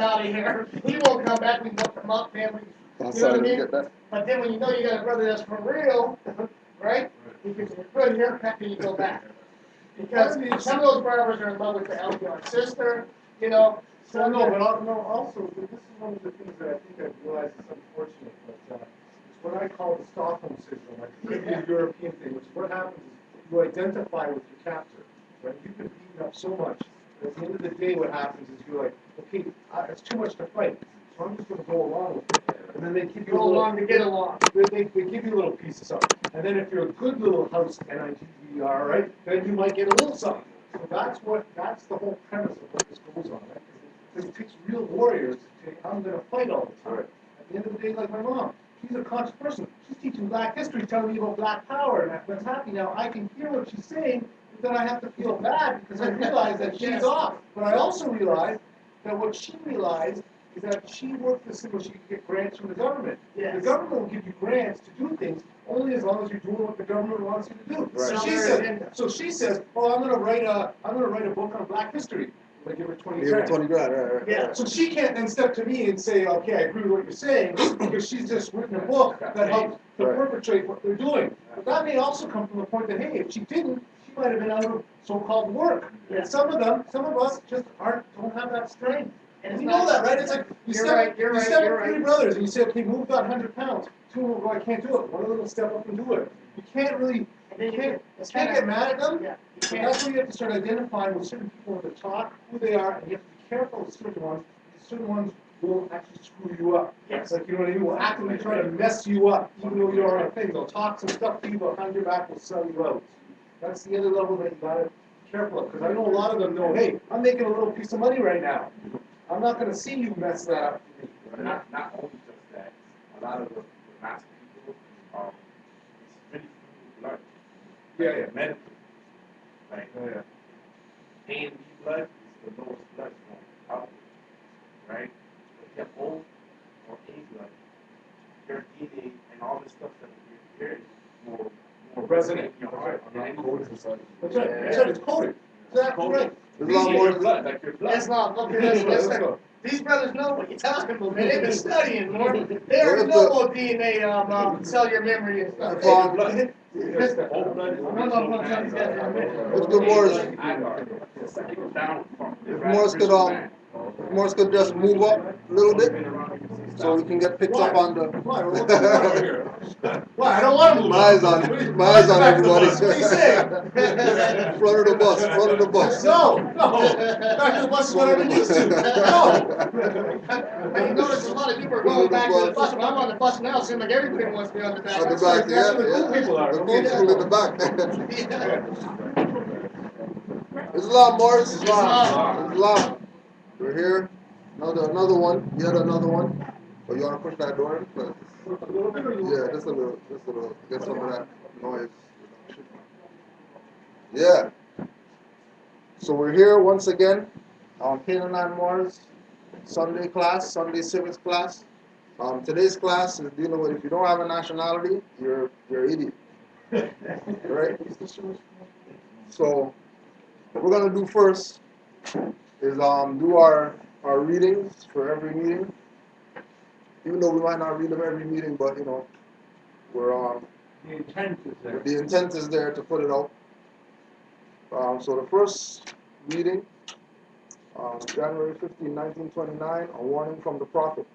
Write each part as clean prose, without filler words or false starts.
out of here. He won't come back. We look him up, man. You know what I mean? But then when you know you got a brother that's for real, right? Because you're good here, heck, you go back. Because some of those brothers are in love with the LDR sister, you know. So well, no, but no, also, this is one of the things that I think I've realized is unfortunate, but it's what I call the Stockholm syndrome, like the Caribbean European thing, which is what happens is you identify with your captor, right? You've been beaten up so much, that at the end of the day what happens is you're like, okay, it's too much to fight, so I'm just going to go along with it. And then they give you go along to get along. They give you a little piece of something. And then if you're a good little house NIGDR, right, then you might get a little something. So that's the whole premise of what this goes on, right? Because it takes real warriors to say, I'm going to fight all the time. At the end of the day, like my mom, she's a conscious person. She's teaching black history, telling me about black power and what's happening now. I can hear what she's saying, but then I have to feel bad because I realize that she's off. But I also realize that what she realized is that she worked this thing where she could get grants from the government. Yes. The government will give you grants to do things only as long as you're doing what the government wants you to do. Right. So she says, "Oh, I'm going to write a book on Black history." I give her 20 grand. 20 grand, right. Yeah. So she can't then step to me and say, "Okay, I agree with what you're saying," because she's just written a book that helps to perpetrate what they're doing. But that may also come from the point that, hey, if she didn't, she might have been out of so-called work. Yeah. And some of us just don't have that strength. And You know that, right? It's like you step three brothers and you say, okay, move that 100 pounds. Two of them go, I can't do it. One of them will step up and do it. You can't get mad at them. Yeah. But that's where you have to start identifying with certain people at the top, who they are, and you have to be careful with certain ones. Certain ones will actually screw you up. Yes. Like, you know what I mean? Will actively try to mess you up, even though you're on a thing. They'll talk some stuff to you behind your back, will sell you out. That's the other level that you gotta be careful of. Because I know a lot of them know, hey, I'm making a little piece of money right now. I'm not going to see you mess that up. Not only just that, a lot of the master people, it's really blood. Yeah. Medical. Like, A and B blood is the lowest blood form out there, right? But if you have O or A blood, your DNA and all the stuff that you're hearing will Resonate. in your heart. That's right. It's coded. Exactly right. There's a lot more. Blood, like your blood. Islam, okay, listen. These brothers know what you're talking about, man. They've been studying more. They already know about DNA, cellular memory and stuff. Blood. Yes. Whole blood is I'm not gonna tell these guys in a minute. What's good, Morris? If Morris could just move up a little bit so we can get picked up on the. Why? What's going on here? Why? I don't want to move. My eyes on My eyes everybody. What are you saying? Front of the bus. No. Back to the bus is what I've been used to. No. And you notice a lot of people are going back to the bus. When I'm on the bus now, it seems like everybody wants to be on the back. On the back, That's where the cool people are. The Okay? cool people in the back. Islam, Morris. Islam. We're here. Another one. Yet another one. But you want to push that door in? Yeah, just a little. Get some of that noise. Yeah. So we're here once again on Canaanland Morris Sunday civics class. Today's class is dealing with if you don't have a nationality, you're an idiot. Right? So what we're gonna do first is do our readings for every meeting. Even though we might not read them every meeting, but you know, we're The intent is there. the intent is there to put it out. So the first reading, January 15, 1929, a warning from the prophet.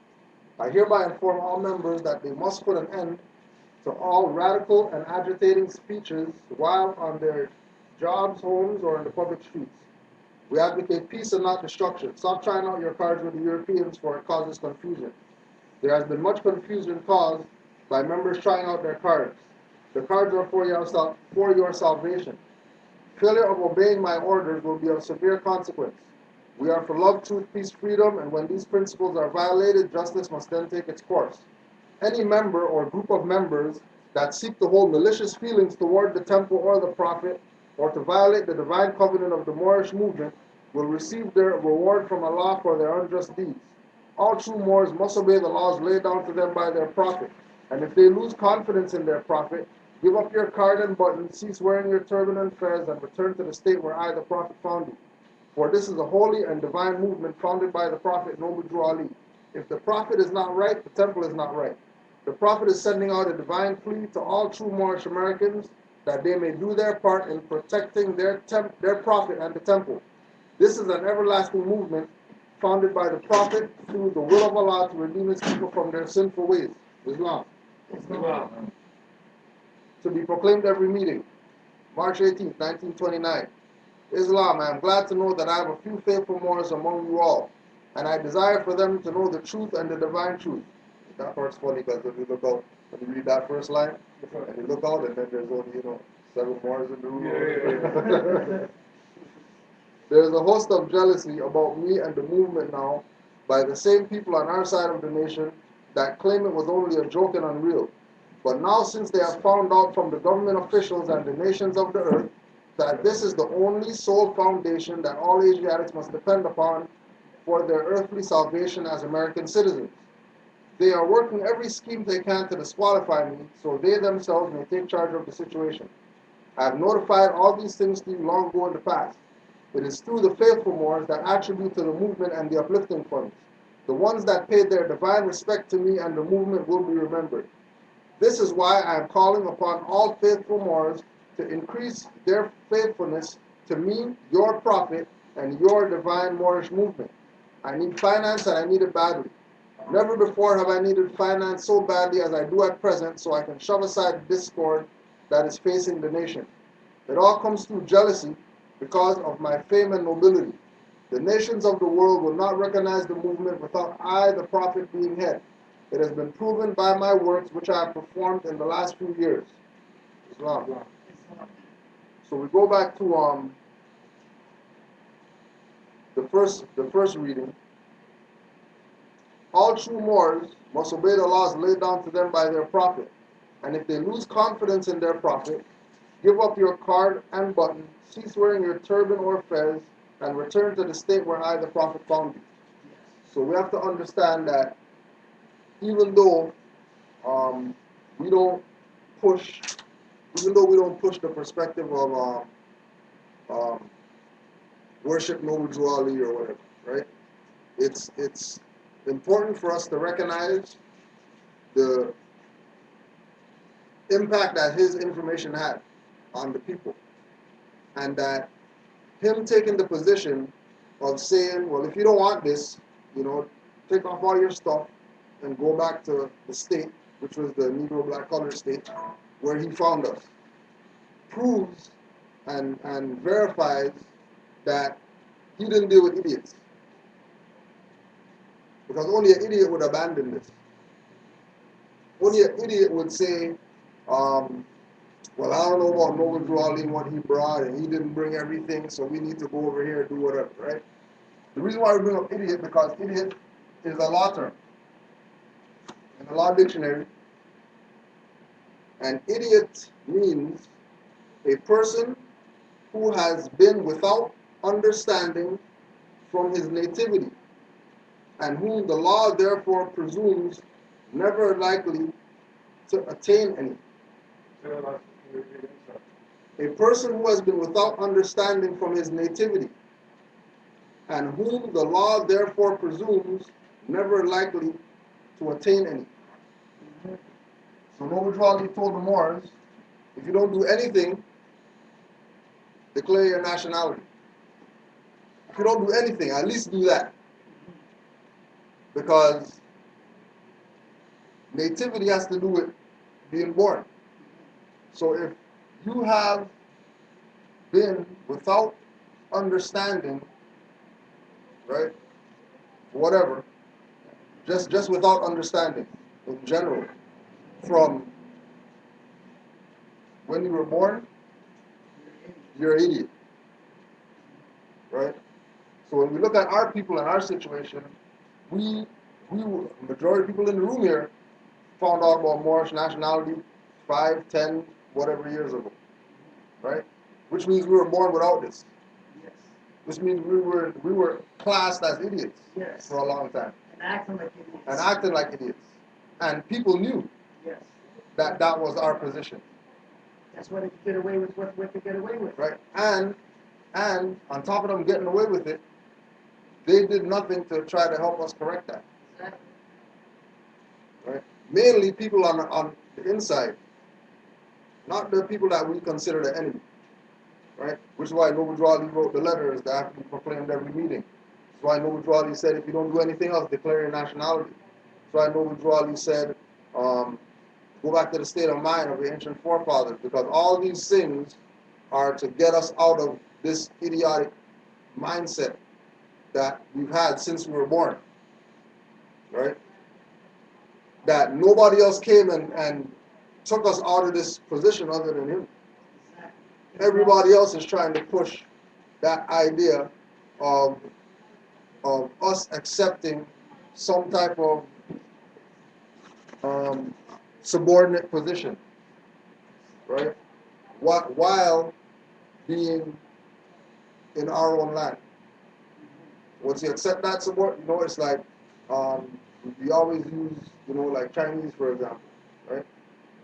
I hereby inform all members that they must put an end to all radical and agitating speeches while on their jobs, homes, or in the public streets. We advocate peace and not destruction. Stop trying out your cards with the Europeans, for it causes confusion. There has been much confusion caused by members trying out their cards. The cards are for your salvation. Failure of obeying my orders will be of severe consequence. We are for love, truth, peace, freedom, and when these principles are violated, justice must then take its course. Any member or group of members that seek to hold malicious feelings toward the temple or the prophet, or to violate the divine covenant of the Moorish movement, will receive their reward from Allah for their unjust deeds. All true Moors must obey the laws laid down to them by their prophet, and if they lose confidence in their prophet, give up your card and button, cease wearing your turban and fez, and return to the state where I, the prophet, found you. For this is a holy and divine movement founded by the Prophet Noble Drew Ali. If the Prophet is not right, the temple is not right. The Prophet is sending out a divine plea to all true Moorish Americans that they may do their part in protecting their Prophet and the temple. This is an everlasting movement founded by the Prophet through the will of Allah to redeem his people from their sinful ways. Islam. To be proclaimed every meeting. March 18, 1929. Islam, I am glad to know that I have a few faithful Moors among you all, and I desire for them to know the truth and the divine truth. That part's funny because if you look out, when you read that first line, and you look out, and then there's only, 7 Moors in the room. There's a host of jealousy about me and the movement now by the same people on our side of the nation that claim it was only a joke and unreal. But now, since they have found out from the government officials and the nations of the earth that this is the only sole foundation that all Asiatics must depend upon for their earthly salvation as American citizens, they are working every scheme they can to disqualify me so they themselves may take charge of the situation. I have notified all these things to you long ago in the past. It is through the faithful Moors that attribute to the movement and the uplifting funds. The ones that paid their divine respect to me and the movement will be remembered. This is why I am calling upon all faithful Moors to increase their faithfulness to me, your Prophet, and your divine Moorish movement. I need finance and I need it badly. Never before have I needed finance so badly as I do at present, so I can shove aside the discord that is facing the nation. It all comes through jealousy because of my fame and nobility. The nations of the world will not recognize the movement without I, the Prophet, being head. It has been proven by my works which I have performed in the last few years. Islam. So we go back to the first reading. All true Moors must obey the laws laid down to them by their Prophet. And if they lose confidence in their Prophet, give up your card and button, cease wearing your turban or fez, and return to the state where I, the Prophet, found you. So we have to understand that even though we don't push, the perspective of worship Noble Drew Ali or whatever, right? It's important for us to recognize the impact that his information had on the people, and that him taking the position of saying, well, if you don't want this, take off all your stuff and go back to the state, which was the Negro Black Colored state, where he found us, proves and verifies that he didn't deal with idiots. Because only an idiot would abandon this. Only an idiot would say, well, I don't know about Noble Drew Ali and what he brought, and he didn't bring everything, so we need to go over here and do whatever, right? The reason why we bring up idiot, because idiot is a law term in the law dictionary, and idiot means a person who has been without understanding from his nativity, and whom the law therefore presumes never likely to attain any. A person who has been without understanding from his nativity, and whom the law therefore presumes never likely to attain any. So Noble Drew Ali told the Moors, if you don't do anything, declare your nationality. If you don't do anything, at least do that. Because nativity has to do with being born. So if you have been without understanding, right, whatever, just without understanding in general, from when you were born, you're an idiot, right? So when we look at our people and our situation, we majority of people in the room here found out about Moorish nationality 5, 10, whatever years ago, right? Which means we were born without this. Yes. Which means we were classed as idiots for a long time. And acting like idiots. And acting like idiots. And people knew that was our position. That's why they could get away with what they get away with. Right? And And on top of them getting away with it, they did nothing to try to help us correct that. Exactly. Right? Mainly people on the inside, not the people that we consider the enemy. Right? Which is why Noble Drawley wrote the letters that have to be proclaimed every meeting. That's why Noble Drawley said, if you don't do anything else, declare your nationality. That's why Noble Drawley said, go back to the state of mind of the ancient forefathers, because all these things are to get us out of this idiotic mindset that we've had since we were born. Right? That nobody else came and took us out of this position other than him. Everybody else is trying to push that idea of us accepting some type of subordinate position, right? While being in our own land. Once you accept that support, it's like we always use, like Chinese, for example, right?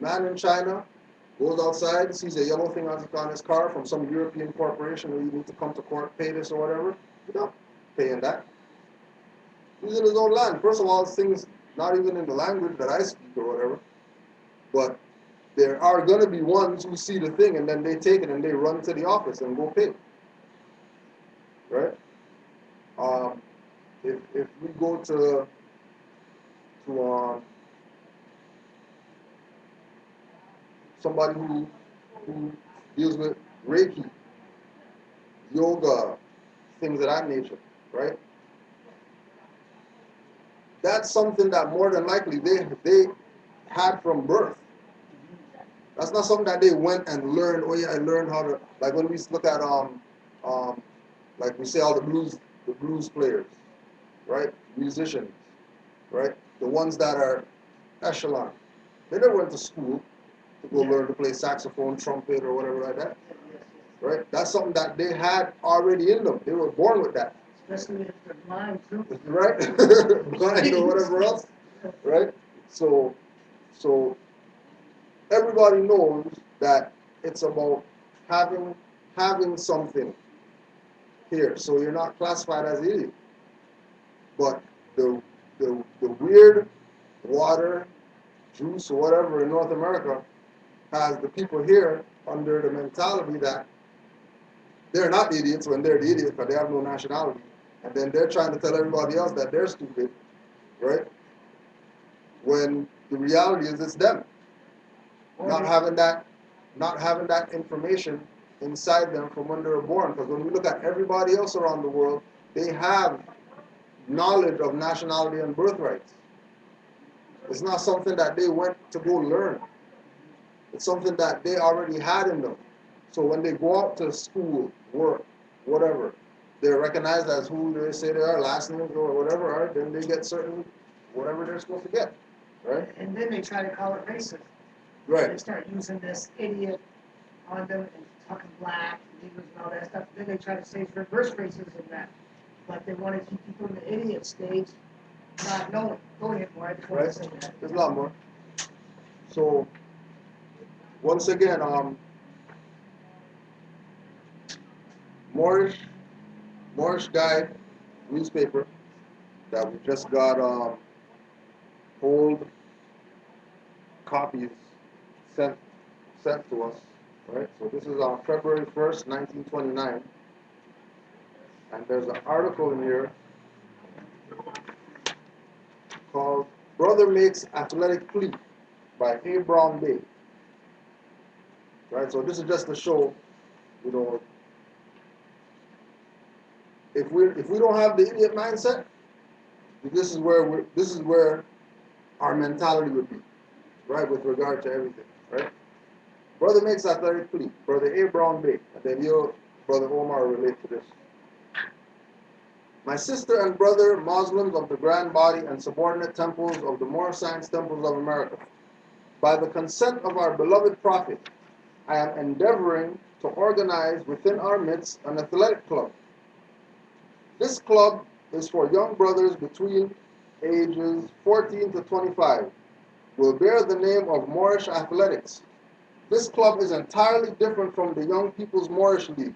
Man in China goes outside, sees a yellow thing on his car from some European corporation where you need to come to court, pay this or whatever. You're not paying that. He's in his own land. First of all, this thing's not even in the language that I speak or whatever. But there are going to be ones who see the thing and then they take it and they run to the office and go pay. Right? If we go to somebody who deals with Reiki, yoga, things of that nature, right? That's something that more than likely they had from birth. That's not something that they went and learned. Oh yeah, I learned how to, like when we look at like we say all the blues players, right? Musicians, right? The ones that are echelon. They never went to school to go learn to play saxophone, trumpet, or whatever like that. Right? That's something that they had already in them. They were born with that. Especially if they're blind too. Right? Blind or whatever else. Right? So everybody knows that it's about having something here. So you're not classified as an idiot. But the weird water, juice, or whatever in North America has the people here under the mentality that they're not idiots when they're the idiots because they have no nationality. And then they're trying to tell everybody else that they're stupid, right? When the reality is it's them. Not having that information inside them from when they were born. Because when we look at everybody else around the world, they have knowledge of nationality and birthrights. It's not something that they went to go learn. It's something that they already had in them. So when they go out to school, work, whatever, they're recognized as who they say they are, last names or whatever are, then they get certain, whatever they're supposed to get, right? And then they try to call it racist. Right. They start using this idiot on them and talking black, Negroes and all that stuff. Then they try to say it's reverse racism that. But they want to keep people in the idiot stage, not knowing. Go ahead, more. I just want to say that. There's a lot more. So, once again, Moorish Guide newspaper that we just got old copies sent to us, right? So this is on February 1st, 1929, and there's an article in here called "Brother Makes Athletic Plea" by A. Brown Day. Right, so this is just to show, if we don't have the idiot mindset, this is where our mentality would be, right, with regard to everything, right? Brother Makes Athletic Plea, Brother A. Brown Day, and then you, Brother Omar, relate to this. My sister and brother, Muslims of the Grand Body and subordinate temples of the Moorish Science Temples of America, by the consent of our beloved Prophet, I am endeavoring to organize within our midst an athletic club. This club is for young brothers between ages 14 to 25. Will bear the name of Moorish Athletics. This club is entirely different from the Young People's Moorish League,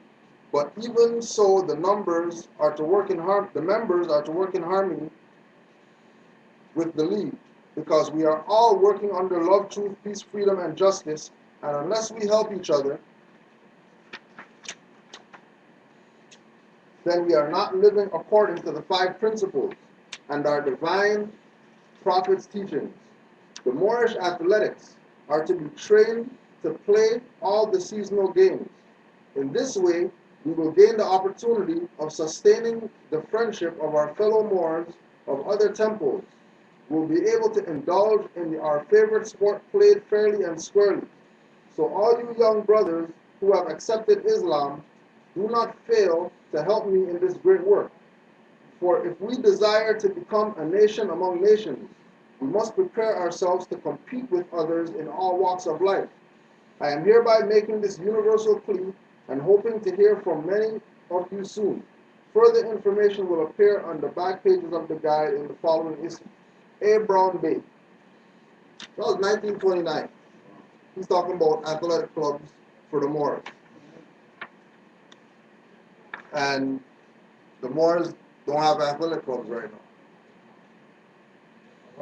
But even so, the members are to work in harmony with the league, because we are all working under love, truth, peace, freedom, and justice. And unless we help each other, then we are not living according to the 5 principles and our divine prophets' teachings. The Moorish athletics are to be trained to play all the seasonal games. In this way, we will gain the opportunity of sustaining the friendship of our fellow Moors of other temples. We'll be able to indulge in our favorite sport played fairly and squarely. So all you young brothers who have accepted Islam, do not fail to help me in this great work. For if we desire to become a nation among nations, we must prepare ourselves to compete with others in all walks of life. I am hereby making this universal plea and hoping to hear from many of you soon. Further information will appear on the back pages of the guide in the following issue. A. Brown Bay. That was 1929. He's talking about athletic clubs for the Moors. And the Moors don't have athletic clubs right now.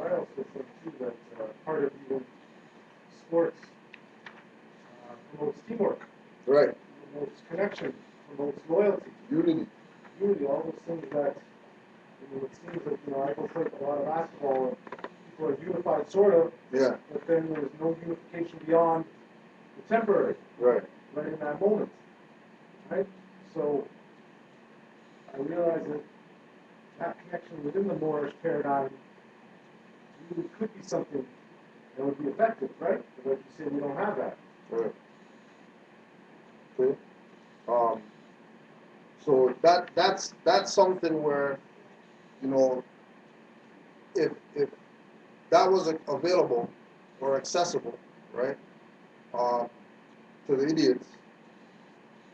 I also think too that part of even sports promotes teamwork, Right. promotes connection, promotes loyalty, Unity. all those things that, it seems like, I go play a lot of basketball and people are unified sort of, Yeah. but then there's no unification beyond the temporary, Right. right in that moment, right? So I realize that that connection within the Moorish paradigm really could be something that would be effective, right? But like you say, we don't have that. Right. Okay. So that's something where, if that was available or accessible, right, to the idiots,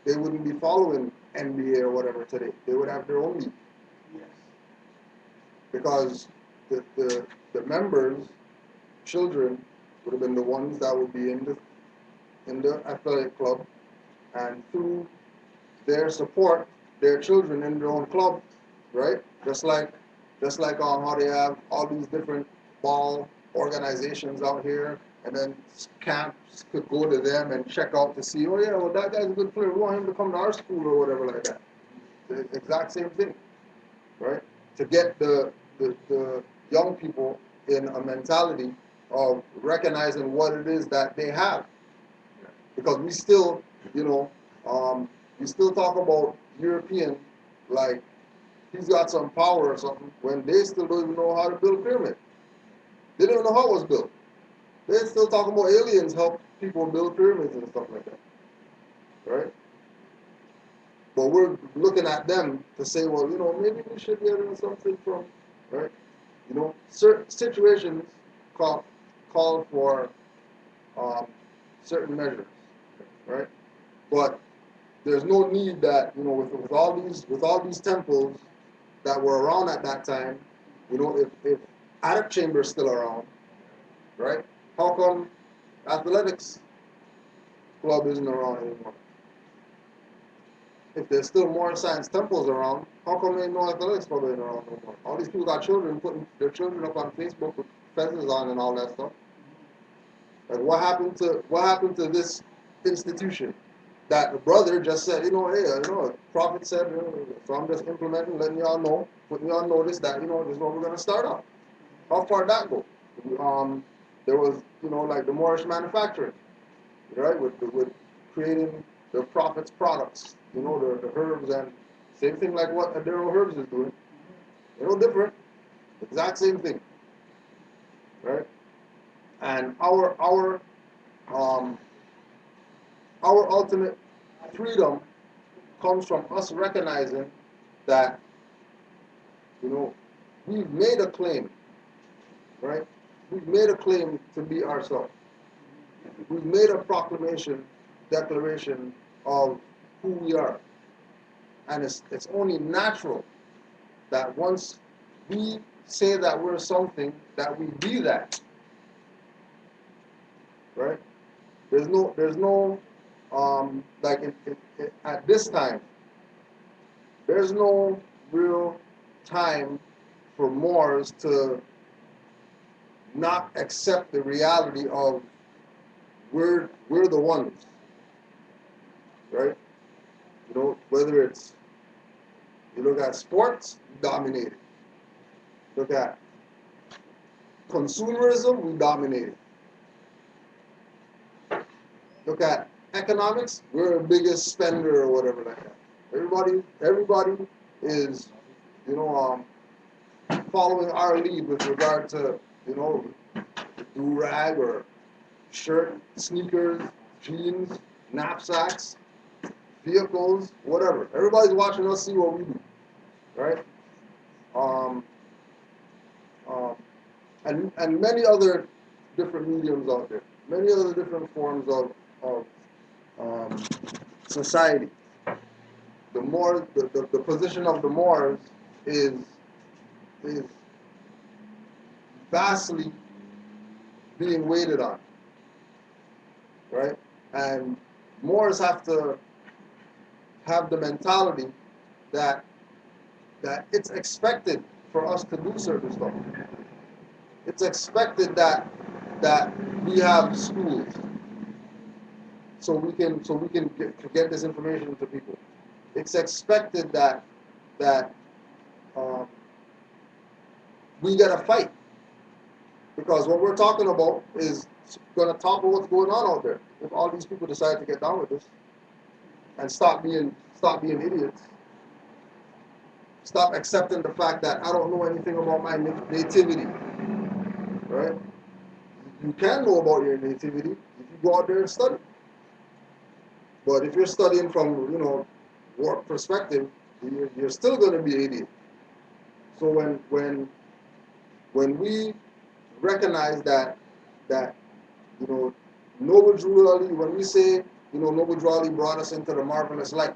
they wouldn't be following NBA or whatever today. They would have their own league. Yes. Because the members, children, would have been the ones that would be in the athletic club, and through their support, their children in their own club, right? Just like how they have all these different ball organizations out here, and then camps could go to them and check out to see, oh yeah, well that guy's a good player, we want him to come to our school or whatever like that. The exact same thing, right? To get the young people in a mentality of recognizing what it is that they have, because we still, we still talk about European like he's got some power or something when they still don't even know how to build a pyramid. They don't know how it was built. They're still talking about aliens help people build pyramids and stuff like that, right? But we're looking at them to say, well, maybe we should be learning something from, right? Certain situations call for certain measures, right? But there's no need that, with all these temples that were around at that time, if Arab Chamber is still around, right? How come athletics club isn't around anymore? If there's still more science temples around, how come ain't no athletics club ain't around no more? All these people got children putting their children up on Facebook with fences on and all that stuff. Like what happened to this institution? That the brother just said, hey, the prophet said, so I'm just implementing, letting y'all know, putting y'all notice that, this is what we're going to start off. How far did that go? There was, like the Moorish manufacturing, right, with creating the prophet's products, the herbs, and same thing like what Adero Herbs is doing. They're no different, exact same thing, right? And our ultimate freedom comes from us recognizing that, we've made a claim, right? We've made a claim to be ourselves. We've made a declaration of who we are. And it's only natural that once we say that we're something, that we be that, right? There's no like at this time, there's no real time for Moors to not accept the reality of we're the ones, right? You know, whether it's you look at sports, we dominate it. Look at consumerism, we dominate it. Look at economics, we're the biggest spender or whatever like that. Everybody is, you know, following our lead with regard to, you know, do-rag or shirt, sneakers, jeans, knapsacks, vehicles, whatever. Everybody's watching us see what we do, right? And many other different mediums out there, many other different forms of society. The more the position of the Moors is vastly being waited on, right? And Moors have to have the mentality that it's expected for us to do certain stuff. It's expected that we have schools, so we can get this information to people. It's expected that we gotta fight, because what we're talking about is gonna topple what's going on out there. If all these people decide to get down with this and stop being idiots, stop accepting the fact that I don't know anything about my nativity, right? You can know about your nativity if you go out there and study. But if you're studying from, you know, work perspective, you're still going to be an idiot. So when we recognize that you know, Noble Drew Ali, when we say, you know, Noble Drew Ali brought us into the marvelous light,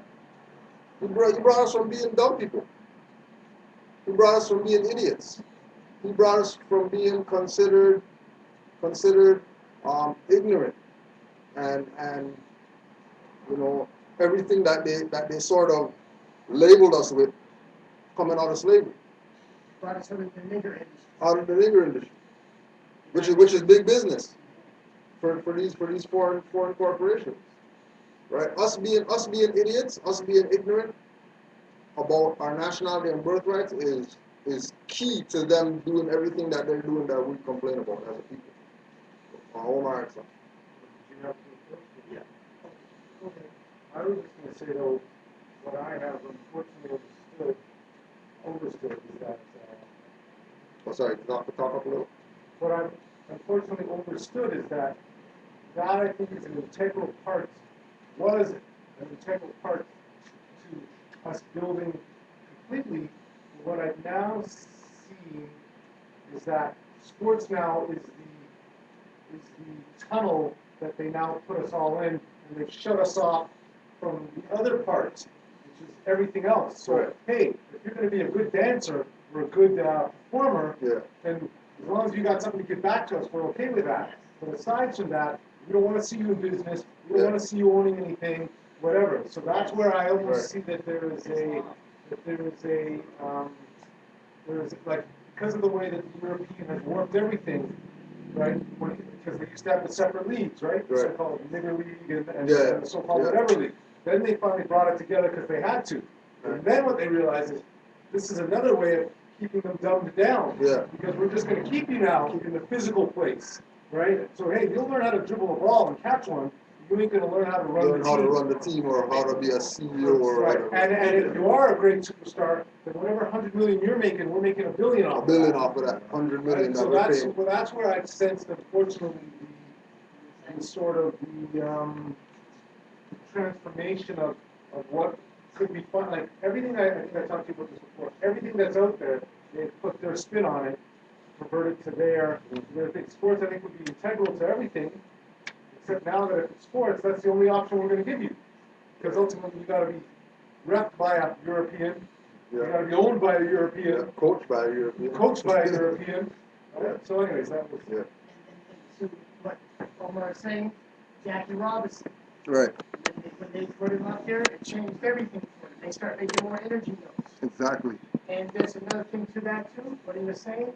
he brought us from being dumb people. He brought us from being idiots. He brought us from being considered ignorant and you know, everything that they sort of labeled us with coming out of slavery. Brought us out of the nigger industry. Out of the nigger industry, which is big business for these foreign corporations, right? Us being idiots, us being ignorant about our nationality and birthrights is key to them doing everything that they're doing that we complain about as a people. Our own hearts. Yeah. Okay. I was just going to say, though, what I have unfortunately understood is that, Oh, sorry, talk up a little. what I've unfortunately understood is that I think is an integral part, was an integral part to us building completely. What I now see is that sports now is the tunnel that they now put us all in, and they've shut us off from the other parts, which is everything else. So, Right. hey, if you're going to be a good dancer or a good performer, Yeah. then as long as you got something to give back to us, we're okay with that. But aside from that, we don't want to see you in business. We don't want to see you owning anything, whatever. So that's where I almost see that there is like, because of the way that the European has warped everything, right? Because they used to have the separate leagues, right? The Right. so-called nigger league and Yeah. the so-called Yeah. whatever league. Then they finally brought it together because they had to. Right. And then what they realized is this is another way of keeping them dumbed down. Yeah. Because we're just going to keep you now in the physical place, right? So hey, you'll learn how to dribble a ball and catch one. You ain't going to learn how to run Learn the how team. to run the team or how to be a CEO or Right. whatever. And if you are a great superstar, then whatever 100 million you're making, we're making $1 billion off. $1 billion off of that, 100 million Right? So that we're paying. that's where I sensed, unfortunately, the sort of the transformation of what could be fun. Like everything I think I talked to you about this before. Everything that's out there, they put their spin on it, convert it to their thing. Sports, I think, would be integral to everything. Except now that if it's sports, that's the only option we're going to give you. Because ultimately, you got to be rep by a European. You got to be owned by a European. Yeah, coached by a European. Coached by a European. Yeah. So, anyways, that was. Yeah. And so what Omar was saying, Jackie Robinson, Right. when they put him up there, it changed everything for him. they start making more energy notes. Exactly. And there's another thing to that too, what he was saying.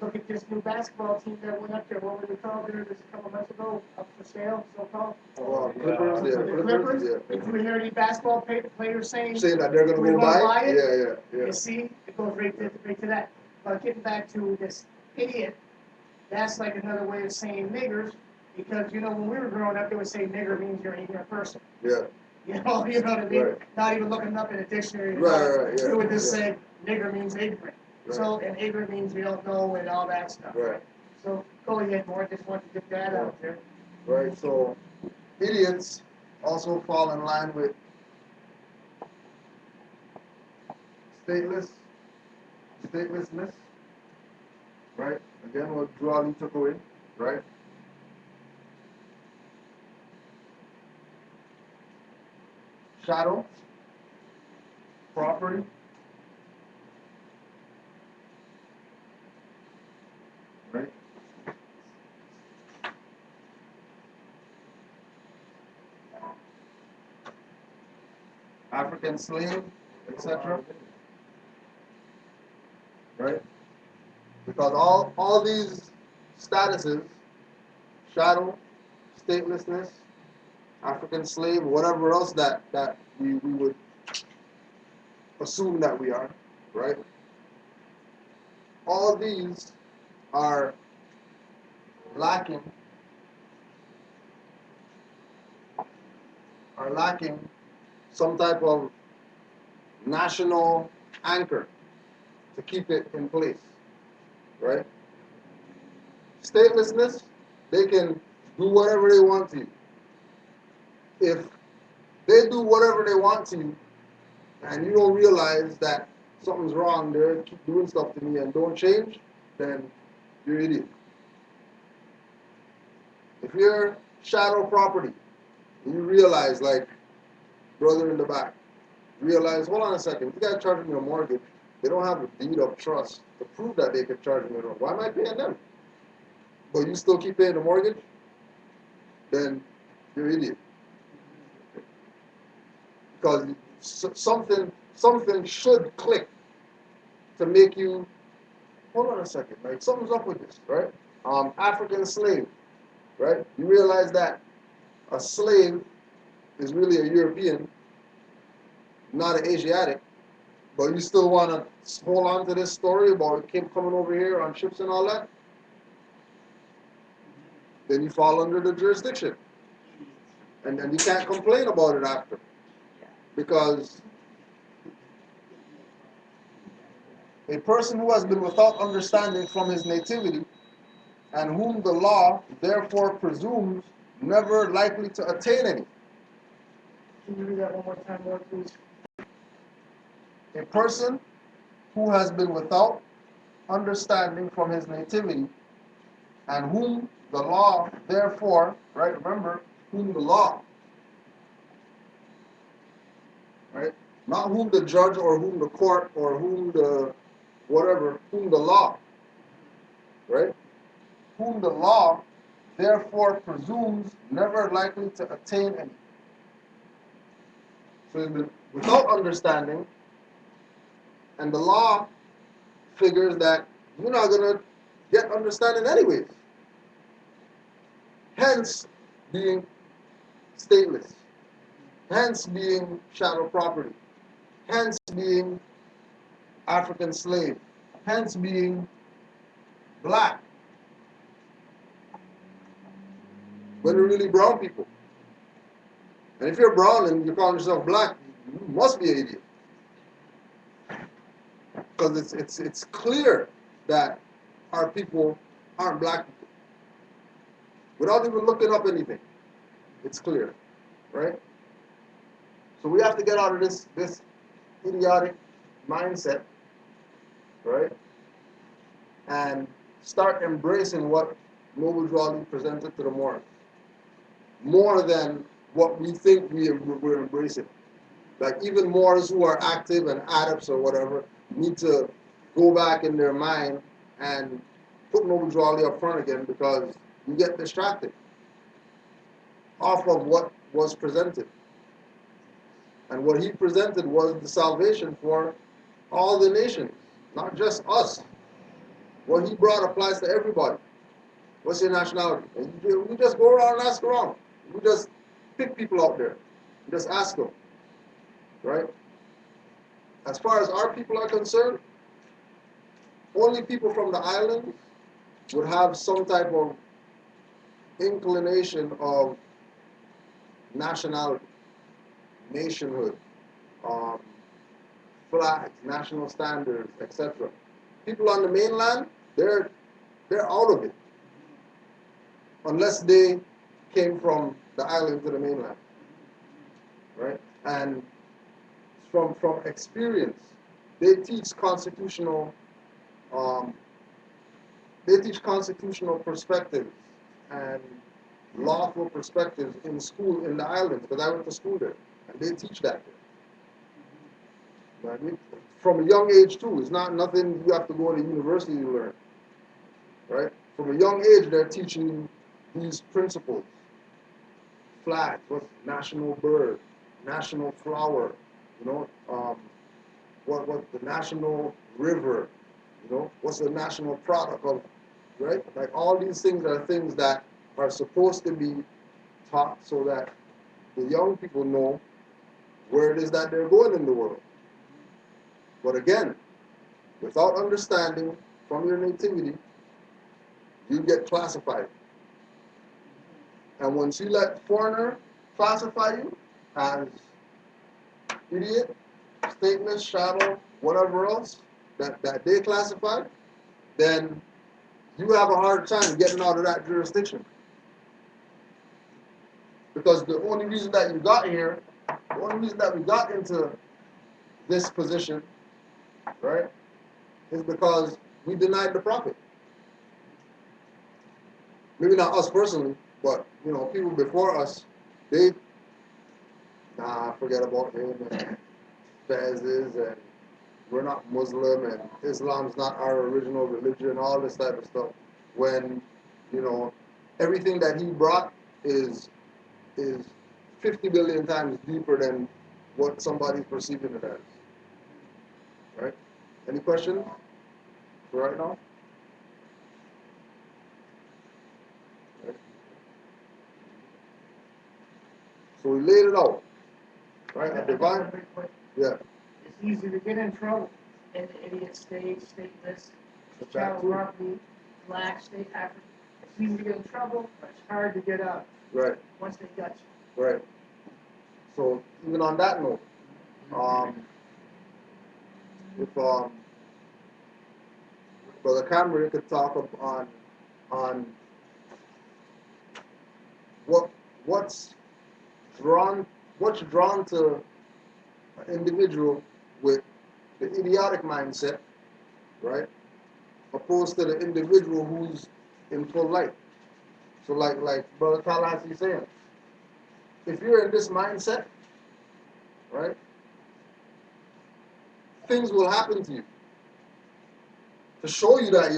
Look at this new basketball team that went up there, what were they called there just a couple months ago, up for sale, so-called? Clippers, The Clippers, yeah. did you hear any basketball players saying, Saying that they're gonna we're go gonna buy buy it? it? Yeah. You see, it goes right to that. But getting back to this idiot, that's like another way of saying niggers, because, you know, when we were growing up, they would say nigger means you're an ignorant person. Yeah. You know what I mean? Right. Not even looking up in a dictionary. Right, yeah. It would just Yeah. say nigger means ignorant. Right. So, and ignorant means you don't know and all that stuff. Right. So, go ahead, Mort, just wanted to get that out there. Right, so idiots also fall in line with statelessness, right? Again, what Drew Ali took away, right? Shadow, property, right? African slave, etc. Right? Because all these statuses, shadow, statelessness, African slave, whatever else that we would assume that we are, right? All these are lacking some type of national anchor to keep it in place, right? Statelessness, they can do whatever they want to you. If they do whatever they want to you, and you don't realize that something's wrong, they keep doing stuff to me and don't change, then you're an idiot. If you're shadow property, and you realize, like brother in the back, realize, hold on a second, you guys charging me a mortgage, they don't have a deed of trust to prove that they can charge me. Why am I paying them? But you still keep paying the mortgage? Then you're an idiot. Because something should click to make you, hold on a second, like something's up with this, right? African slave, right? You realize that a slave is really a European, not an Asiatic, but you still want to hold on to this story about it coming over here on ships and all that, then you fall under the jurisdiction. And then you can't complain about it after. Because a person who has been without understanding from his nativity, and whom the law therefore presumes never likely to attain any. Can you read that one more time, Mort, please? A person who has been without understanding from his nativity, and whom the law therefore, right, remember, whom the law, right, not whom the judge or whom the court or whom the whatever, whom the law, right, whom the law therefore presumes never likely to attain any. So without understanding, and the law figures that you're not going to get understanding anyways. Hence being stateless. Hence being shadow property. Hence being African slave. Hence being black. When they're really brown people. And if you're brown and you call yourself black, you must be an idiot. Because it's clear that our people aren't black people. Without even looking up anything. It's clear. Right? So we have to get out of this idiotic mindset, right? And start embracing what Noble Drawley presented to the Moors. More than what we think we're embracing. Like even Moors who are active and adepts or whatever need to go back in their mind and put Noble Drawley up front again, because you get distracted off of what was presented. And what he presented was the salvation for all the nations, not just us. What he brought applies to everybody. What's your nationality? And we just go around and ask around. We just pick people out there. We just ask them. Right? As far as our people are concerned, only people from the islands would have some type of inclination of nationality, nationhood, flags, national standards, etc. People on the mainland, they're out of it, unless they came from the island to the mainland, right? And from experience, they teach constitutional perspectives and lawful perspectives in school in the islands, because I went to school there, and they teach that there. Right? From a young age too. It's not nothing you have to go to university to learn. Right? From a young age, they're teaching you these principles. Flag, what's national bird, national flower, what's the national river, what's the national product of, right? Like all these things are things that are supposed to be taught so that the young people know where it is that they're going in the world. But again, without understanding from your nativity, you get classified. And once you let foreigner classify you as idiot, stateless, shadow, whatever else that they classify, then you have a hard time getting out of that jurisdiction. Because the only reason that you got here, the only reason that we got into this position, right, is because we denied the prophet. Maybe not us personally, but people before us, they forget about him and Fezes and we're not Muslim and Islam's not our original religion, all this type of stuff. When everything that he brought is 50 billion times deeper than what somebody's perceiving it as. Right? Any questions for right now? Right. So we laid it out. Right? A divine. Yeah. It's easy to get in trouble in the idiot state, stateless, child property, black state, African. It's easy to get in trouble, but it's hard to get out. Right. Once they got you. Right. So even on that note, if Brother Cameron could talk on what's drawn to an individual with the idiotic mindset, right, opposed to the individual who's in full light. So like Brother Tallahassee saying, if you're in this mindset, right, things will happen to you to show you that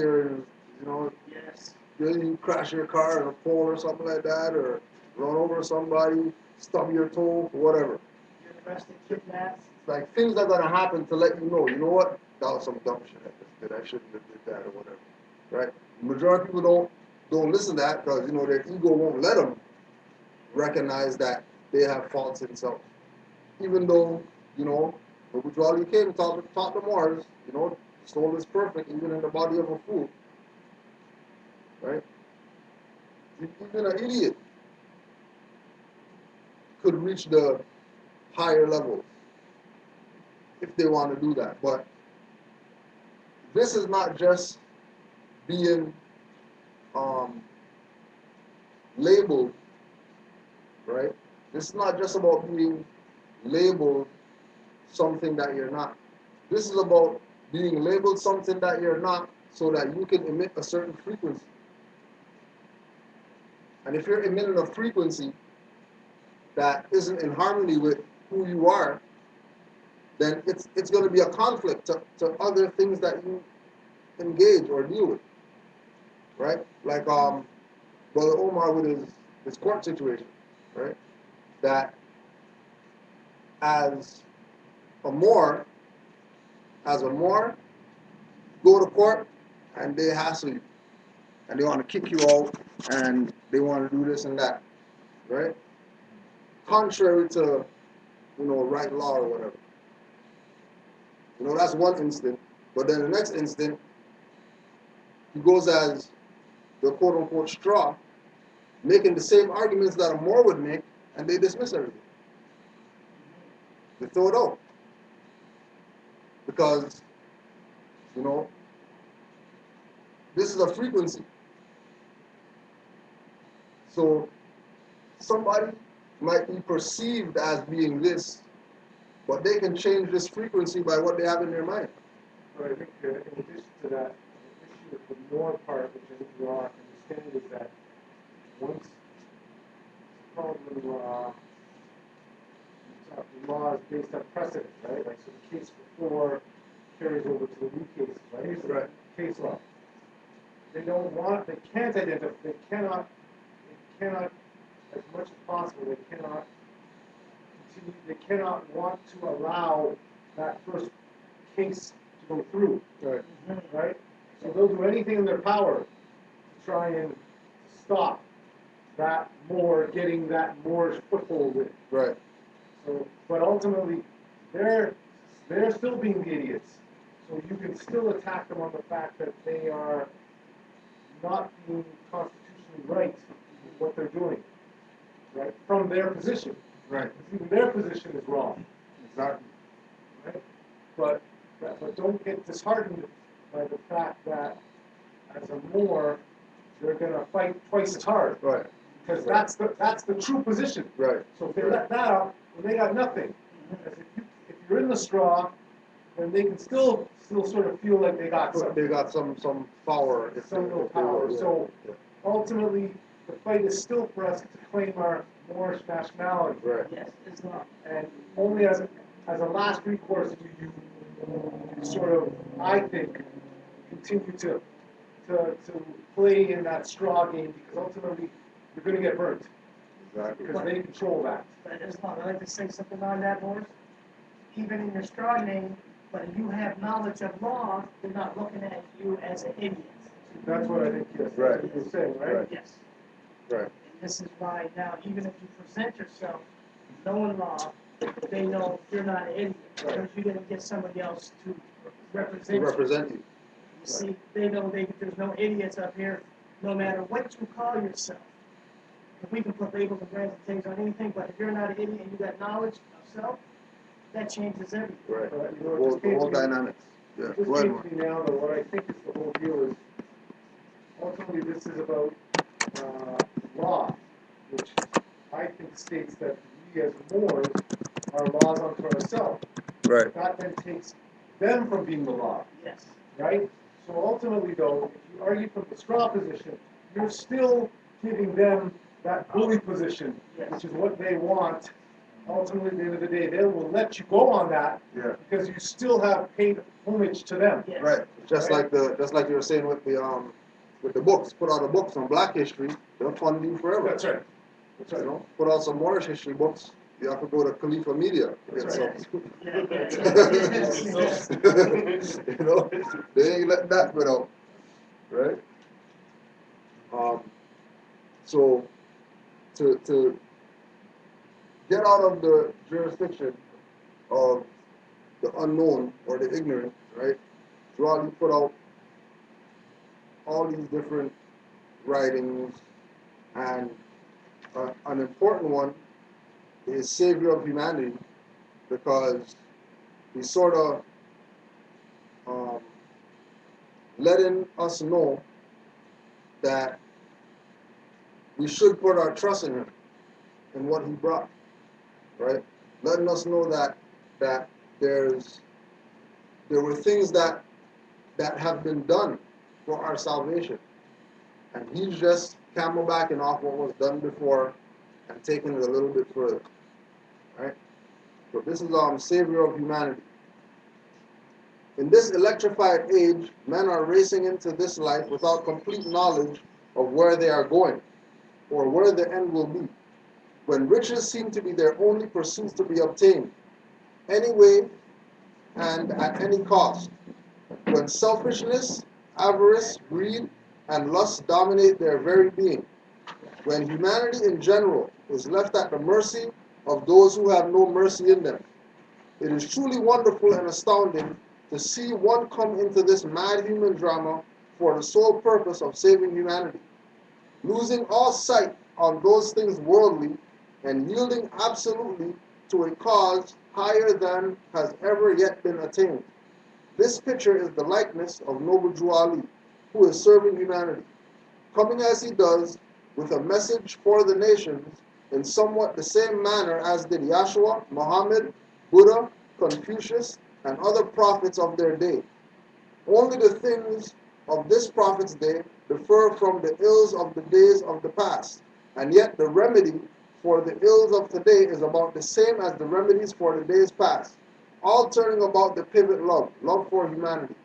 Yes. you crash your car in a pole or something like that, or run over somebody, stub your toe, or whatever. You're arrested, kidnapped. Like things are gonna happen to let you know what, that was some dumb shit I just did. I shouldn't have did that or whatever, right? The majority of people don't listen to that because their ego won't let them recognize that they have faults in self. Even though the Bujwali came taught the Moors, the soul is perfect even in the body of a fool, right? Even an idiot could reach the higher levels if they want to do that. But this is not just being labeled, right? This is not just about being labeled something that you're not. This is about being labeled something that you're not so that you can emit a certain frequency. And if you're emitting a frequency that isn't in harmony with who you are, then it's going to be a conflict to other things that you engage or deal with, right? Like Brother Omar with his court situation, right? That as a Moor, go to court and they hassle you. And they want to kick you out and they want to do this and that. Right? Contrary to, right law or whatever. That's one instant. But then the next instant, he goes as the quote-unquote straw, making the same arguments that a Moor would make, and they dismiss everything. They throw it out. Because, this is a frequency. So, somebody might be perceived as being this, but they can change this frequency by what they have in their mind. But I think in addition to that, the issue with the more part, which I think we all understand, is that once the law is based on precedent, right? Like, so the case before carries over to the new cases, right? So Right. Case law. They can't identify, they cannot, as much as possible, they cannot want to allow that first case to go through, Right. right? So they'll do anything in their power to try and stop that getting that Moorish foothold in. Right. So, but ultimately, they're still being the idiots. So you can still attack them on the fact that they are not being constitutionally right with what they're doing, right? From their position. Right. Even their position is wrong. Exactly. Right? But don't get disheartened by the fact that as a Moor, they're going to fight twice as hard. Right. Because that's the true position. Right. So if they let that up, then they got nothing. Because if you're in the straw, then they can still sort of feel like they got something. They got some power. Some little power. Yeah. So ultimately, the fight is still for us to claim our Moorish nationality. Right. Yes, Islam. And only as a last recourse do you sort of, I think, continue to play in that straw game, because ultimately you're going to get burnt. Exactly. Because they control that. But Islam, I'd like to say something on that, Morris. Even in your straw name, when you have knowledge of law, they're not looking at you as an idiot. That's what I think, yes. Right. That's what you're saying, right? Right. Yes. Right. And this is why now, even if you present yourself knowing law, they know you're not an idiot, because you're going to get somebody else to represent To you. represent you. You see, they know there's no idiots up here, no matter what you call yourself. If we can put labels and brands and things on anything, but if you're not an idiot and you got knowledge of self, that changes everything. Right. You know, it just The whole came to me- dynamics. Yeah. Just Go ahead, came Mark. to me now, though, what I think is the whole deal is, ultimately, this is about law, which I think states that we as Moors are laws unto ourselves. Right. That then takes them from being the law, Yes. right? So ultimately, though, if you argue from the straw position, you're still giving them that bully position, Yes. which is what they want. Ultimately, at the end of the day, they will let you go on that Yeah. because you still have paid homage to them. Yes. Right. Just like you were saying with the books. Put out the books on Black history, they'll fund you forever. That's right. That's right. You know, put out some Moorish history books, you have to go to Khalifa Media to get That's some. Yeah. You know, they ain't letting that go out, right? So to get out of the jurisdiction of the unknown or the ignorant, right? Raleigh put out all these different writings, and an important one is Savior of Humanity, because he's sort of letting us know that we should put our trust in him, in what he brought, right? Letting us know that there were things that have been done for our salvation, and he's just camelbacking off what was done before and taking it a little bit further, right? So this is Savior of Humanity. In this electrified age, men are racing into this life without complete knowledge of where they are going or where the end will be. When riches seem to be their only pursuits to be obtained, any way and at any cost. When selfishness, avarice, greed, and lust dominate their very being. When humanity in general is left at the mercy of those who have no mercy in them. It is truly wonderful and astounding to see one come into this mad human drama for the sole purpose of saving humanity, losing all sight on those things worldly and yielding absolutely to a cause higher than has ever yet been attained. This picture is the likeness of Noble Drew Ali, who is serving humanity, coming as he does with a message for the nations in somewhat the same manner as did Yahshua, Muhammad, Buddha, Confucius, and other prophets of their day. Only the things of this prophet's day differ from the ills of the days of the past, and yet the remedy for the ills of today is about the same as the remedies for the days past, all turning about the pivot love for humanity.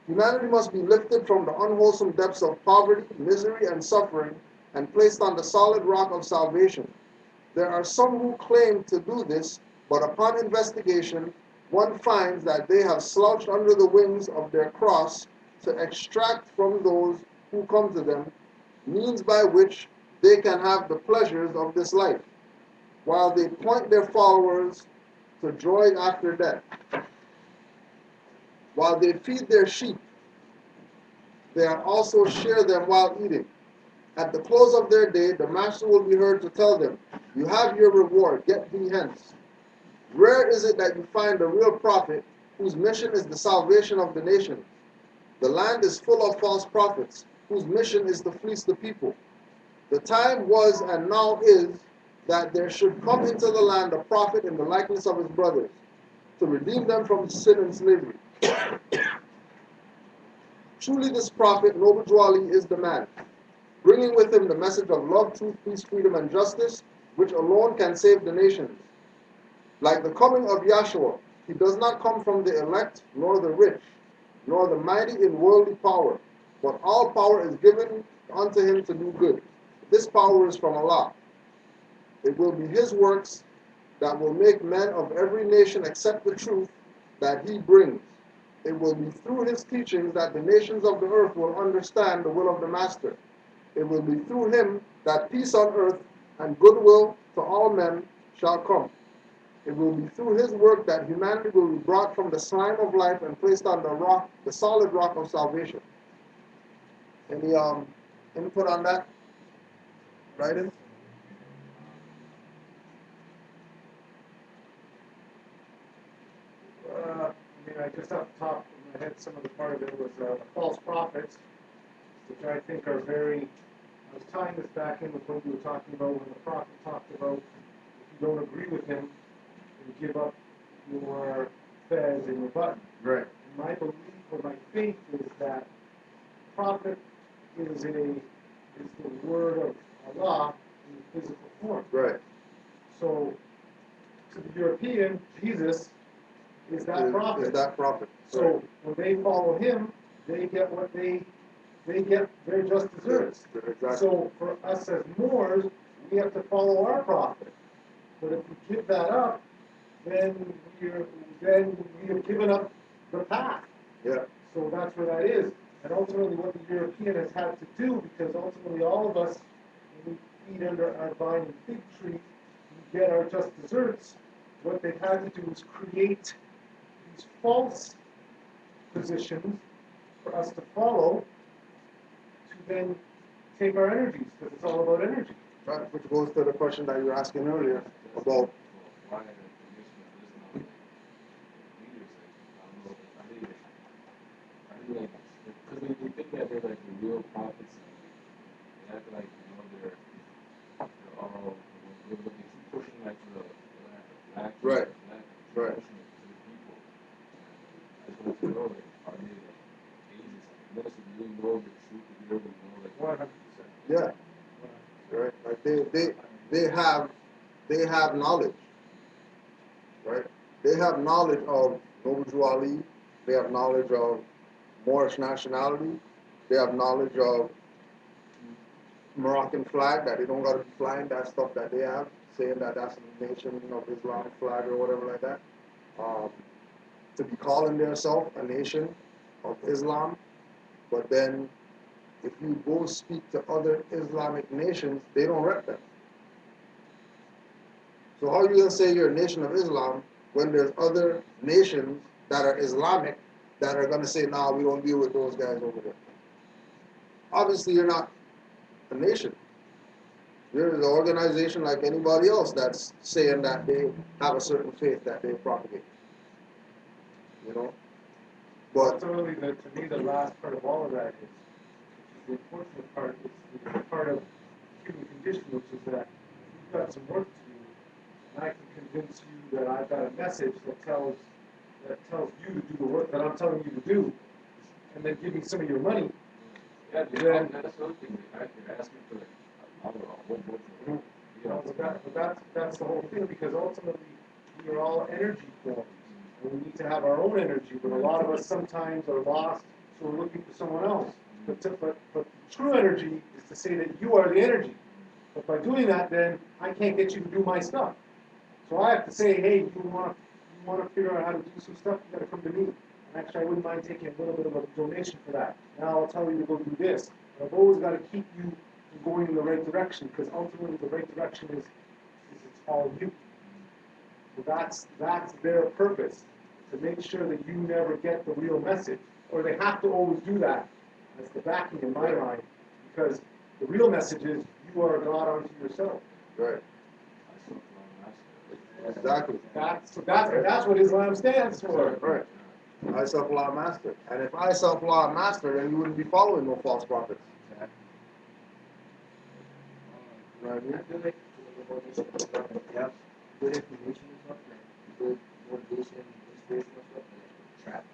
Humanity must be lifted from the unwholesome depths of poverty, misery, and suffering and placed on the solid rock of salvation. There are some who claim to do this, but upon investigation, one finds that they have slouched under the wings of their cross to extract from those who come to them means by which they can have the pleasures of this life, while they point their followers to joy after death. While they feed their sheep, they also shear them while eating. At the close of their day, the master will be heard to tell them, "You have your reward, get thee hence." Rare is it that you find a real prophet whose mission is the salvation of the nations. The land is full of false prophets whose mission is to fleece the people. The time was and now is that there should come into the land a prophet in the likeness of his brothers, to redeem them from sin and slavery. Truly this prophet, Noble Drew Ali, is the man, bringing with him the message of love, truth, peace, freedom, and justice, which alone can save the nations. Like the coming of Yahshua, he does not come from the elect, nor the rich, nor the mighty in worldly power, but all power is given unto him to do good. This power is from Allah. It will be his works that will make men of every nation accept the truth that he brings. It will be through his teachings that the nations of the earth will understand the will of the Master. It will be through him that peace on earth and goodwill to all men shall come. It will be through his work that humanity will be brought from the slime of life and placed on the rock, the solid rock of salvation. Any input on that? Writing? I just off the top of my head, some of the part of it was the false prophets, which I think are very. I was tying this back in with what we were talking about when the prophet talked about if you don't agree with him, you give up your fez and your button. Right. And my belief or my faith is that prophet is the word of Allah in physical form. Right. So to the European, Jesus is that prophet. Is that prophet. So right. when they follow him, they get what they get their just desserts. Exactly. So for us as Moors, we have to follow our prophet. But if we give that up, then we have given up the path. Yeah. So that's where that is. And ultimately what the European has had to do, because ultimately all of us, when we eat under our vine and fig tree, we get our just desserts. What they've had to do is create these false positions for us to follow, to then take our energies, because it's all about energy. Right, which goes to the question that you were asking earlier about why the condition of Islam, like leaders, like, I mean, because when you think that they're like the real prophets, they act like, they're all pushing like the black, right, black, right. pushing it to the people. I just want to know, like, are they like ages? Most of you know the truth, if you really know, like 100%. Yeah. Right. Like they have knowledge. Right? They have knowledge of Noble Drew Ali, they have knowledge of Moorish nationality, they have knowledge of Moroccan flag, that they don't gotta be flying that stuff that they have, saying that that's the nation of Islam flag or whatever like that. to be calling themselves a nation of Islam, but then if you go speak to other Islamic nations, they don't rep them. So how are you going to say you're a nation of Islam when there's other nations that are Islamic that are going to say, nah, we don't deal with those guys over there? Obviously, you're not a nation. You're an organization like anybody else that's saying that they have a certain faith that they propagate. You know? But ultimately, to me, the last part of all of that is the unfortunate part is the part of human condition, which is that you've got some work to do, and I can convince you that I've got a message that tells you to do the work that I'm telling you to do, and then give me some of your money. Yeah, Then that's the other thing. They're asking for like a whole bunch of, you know, that's the whole thing, because ultimately we are all energy forms, and we need to have our own energy. But a lot of us sometimes are lost, so we're looking for someone else. But true energy is to say that you are the energy. But by doing that, then I can't get you to do my stuff. So I have to say, hey, you want to figure out how to do some stuff, you got to come to me. And actually, I wouldn't mind taking a little bit of a donation for that. Now I'll tell you to go do this. But I've always got to keep you going in the right direction, because ultimately the right direction is it's all you. So that's their purpose, to make sure that you never get the real message. Or they have to always do that. That's the backing in my mind, because the real message is you are God unto yourself. right, exactly. That's what Islam stands for. Right. I self-law master. And if I self-law master, then you wouldn't be following no false prophets. You know what I mean? I feel like you have good information and stuff, like good motivation, inspirational stuff, like trap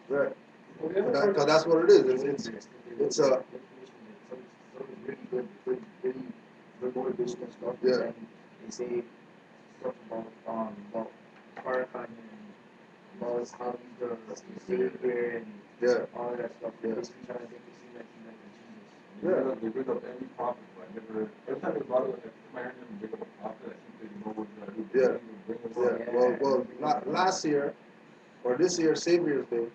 people. Right. Well, the other part- Because that's what it is. It's a Some really good motivational stuff. Yeah. And they say stuff about Farrakhan and about how he's the savior and yeah. all of that stuff. Yeah. Basically trying to make it seem like he's like a genius. They bring up every prophet, but every time they brought up, every time I heard them bring up a prophet, I think they know what they're going to do. Yeah. Bring them Yeah. up. Well, last year or this year, Savior's Day,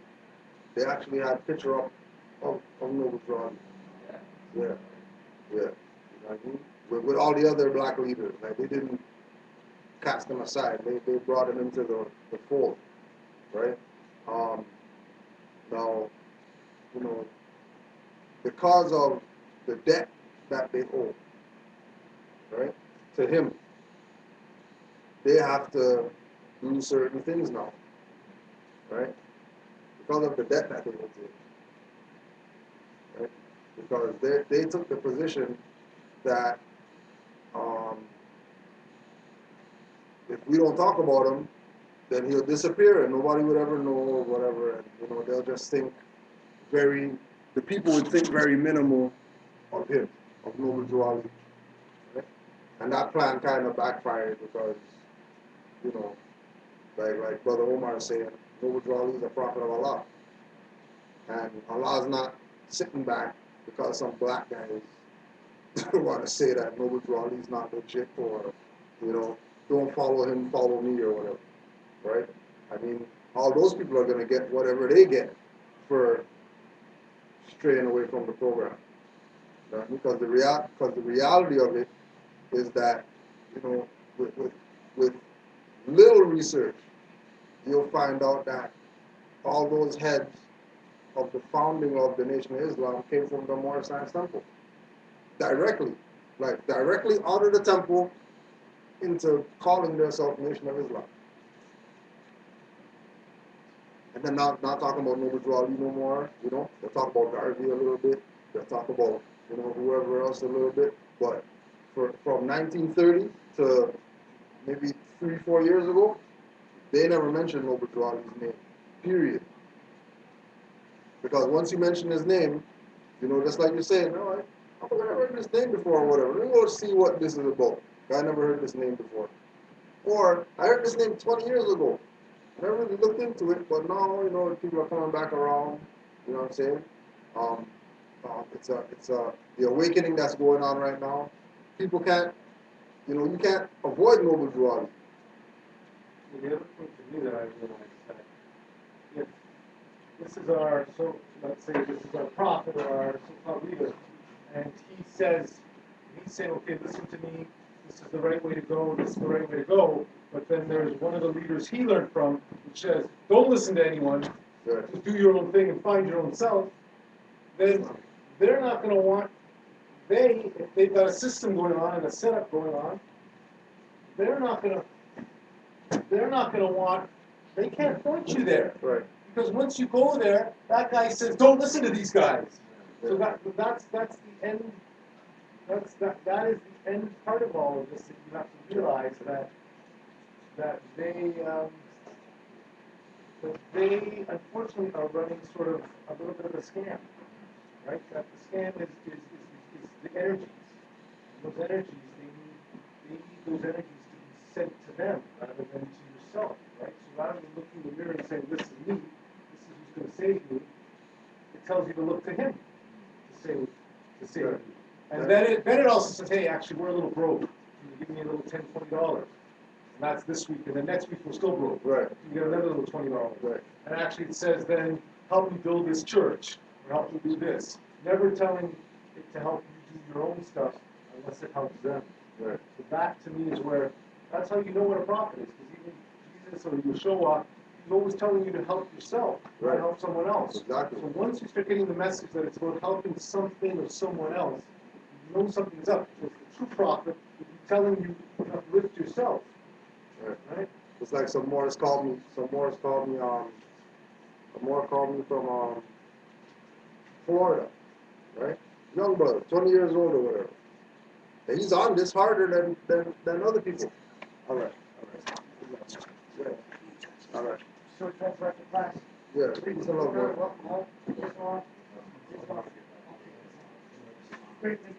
they actually had a picture of Noble Draw. Yeah. Yeah. You know what I mean? With all the other black leaders, like they didn't cast them aside. They brought them into the fold, right? Now, you know, because of the debt that they owe, right, to him, they have to do certain things now, right? Because of the debt that they owe to him, right? Because they took the position that if we don't talk about him, then he'll disappear and nobody would ever know or whatever, and you know they'll just think the people would think very minimal of him, of Noble Drew. Right? And that plan kind of backfired because, you know, like Brother Omar is saying, Noble Drew is a prophet of Allah. And Allah's not sitting back because some black guys want to say that Noble Drew is not legit, or, you know, don't follow him, follow me or whatever. Right? I mean, all those people are going to get whatever they get for straying away from the program. Right? Because the reality of it is that, you know, with little research, you'll find out that all those heads of the founding of the Nation of Islam came from the Moorish Science Temple. Directly out of the temple into calling themselves Nation of Islam. And then not talking about Noble Drew Ali no more, you know. They'll talk about Garvey a little bit. They'll talk about, you know, whoever else a little bit. But from 1930 to maybe 3-4 years ago, they never mentioned Noble Drew Ali's name. Period. Because once you mention his name, you know, just like you're saying, no, I've never heard this name before or whatever. Let me go see what this is about. I never heard this name before. Or I heard this name 20 years ago. I never really looked into it, but now, you know, people are coming back around. You know what I'm saying? It's the awakening that's going on right now. People can't, you know, you can't avoid Noble Drew Ali. the other thing to me that I realized that if this is our, so let's say this is our prophet or our so-called leader, and he's saying, okay, listen to me, this is the right way to go, this is the right way to go, but then there's one of the leaders he learned from, which says, don't listen to anyone, just do your own thing and find your own self, then they're not going to want, if they've got a system going on and a setup going on, they're not going to want, they can't point you there. Right. Because once you go there, that guy says, don't listen to these guys. So that's the end, that is the end part of all of this, that you have to realize that they unfortunately are running sort of a little bit of a scam, right? That the scam is the energies. And those energies, they need those energies to be sent to them rather than to yourself, right? So rather than looking in the mirror and saying, this is me, this is who's going to save me, it tells you to look to him to save you. And then it also says, hey, actually, we're a little broke. Can you give me a little $10, $20? And that's this week. And then next week, we're still broke. Right. You get another little $20. Right. And actually, it says then, help me build this church, or help me do this. Never telling it to help you do your own stuff unless it helps them. Right. So that, to me, is where, that's how you know what a prophet is. Because even Jesus or Yeshua, he's always telling you to help yourself, not help someone else. Exactly. So once you start getting the message that it's about helping something or someone else, you know something's up. So the true prophet will be telling you to uplift yourself. Right? It's like some Morris called me from Florida, right? Young brother, 20 years old or whatever. And he's on this harder than other people. All right. Yeah. All right. So that's right, the class. Yeah, peace and love, bro. Welcome home. Peace and love. Peace and love. Great thinking.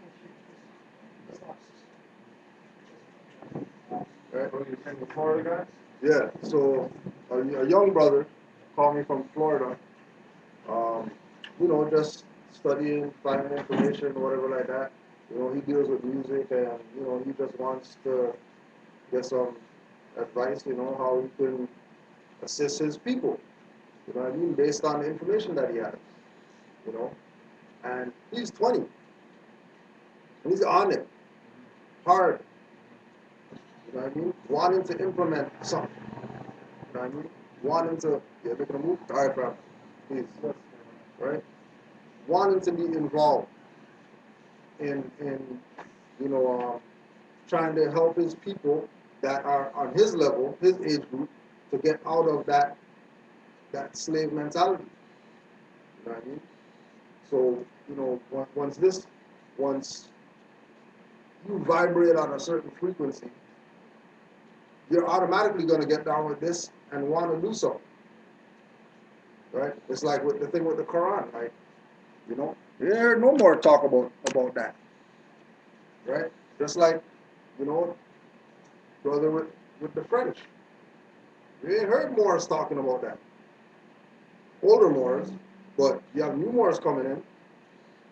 Right? So you're saying the Florida guys? Yeah, so a young brother called me from Florida, just studying, finding information, whatever like that. He deals with music and, he just wants to get some advice, how he can assist his people, based on the information that he has, And he's 20. He's on it, hard, wanting to implement something, wanting to, making a move, all right, bro, please, right? Wanting to be involved in trying to help his people that are on his level, his age group, to get out of that slave mentality. You know what I mean? So, once you vibrate on a certain frequency, you're automatically going to get down with this and want to do so. Right? It's like with the thing with the Quran, like, there no more talk about that. Right? Just like, brother with the French. We ain't heard Moors talking about that. Older Moors, but you have new Moors coming in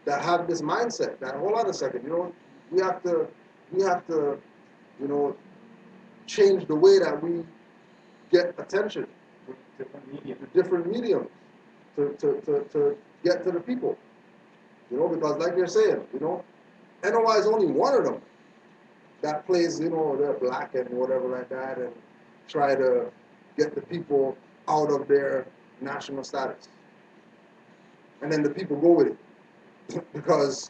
that have this mindset that, hold on a second, we have to, change the way that we get attention with different mediums to get to the people. Because like you're saying, NOI is only one of them that plays, they're black and whatever like that and try to get the people out of their national status. And then the people go with it because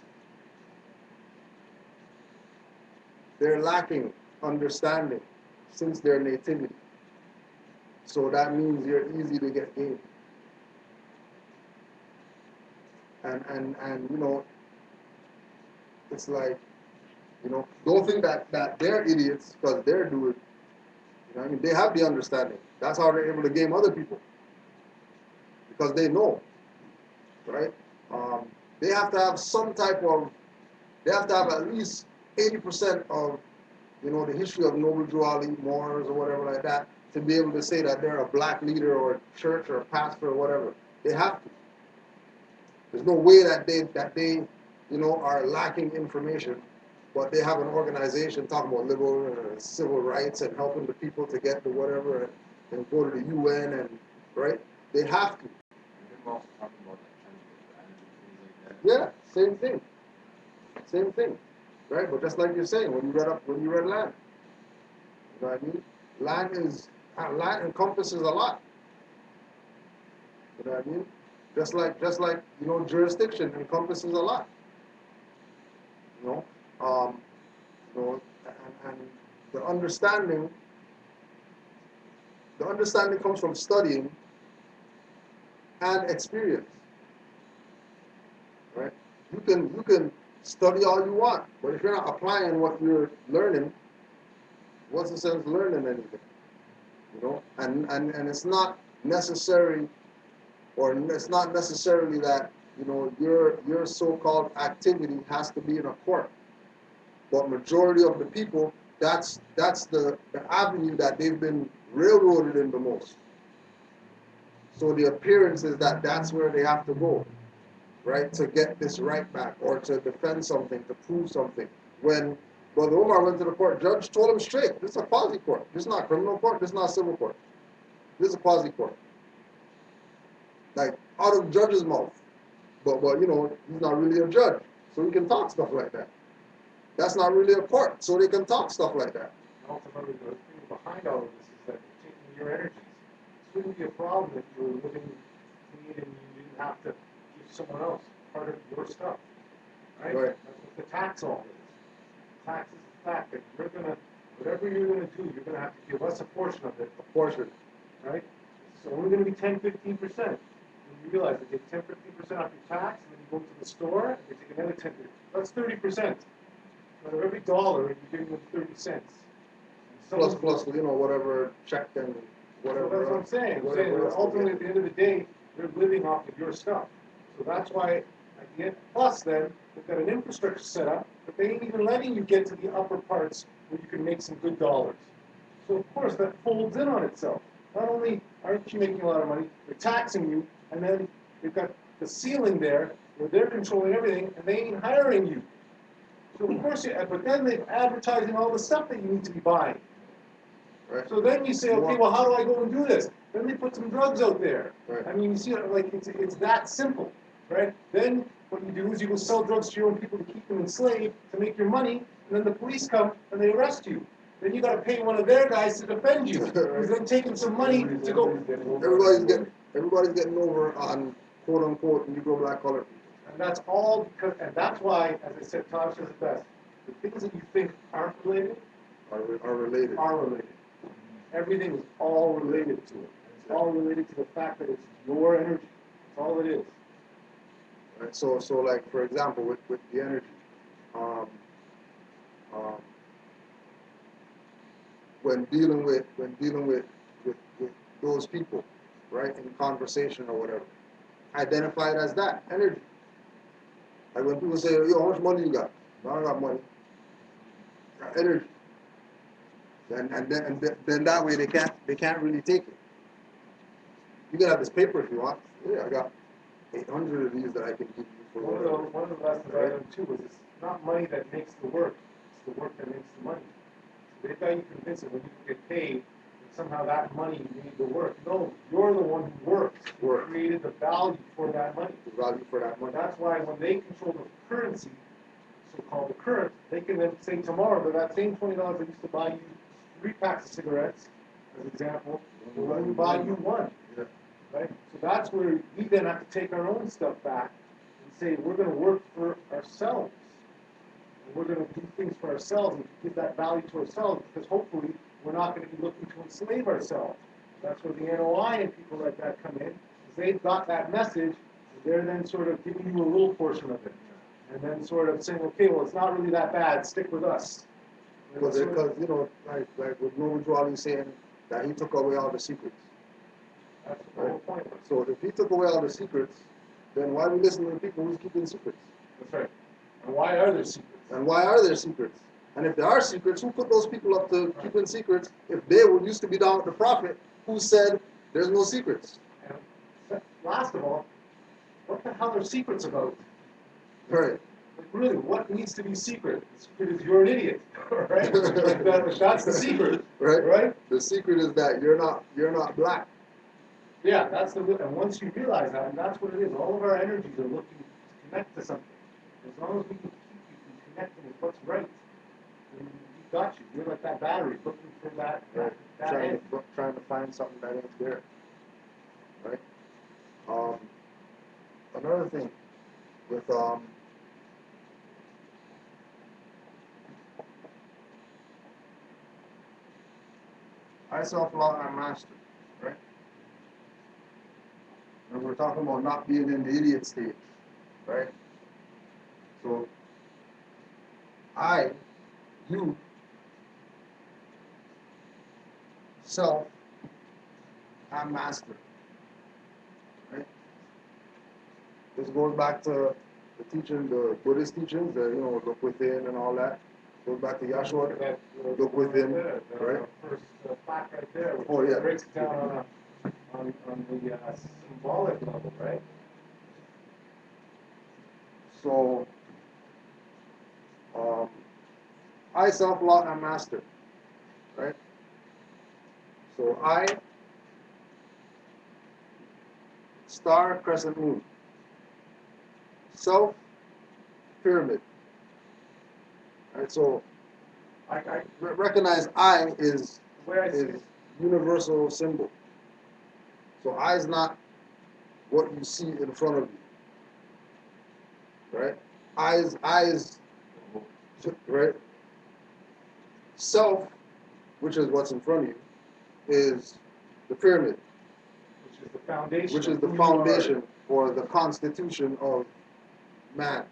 they're lacking understanding since their nativity. So that means you're easy to get gained. And it's like, don't think that they're idiots because they're doing it. They have the understanding. That's how they're able to game other people. Because they know, right? They have to have they have to have at least 80% of, the history of Noble Drew Ali, Moors or whatever like that, to be able to say that they're a black leader or a church or a pastor or whatever. They have to. There's no way that they are lacking information but they have an organization talking about liberal civil rights and helping the people to get to whatever and go to the UN and right. They have to. And then we're also talking about like transfer of energy, things like that. Yeah, same thing. Same thing, right? But just like you're saying, when you read land, you know what I mean? Land encompasses a lot. You know what I mean? Just like jurisdiction encompasses a lot. You know, and the understanding comes from studying and experience, right? You can study all you want, but if you're not applying what you're learning, what's the sense of learning anything? You know, and it's not necessary, or it's not necessarily that your so-called activity has to be in a court, but majority of the people, that's the avenue that they've been railroaded in the most. So the appearance is that that's where they have to go, right, to get this right back or to defend something, to prove something. When Brother Omar went to the court, judge told him straight, this is a quasi-court. This is not criminal court. This is not civil court. This is a quasi-court. Like, out of the judge's mouth. But he's not really a judge, so he can talk stuff like that. That's not really a court, so they can talk stuff like that. Ultimately, the thing behind all of this is that you're taking your energies. This wouldn't be a problem if you were living clean and you didn't have to give someone else part of your stuff, right? Right. That's what the tax all is. Tax is the fact that whatever you're gonna do, you're gonna have to give us a portion of it. A portion. Right? It's only going to be 10, 15%. And you realize they take 10, 15% off your tax, and then you go to the store, and they take another 10, 15%. That's 30%. Out of every dollar, you're giving them 30 cents. Plus, whatever check and whatever. So that's what I'm saying. I'm saying that ultimately, at the end of the day, they're living off of your stuff. So that's why, at the end, plus then, they've got an infrastructure set up, but they ain't even letting you get to the upper parts where you can make some good dollars. So of course, that folds in on itself. Not only aren't you making a lot of money, they're taxing you, and then they've got the ceiling there where they're controlling everything, and they ain't hiring you. So of course, but then they're advertising all the stuff that you need to be buying. Right. So then you say, okay, well, how do I go and do this? Then they put some drugs out there. Right. I mean, you see, like it's that simple, right? Then what you do is you go sell drugs to your own people to keep them enslaved to make your money, and then the police come and they arrest you. Then you got to pay one of their guys to defend you. Who's then taking some money to go. Everybody's getting over on quote unquote Negro black color people. And that's all because, and that's why, as I said, Todd says it best. The things that you think aren't related Are related. are related. Everything is all related to it. It's all related to the fact that it's your energy. That's all it is. Right. So like for example, with the energy, when dealing with those people, right, in conversation or whatever, identify it as that energy. Like when people say, "Yo, how much money you got?" "No, I don't got money." Got energy. And then that way they can't really take it. You can have this paper if you want. Yeah, I got 800 of these that I can give you for whatever. One of the lessons I learned too was it's not money that makes the work; it's the work that makes the money. So they've got you convinced that when you get paid, that somehow that money made the work. No, you're the one who worked. You created the value for that money. The value for that money. That's why when they control the currency, so-called the current, they can then say tomorrow that that same $20 that used to buy you 3 packs of cigarettes, as an example, will only buy you 1. Yeah. Right? So that's where we then have to take our own stuff back and say we're going to work for ourselves. And we're going to do things for ourselves and give that value to ourselves because hopefully we're not going to be looking to enslave ourselves. That's where the NOI and people like that come in, is they've got that message, and they're then sort of giving you a little portion of it. And then sort of saying, okay, well, it's not really that bad, stick with us. Because like with Noble Jwali saying that he took away all the secrets. That's the whole point. So if he took away all the secrets, then why are we listening to people who's keeping secrets? That's right. And why are there secrets? And why are there secrets? And if there are secrets, who put those people up to keeping secrets? If they used to be down with the prophet, who said there's no secrets? And last of all, what the hell are secrets about? Right. Really, what needs to be secret? The secret is you're an idiot, right? That's the secret, Right? right? The secret is that you're not black. Yeah, that's the, and once you realize that, and that's what it is, all of our energies are looking to connect to something. As long as we can keep you from connecting with what's right, then we got you. You're like that battery looking for that, Right. that end. Trying to find something that ain't there. Right? Another thing with I self-law and master, right? And we're talking about not being in the idiot stage, right? So you, self, and master, right? This goes back to the teaching, the Buddhist teachings, the look within and all that. Goes back to Yahshua, look within, right? First plaque right there, which Oh, yeah. breaks it down on the symbolic level, right? So, I self-law and master, right? So I, star, crescent moon, self, pyramid, right? So I recognize I is where I see is universal symbol. So I is not what you see in front of you, right? I is right. Self, which is what's in front of you, is the pyramid, which is the foundation. which is of the who you foundation or the constitution of man,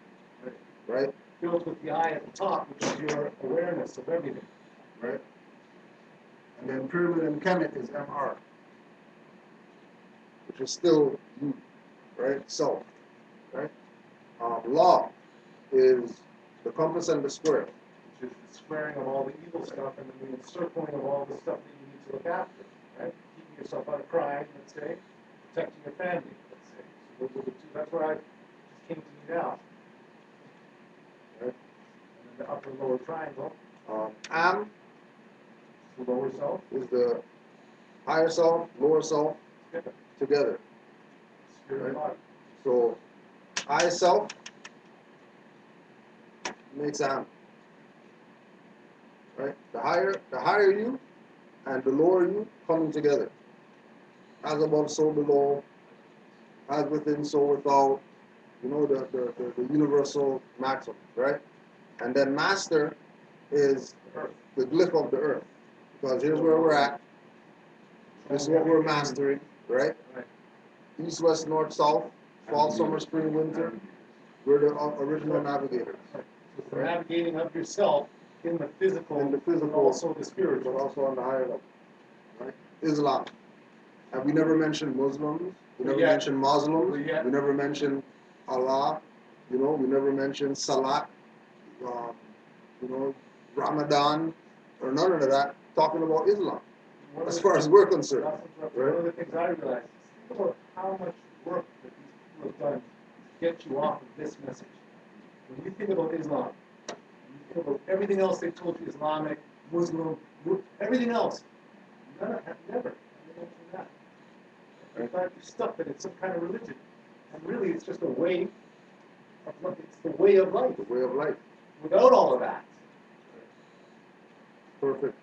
are. right? Built with the eye at the top, which is your awareness of everything. Right? And then pyramid and kemet is MR, which is still you, right? Self, right? Law is the compass and the square. Which is the squaring of all the evil stuff and then the encircling of all the stuff that you need to look after, right? Keeping yourself out of crime, let's say, protecting your family, let's say. So those are the two, that's where I just came to me now. Right? And then the upper lower triangle, Am the lower self, is the higher self, lower self together. spirit and body. So I self makes Am. Right? The higher you and the lower you coming together. As above, so below. As within, so without. You know the universal maxim, right? And then master is the glyph of the earth. Because here's where we're at. This is what we're mastering, right? East, west, north, south, fall, summer, spring, winter. We're the original navigators. It's the navigating of yourself in the physical, In the physical, but also the spiritual. but also on the higher level, right? Islam. And we never mentioned Muslims. We never mentioned Muslims. We never mentioned Allah. We never mentioned Salat. Ramadan, or none of that. Talking about Islam, as far as we're concerned. One of the things I realized is think about how much work that these people have done to get you off of this message. When you think about Islam, you think about everything else they told you, Islamic, Muslim, everything else. Never mentioned that. I thought you're stuck that it's some kind of religion. And really it's just a way of life. It's the way of life. The way of life. Without all of that. Perfect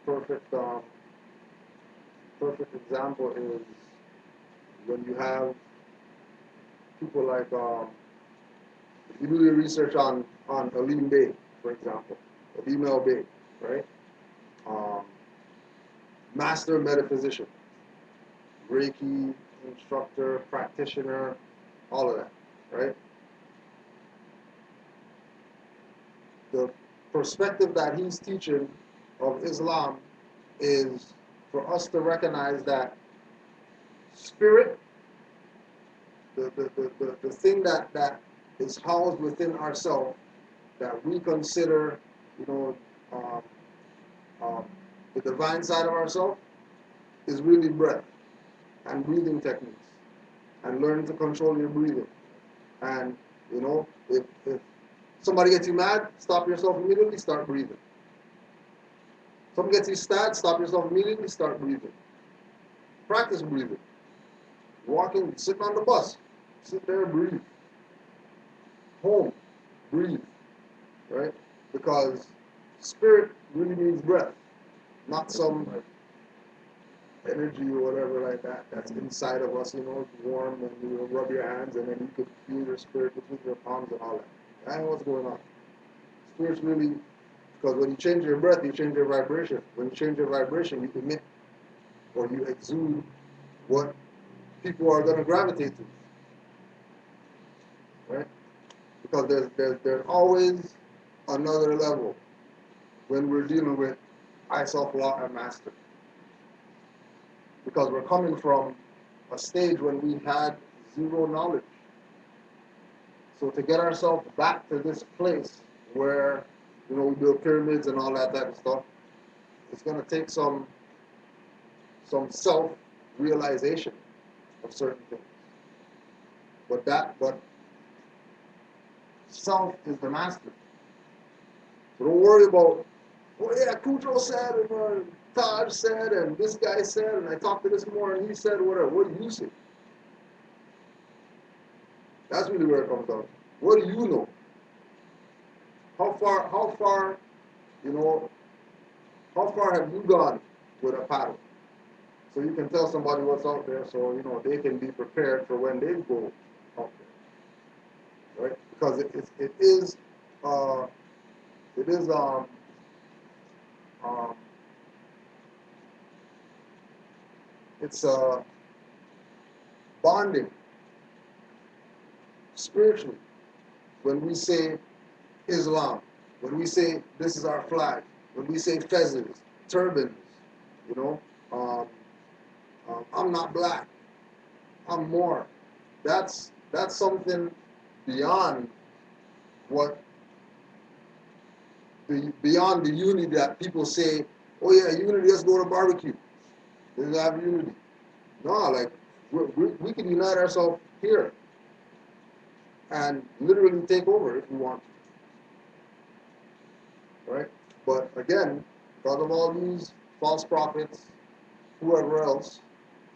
example is when you have people like if you do your research on Alim Bey, for example, Alim Bey, right? Master metaphysician, Reiki instructor, practitioner, all of that, right? The perspective that he's teaching of Islam is for us to recognize that spirit, the thing that is housed within ourselves, that we consider, the divine side of ourselves, is really breath and breathing techniques, and learning to control your breathing. And if Somebody gets you mad, stop yourself immediately, start breathing. Something gets you sad, stop yourself immediately, start breathing. Practice breathing. Walking, sitting on the bus, sit there, breathe. Home, breathe. Right? Because spirit really means breath, not some energy or whatever like that that's inside of us, warm, and you rub your hands and then you can feel your spirit between your palms and all that. That ain't what's going on. Spirit's really, because when you change your breath, you change your vibration. When you change your vibration, you emit or you exude what people are going to gravitate to. Right? Because there's always another level when we're dealing with I, self, law, and master. Because we're coming from a stage when we had zero knowledge. So to get ourselves back to this place where, we build pyramids and all that type of stuff, it's going to take some self-realization of certain things. But self is the master. So don't worry about, Kudro said, and Taj said, and this guy said, and I talked to this more, and he said, whatever. What do you say? That's really where it comes down. What do you know? How far, how far have you gone with a paddle? So you can tell somebody what's out there, so they can be prepared for when they go out there, right? Because it is it's bonding spiritually when we say Islam, when we say this is our flag, when we say fezzes, turbans, I'm not black, I'm more. That's something beyond beyond the unity that people say, oh yeah, unity, let's go to barbecue. Let's have unity. No, like, we can unite ourselves here and literally take over if we want to. Right? But again, because of all these false prophets, whoever else,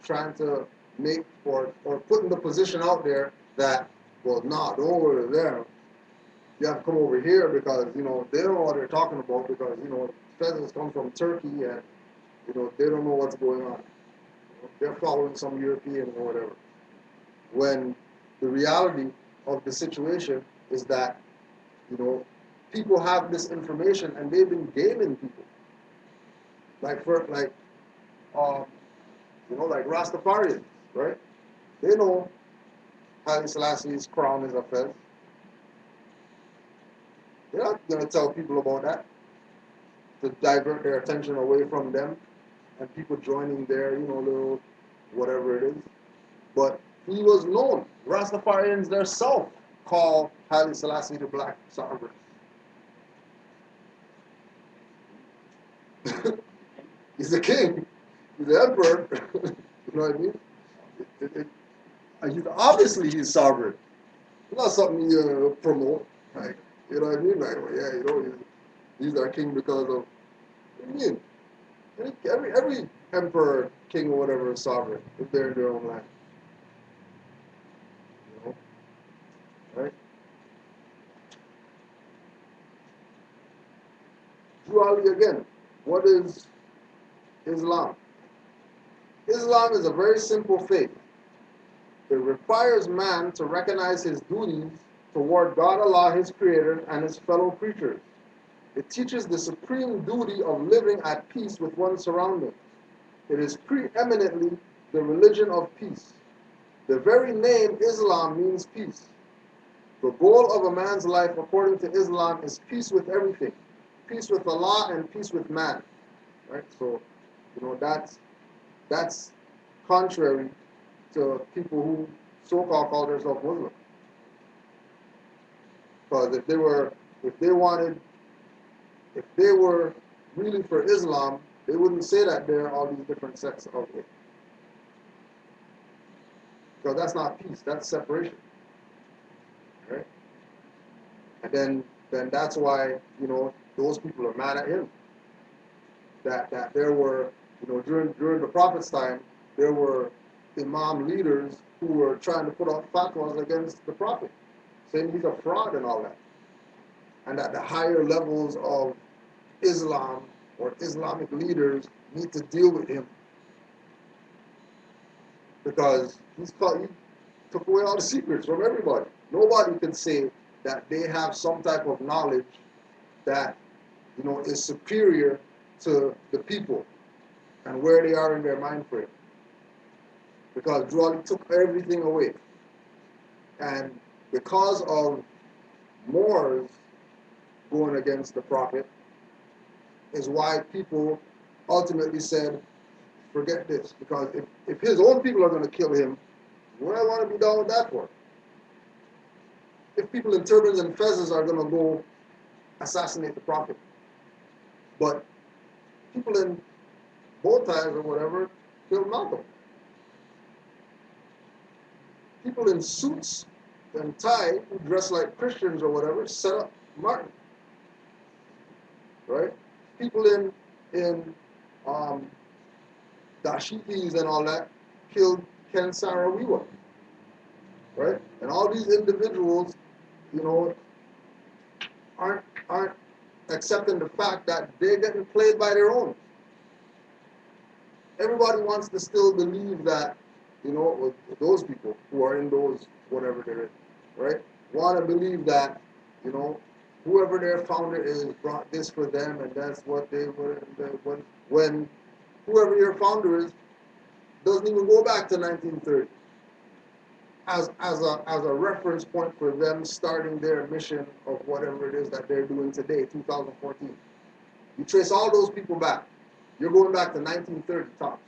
trying to make or putting the position out there that, well, nah, don't go over there. You have to come over here because, they don't know what they're talking about because, pheasants come from Turkey and, they don't know what's going on. They're following some European or whatever. When the reality of the situation is that, people have this information and they've been gaming people. Like Rastafarians, right? They know Haile Selassie's crown is a fez. They're not going to tell people about that to divert their attention away from them and people joining their, little whatever it is. But he was known. Rastafarians themselves call Haile Selassie the Black Sovereign. He's the king. He's the emperor. You know what I mean? Obviously he's sovereign. It's not something you promote. Like, you know what I mean? Like, well, yeah, he's our king because of. What do you mean? Every emperor, king, or whatever is sovereign if they're in their own land. Right? Duality again. What is Islam? Islam is a very simple faith. It requires man to recognize his duties toward God Allah, his creator, and his fellow creatures. It teaches the supreme duty of living at peace with one's surroundings. It is preeminently the religion of peace. The very name Islam means peace. The goal of a man's life, according to Islam, is peace with everything. Peace with Allah and peace with man. Right? So, that's contrary to people who so-called call themselves Muslim. Because if they were really for Islam, they wouldn't say that there are all these different sects of it. Because that's not peace, that's separation. Right? And then then that's why, you know, those people are mad at him. That there were, you know, during the prophet's time, there were imam leaders who were trying to put out fatwas against the prophet, saying he's a fraud and all that. And that the higher levels of Islam or Islamic leaders need to deal with him. Because he took away all the secrets from everybody. Nobody can say that they have some type of knowledge that, you know, is superior to the people and where they are in their mind frame. Because Drawley took everything away. And because of Moors going against the prophet is why people ultimately said, forget this. Because if his own people are going to kill him, what do I want to be down with that for? If people in turbans and fezzes are going to go assassinate the prophet. But people in bow ties or whatever killed Malcolm. People in suits and tie who dress like Christians or whatever set up Martin. Right? People in dashikis and all that killed Ken Saro-Wiwa. Right? And all these individuals, you know, aren't accepting the fact that they're getting played by their own. Everybody wants to still believe that, you know, those people who are in those, whatever they're in, right, want to believe that, you know, whoever their founder is brought this for them and that's what they were, when whoever your founder is doesn't even go back to 1930 as a reference point for them starting their mission of whatever it is that they're doing today, 2014. You trace all those people back. You're going back to 1930 tops.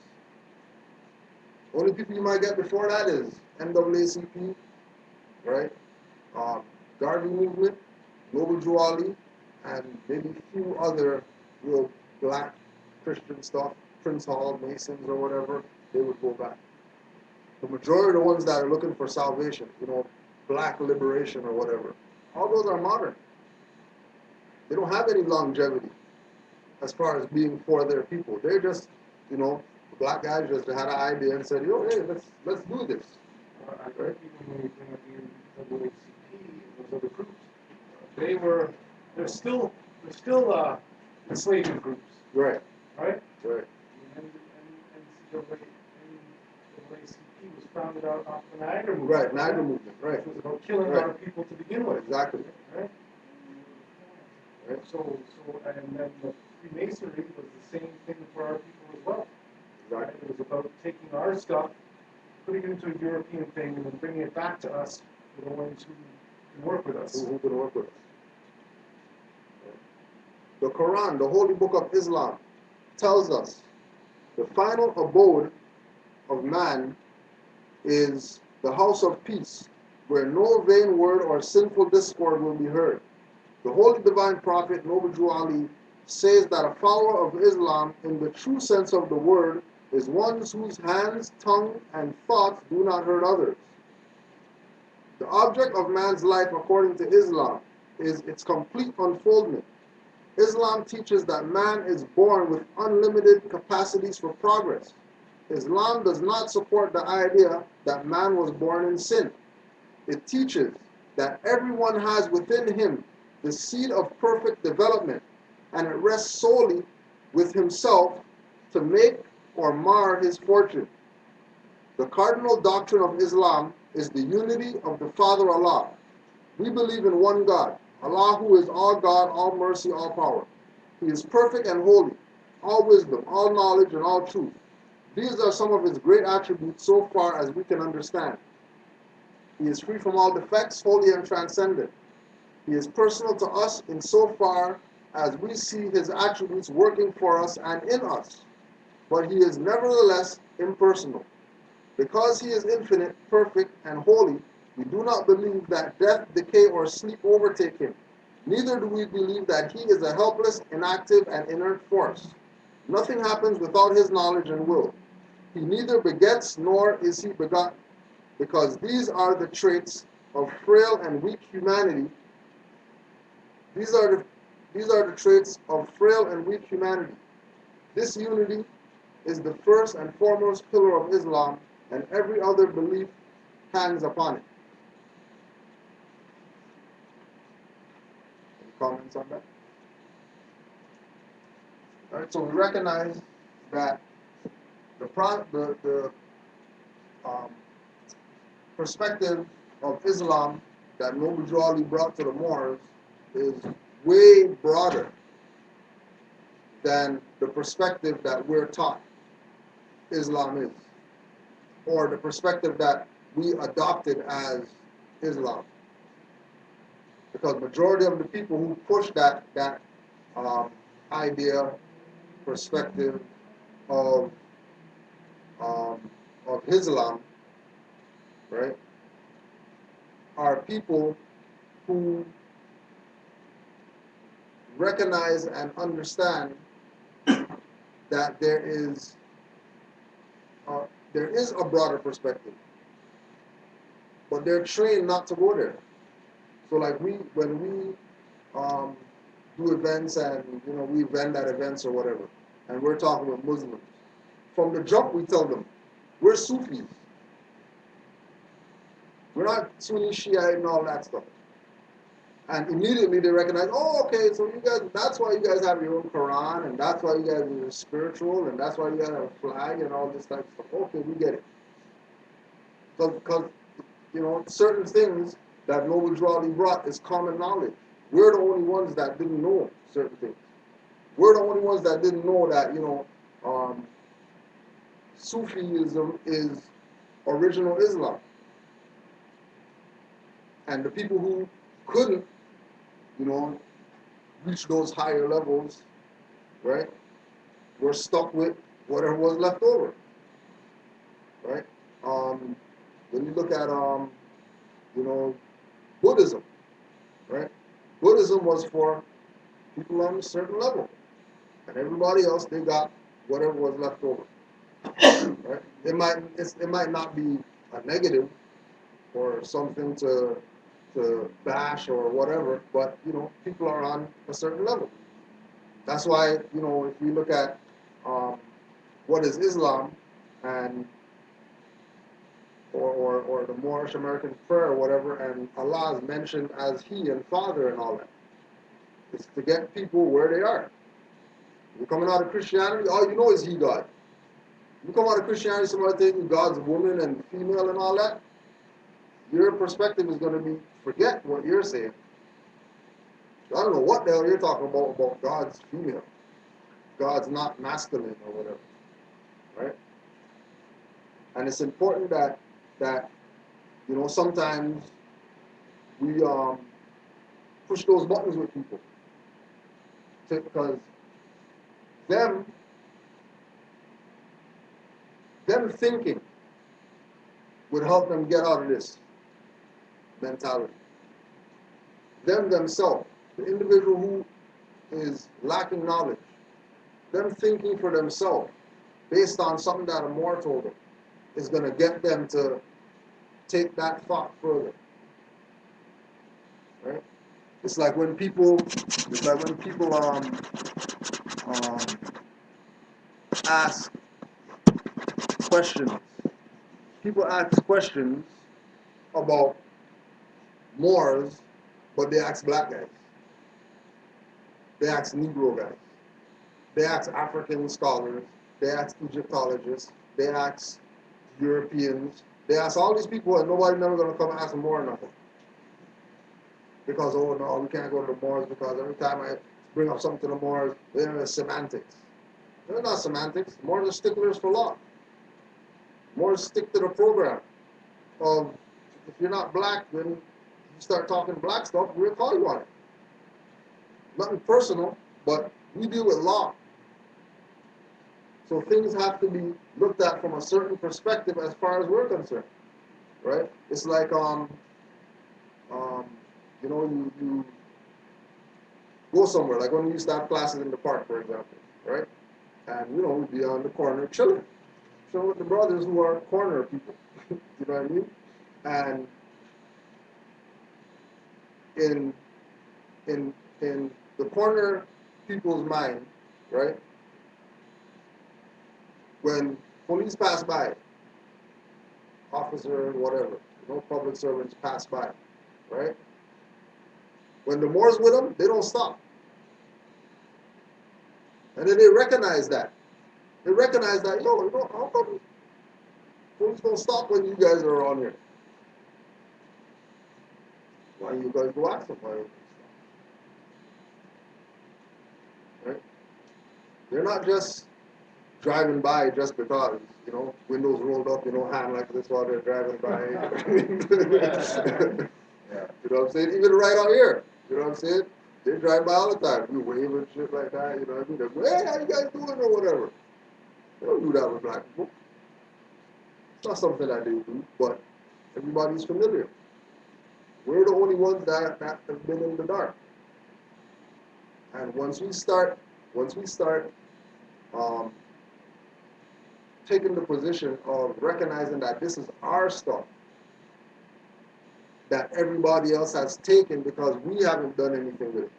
Only people you might get before that is NAACP, right? Garvey Movement, Noble Drew Ali, and maybe a few other real black Christian stuff, Prince Hall, Masons or whatever, they would go back. The majority of the ones that are looking for salvation, you know, black liberation or whatever, all those are modern. They don't have any longevity as far as being for their people. They're just, you know, black guys just had an idea and said, yo, hey, let's do this. I think even when you bring up the NAACP and those other groups, they're still enslaving groups. Right. Right? Right. And NAACP was founded out off the Niagara movement. Right, Niagara movement, right. It was about killing Right. our people to begin with. Exactly. Right? Right. So, and then the Freemasonry was the same thing for our people as well. Right? Exactly. It was about taking our stuff, putting it into a European thing, and then bringing it back to us for the ones who can work with us. Who can work with us. The Quran, the holy book of Islam, tells us the final abode of man is the house of peace, where no vain word or sinful discord will be heard. The holy divine prophet, Noble Drew Ali, says that a follower of Islam, in the true sense of the word, is one whose hands, tongue, and thoughts do not hurt others. The object of man's life, according to Islam, is its complete unfoldment. Islam teaches that man is born with unlimited capacities for progress. Islam does not support the idea that man was born in sin. It teaches that everyone has within him the seed of perfect development, and it rests solely with himself to make or mar his fortune. The cardinal doctrine of Islam is the unity of the Father Allah. We believe in one God, Allah, who is all God, all mercy, all power. He is perfect and holy, all wisdom, all knowledge, and all truth. These are some of his great attributes so far as we can understand. He is free from all defects, holy and transcendent. He is personal to us in so far as we see his attributes working for us and in us, but he is nevertheless impersonal. Because he is infinite, perfect, and holy, we do not believe that death, decay, or sleep overtake him. Neither do we believe that he is a helpless, inactive, and inert force. Nothing happens without his knowledge and will. He neither begets nor is he begotten, because these are the traits of frail and weak humanity These are the traits of frail and weak humanity. This unity is the first and foremost pillar of Islam, and every other belief hangs upon it. Any comments on that? All right, so we recognize that the perspective of Islam that Noble Drew Ali brought to the Moors is way broader than the perspective that we're taught Islam is, or the perspective that we adopted as Islam. Because majority of the people who push that idea, perspective of Islam, right, are people who recognize and understand that there is a broader perspective, but they're trained not to go there. So like when we do events and we vend at events or whatever, and we're talking with Muslims, from the jump we tell them we're Sufis. We're not Sunni, Shia, and all that stuff. And immediately they recognize, oh, okay, so you guys, that's why you guys have your own Quran, and that's why you guys are spiritual, and that's why you guys have a flag and all this type of stuff. Okay, we get it. Because certain things that Noble Drew Ali brought is common knowledge. We're the only ones that didn't know certain things. We're the only ones that didn't know that, Sufism is original Islam. And the people who couldn't, reach those higher levels, right, were stuck with whatever was left over, right? When you look at, Buddhism, right? Buddhism was for people on a certain level, and everybody else, they got whatever was left over, right? It might not be a negative or something to bash or whatever, but people are on a certain level. That's why if we look at what is Islam and or the Moorish American prayer or whatever, and Allah is mentioned as He and Father and all that. It's to get people where they are. You're coming out of Christianity, all you know is He God. You come out of Christianity, somebody thinking God's woman and female and all that, your perspective is going to be, forget what you're saying. I don't know what the hell you're talking about God's female. God's not masculine or whatever, right? And it's important that sometimes we push those buttons with people, because them thinking would help them get out of this mentality. Them themselves, the individual who is lacking knowledge, them thinking for themselves based on something that a Moor told them is going to get them to take that thought further. Right? It's like when people ask questions. People ask questions about Moors, but they ask black guys. They ask Negro guys. They ask African scholars. They ask Egyptologists. They ask Europeans. They ask all these people, and nobody never going to come and ask them more or nothing. Because, oh no, we can't go to the Moors because every time I bring up something to the Moors, they're semantics. They're not semantics. Moors are sticklers for law. Moors stick to the program of, if you're not black, then you start talking black stuff, we'll call you on it. Nothing personal, but we deal with law. So things have to be looked at from a certain perspective as far as we're concerned, right? It's like, you go somewhere, like when we used to have classes in the park, for example, right? And, we'd be on the corner chilling with the brothers who are corner people, you know what I mean? And in in the corner people's mind, right? When police pass by, officer, whatever, public servants pass by, right? When the Moors with them, they don't stop. And then they recognize that. They recognize that, how come police don't stop when you guys are on here? Why you guys go ask them why they don't stop? Right? They're not just driving by just because, windows rolled up, hand like this while they're driving by. You know what I'm saying? Even right out here, you know what I'm saying? They drive by all the time. We wave and shit like that, you know what I mean? They're, hey, how you guys doing or whatever. They don't do that with black people. It's not something that they do, but everybody's familiar. We're the only ones that have been in the dark. And once we start taking the position of recognizing that this is our stuff that everybody else has taken because we haven't done anything with it,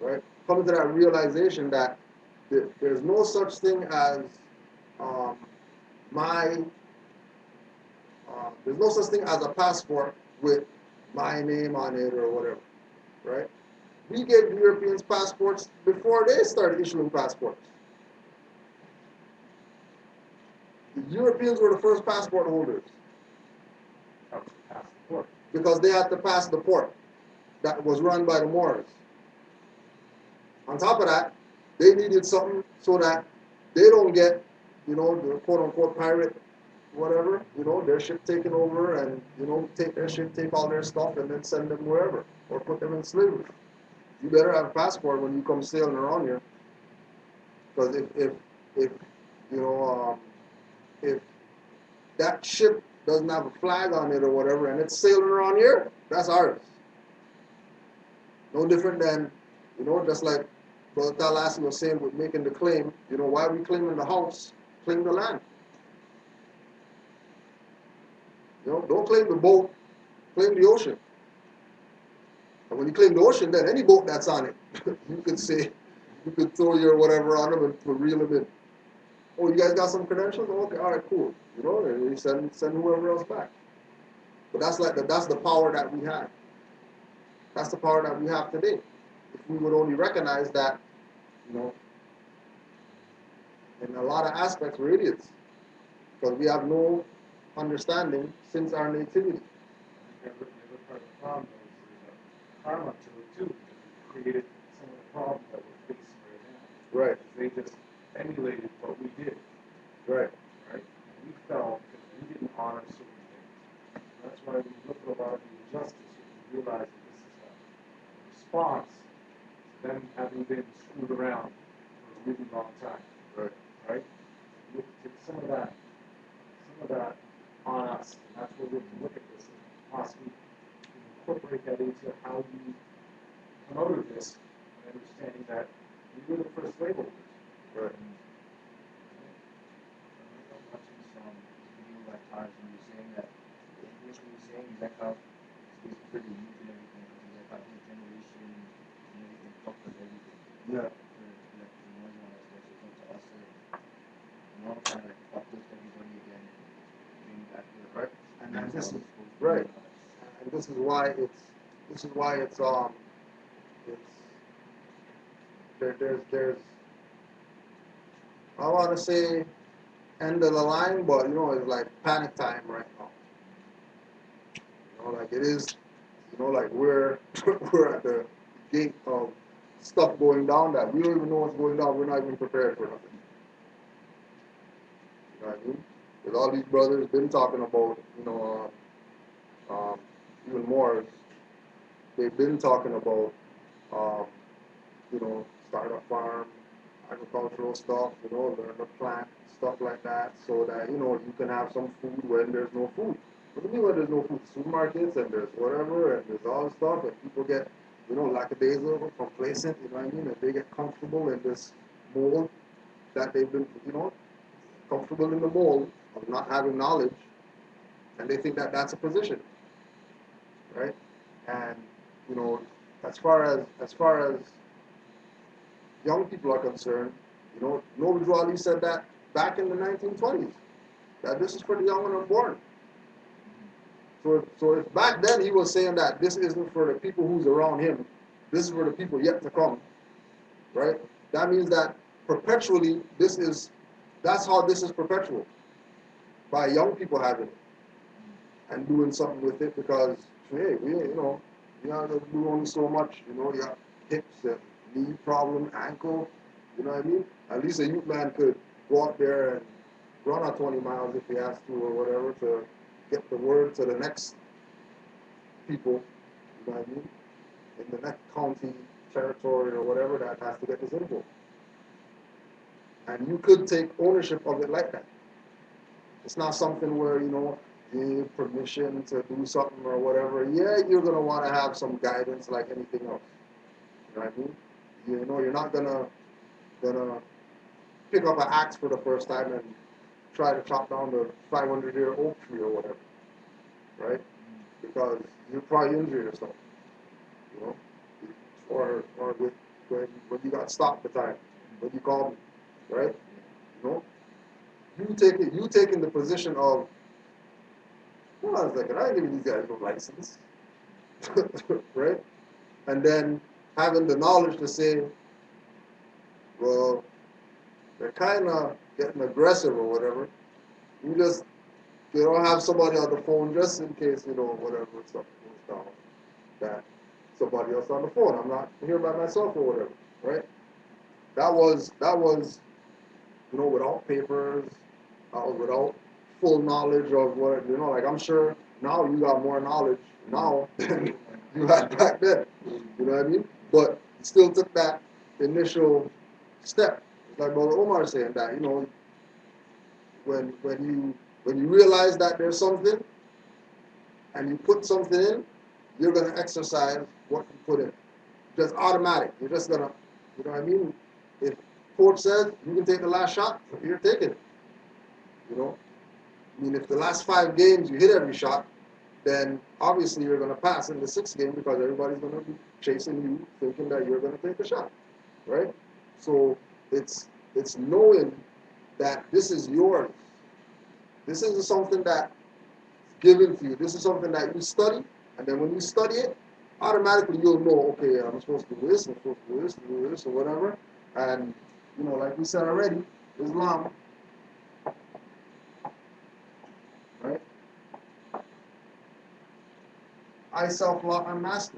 right? Coming to that realization that there's no such thing as there's no such thing as a passport with my name on it or whatever, right? We gave the Europeans passports before they started issuing passports. The Europeans were the first passport holders because they had to pass the port that was run by the Moors. On top of that, they needed something so that they don't get, the quote-unquote pirate, whatever, their ship taken over and, take their ship, take all their stuff and then send them wherever or put them in slavery. You better have a passport when you come sailing around here. Because if that ship doesn't have a flag on it or whatever and it's sailing around here, that's ours. No different than, just like Brother Tallahassee was saying with making the claim, why are we claiming the house? Claim the land. Don't claim the boat, claim the ocean. And when you claim the ocean, then any boat that's on it, you could throw your whatever on them and reel them in. Oh, you guys got some credentials? Oh, okay, all right, cool. And we send whoever else back. But that's the power that we have. That's the power that we have today. If we would only recognize that, in a lot of aspects we're idiots. Because we have no understanding since our nativity. The other part of the problem is karma to it too, because we created some of the problems that we're facing right now. Right. They just emulated what we did. Right. Right? And we fell because we didn't honor certain things. And that's why when you look at a lot of the injustice, you realize that this is a response to them having been screwed around for a really long time. Right. Right? We take some of that on us. And that's where we have to look at this and possibly incorporate that into how you come out of this and understanding that we were the first slave holders. Right. Watching some video like ours, and you're saying that the information you're saying, you like how it's pretty unique and everything, because you like how his generation and everything covers everything. Yeah. For like the ones on us, like to come to us and all kind of like uplift everybody again and bring back the Right. And this is right. And this is why it's there's I want to say end of the line, but it's like panic time right now. Like it is, like we're we're at the gate of stuff going down that we don't even know what's going down. We're not even prepared for nothing. You know what I mean? Because all these brothers been talking about, even more. They've been talking about, start a farm, agricultural stuff, learn to plant, stuff like that, so that, you can have some food when there's no food. What do you mean when there's no food? Supermarkets and there's whatever and there's all this stuff and people get, lackadaisical, complacent, you know what I mean? And they get comfortable in this mold that they've been, comfortable in the mold of not having knowledge, and they think that that's a position, right? And, as far as young people are concerned, you know, Noble Drew Ali said that back in the 1920s, that this is for the young and unborn. So if back then he was saying that this isn't for the people who's around him, this is for the people yet to come, right? That means that perpetually that's how this is perpetual, by young people having it and doing something with it, because hey, we have to do only so much, you know, you got hips and knee problem, ankle, you know what I mean? At least a youth man could go out there and run on 20 miles if he has to or whatever to get the word to the next people, you know what I mean? In the next county, territory or whatever that has to get this info. And you could take ownership of it like that. It's not something where, you know, give permission to do something or whatever. Yeah, you're going to want to have some guidance like anything else. You know what I mean? You know, you're not gonna pick up an axe for the first time and try to chop down the 500-year oak tree or whatever, right? Because you probably injure yourself, you know, or with when you got stopped the time, when you called me, right? You know, you taking the position of, hold on a second, I ain't giving these guys no license, right? And then having the knowledge to say, well, they're kind of getting aggressive or whatever. You don't have somebody on the phone just in case, you know, whatever, something goes down, that somebody else on the phone. I'm not here by myself or whatever, right? That was, you know, without papers, without full knowledge of what, you know, like I'm sure now you got more knowledge now than you had back then, you know what I mean? But you still took that initial step. It's like Brother Omar saying that, you know, when you realize that there's something and you put something in, you're gonna exercise what you put in. Just automatic. You're just gonna, you know what I mean? If coach says you can take the last shot, you're taking it. You know? I mean, if the last 5 games you hit every shot, then obviously you're gonna pass in the 6th game because everybody's gonna be chasing you, thinking that you're gonna take a shot, right? So it's knowing that this is yours. This isn't something that's given to you. This is something that you study, and then when you study it, automatically you'll know, okay, I'm supposed to do this, I'm supposed to do this, or whatever. And, you know, like we said already, Islam, right? I self-law and master.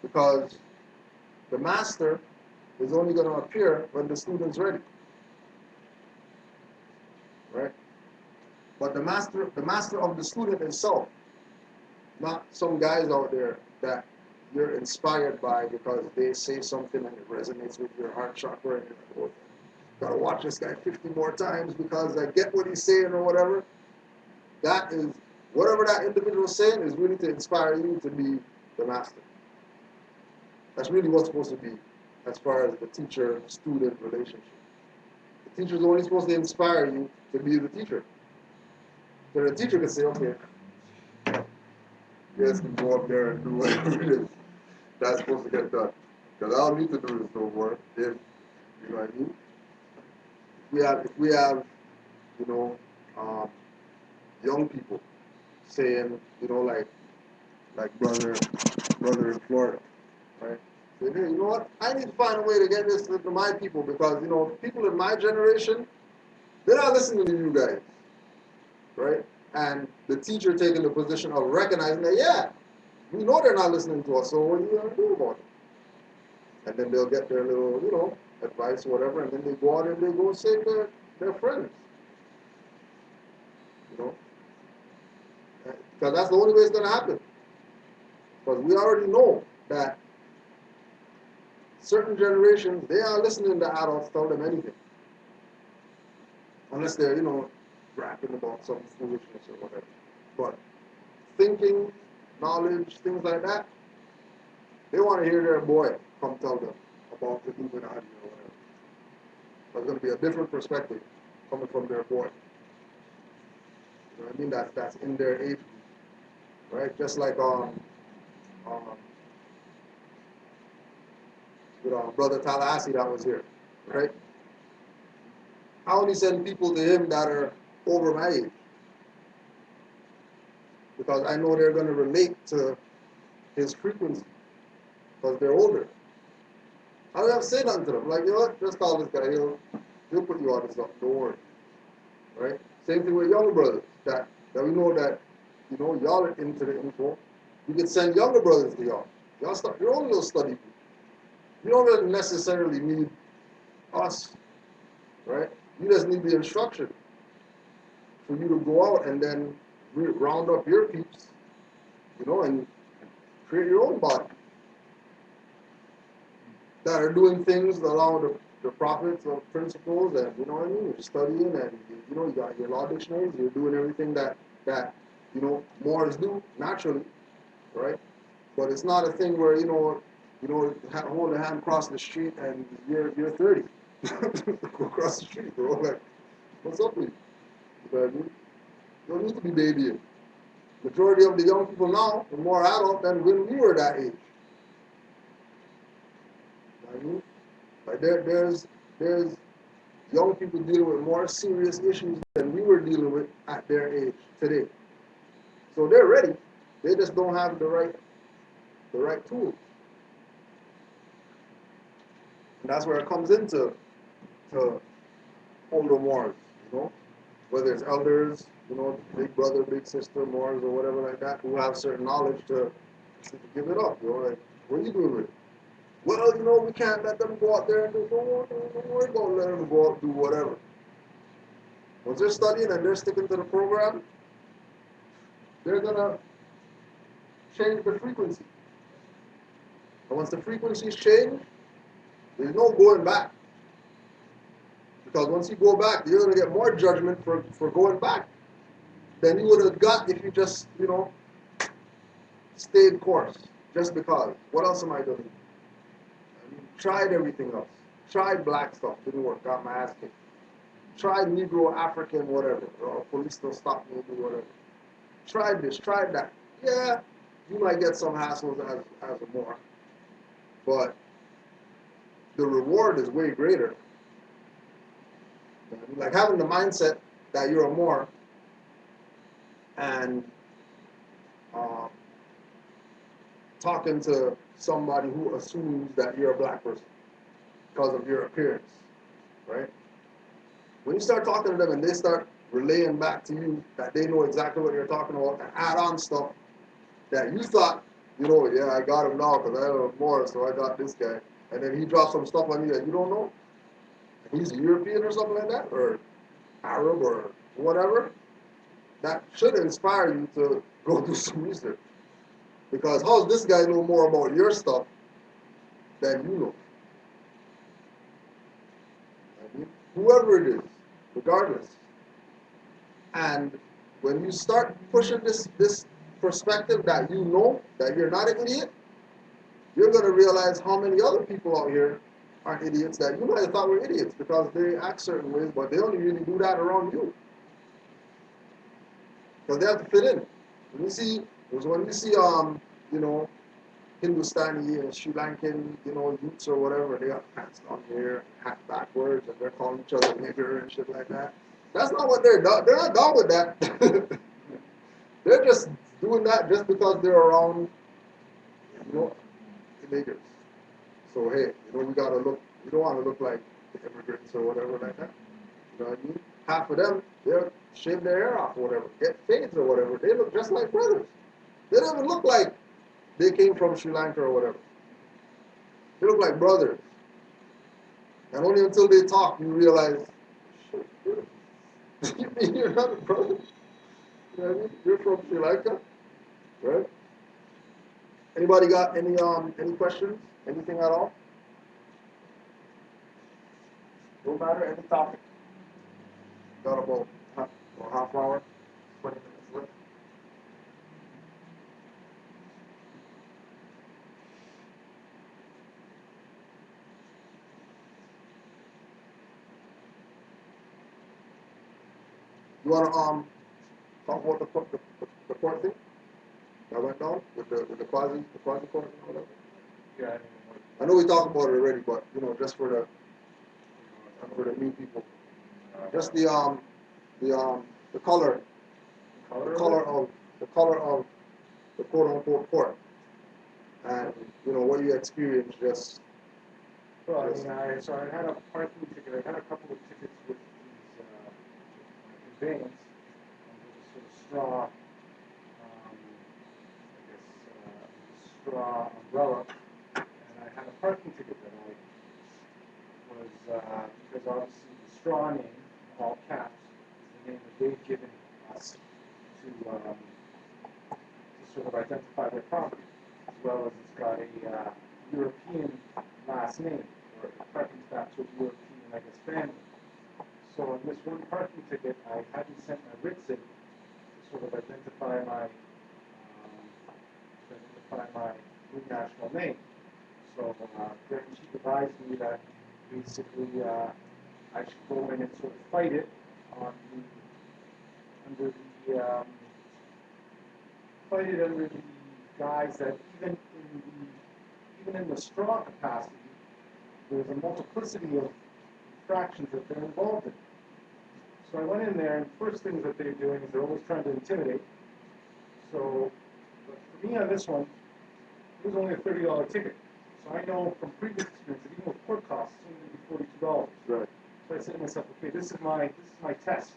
Because the master is only going to appear when the student's ready. Right? But the master of the student is self. Not some guys out there that you're inspired by because they say something and it resonates with your heart chakra and you're like, oh, gotta watch this guy 50 more times because I get what he's saying or whatever. That is, whatever that individual is saying is really to inspire you to be the master. That's really what's supposed to be as far as the teacher-student relationship. The teacher is only supposed to inspire you to be the teacher. So the teacher can say, okay, you guys can go up there and do whatever it is that's supposed to get done. Because I don't need to do this no more. If, you know what I mean? If we have, you know, young people saying, you know, like brother in Florida, right? Saying, hey, you know what? I need to find a way to get this to my people because, you know, people in my generation, they're not listening to you guys, right? And the teacher taking the position of recognizing that, yeah, we know they're not listening to us, so what are you going to do about it? And then they'll get their little, you know, advice or whatever, and then they go out and they go say to their friends, you know? Because that's the only way it's going to happen. Because we already know that certain generations, they are listening to adults tell them anything. Unless they're, you know, rapping about some foolishness or whatever. But thinking, knowledge, things like that, they want to hear their boy come tell them about the Illuminati or whatever. There's going to be a different perspective coming from their boy. You know what I mean? That's in their age group, right? Just like Brother Tallahassee that was here, right? I only send people to him that are over my age because I know they're going to relate to his frequency because they're older. I don't have to say nothing to them. Like, you know what? Just call this guy. He'll put you on this stuff. Don't worry. Right? Same thing with younger brothers. That we know that, y'all are into the info. You can send younger brothers to y'all. Y'all start your own little study group. You don't really necessarily need us, right? You just need the instruction for you to go out and then round up your peeps, and create your own body that are doing things along the prophets or principles, and you know what I mean. You're studying, and you got your law dictionaries. You're doing everything that Moors do naturally, right? But it's not a thing where hold a hand across the street and you're 30. Go across the street, bro. Like, what's up with you? You know what I mean? You don't need to be babying. Majority of the young people now are more adult than when we were that age. You know what I mean? Like there's young people dealing with more serious issues than we were dealing with at their age today. So they're ready. They just don't have the right tools. And that's where it comes into older Moors, whether it's elders, big brother, big sister, Moors, or whatever like that, who have certain knowledge to give it up. Like, what are you doing with it? Well, we can't let them go out there and don't worry about letting them go out and do whatever. Once they're studying and they're sticking to the program, they're gonna change the frequency. And once the frequencies change, there's no going back. Because once you go back, you're gonna get more judgment for going back than you would have got if you just, stayed course. Just because. What else am I doing? Tried everything else. Tried black stuff, didn't work, got my ass kicked. Tried Negro, African, whatever. Police don't stop me, do whatever. Tried this, tried that. Yeah, you might get some hassles as a Moor. But the reward is way greater. Like having the mindset that you're a Moor and talking to somebody who assumes that you're a black person because of your appearance, right? When you start talking to them and they start relaying back to you that they know exactly what you're talking about and add on stuff that you thought, yeah, I got him now because I have more, so I got this guy. And then he drops some stuff on you that you don't know. And he's European or something like that, or Arab or whatever. That should inspire you to go do some research. Because how does this guy know more about your stuff than you know? Whoever it is, regardless. And when you start pushing this perspective that you know that you're not an idiot, you're going to realize how many other people out here are idiots that you might have thought were idiots because they act certain ways, but they only really do that around you. Because they have to fit in. When you see Hindustani and Sri Lankan, youths or whatever, they got pants down here, hat backwards, and they're calling each other nigger and shit like that. That's not what they're doing. They're not down with that. They're just doing that just because they're around, niggers. So hey, we gotta look. You don't want to look like the immigrants or whatever like that. You know what I mean? Half of them, they'll shave their hair off or whatever, get fades or whatever. They look just like brothers. They don't even look like they came from Sri Lanka or whatever. They look like brothers. And only until they talk, you realize, shit, you mean you're not a brother? You know what I mean? You're from Sri Lanka, right? Anybody got any questions? Anything at all? No matter, any topic. Got about half hour, 20 minutes left. You wanna talk about the court thing that went down with the quasi court and all that? Yeah, I mean, I know we talked about it already, but, you know, just for the new people. Just the color the color of the quote-unquote court. And, you know, what you experienced just, Well, I mean, I had a parking ticket, I had a couple of tickets with these, conveyance, sort of straw, straw umbrella, and I had a parking ticket that I was, because obviously the straw name, all caps, is the name that they've given us to sort of identify their property, as well as it's got a European last name, or it harkens back to a European, I guess, family. So on this one parking ticket, I hadn't sent my writs in to sort of identify my new national name. So then she advised me that basically I should go in and sort of fight it on under the guise that even in the straw capacity, there's a multiplicity of fractions that they're involved in. So I went in there, and the first things that they're doing is they're always trying to intimidate. So for me on this one, it was only a $30 ticket. So I know from previous experience that even with court costs, it's only $42. right. So I said to myself, okay, this is my test.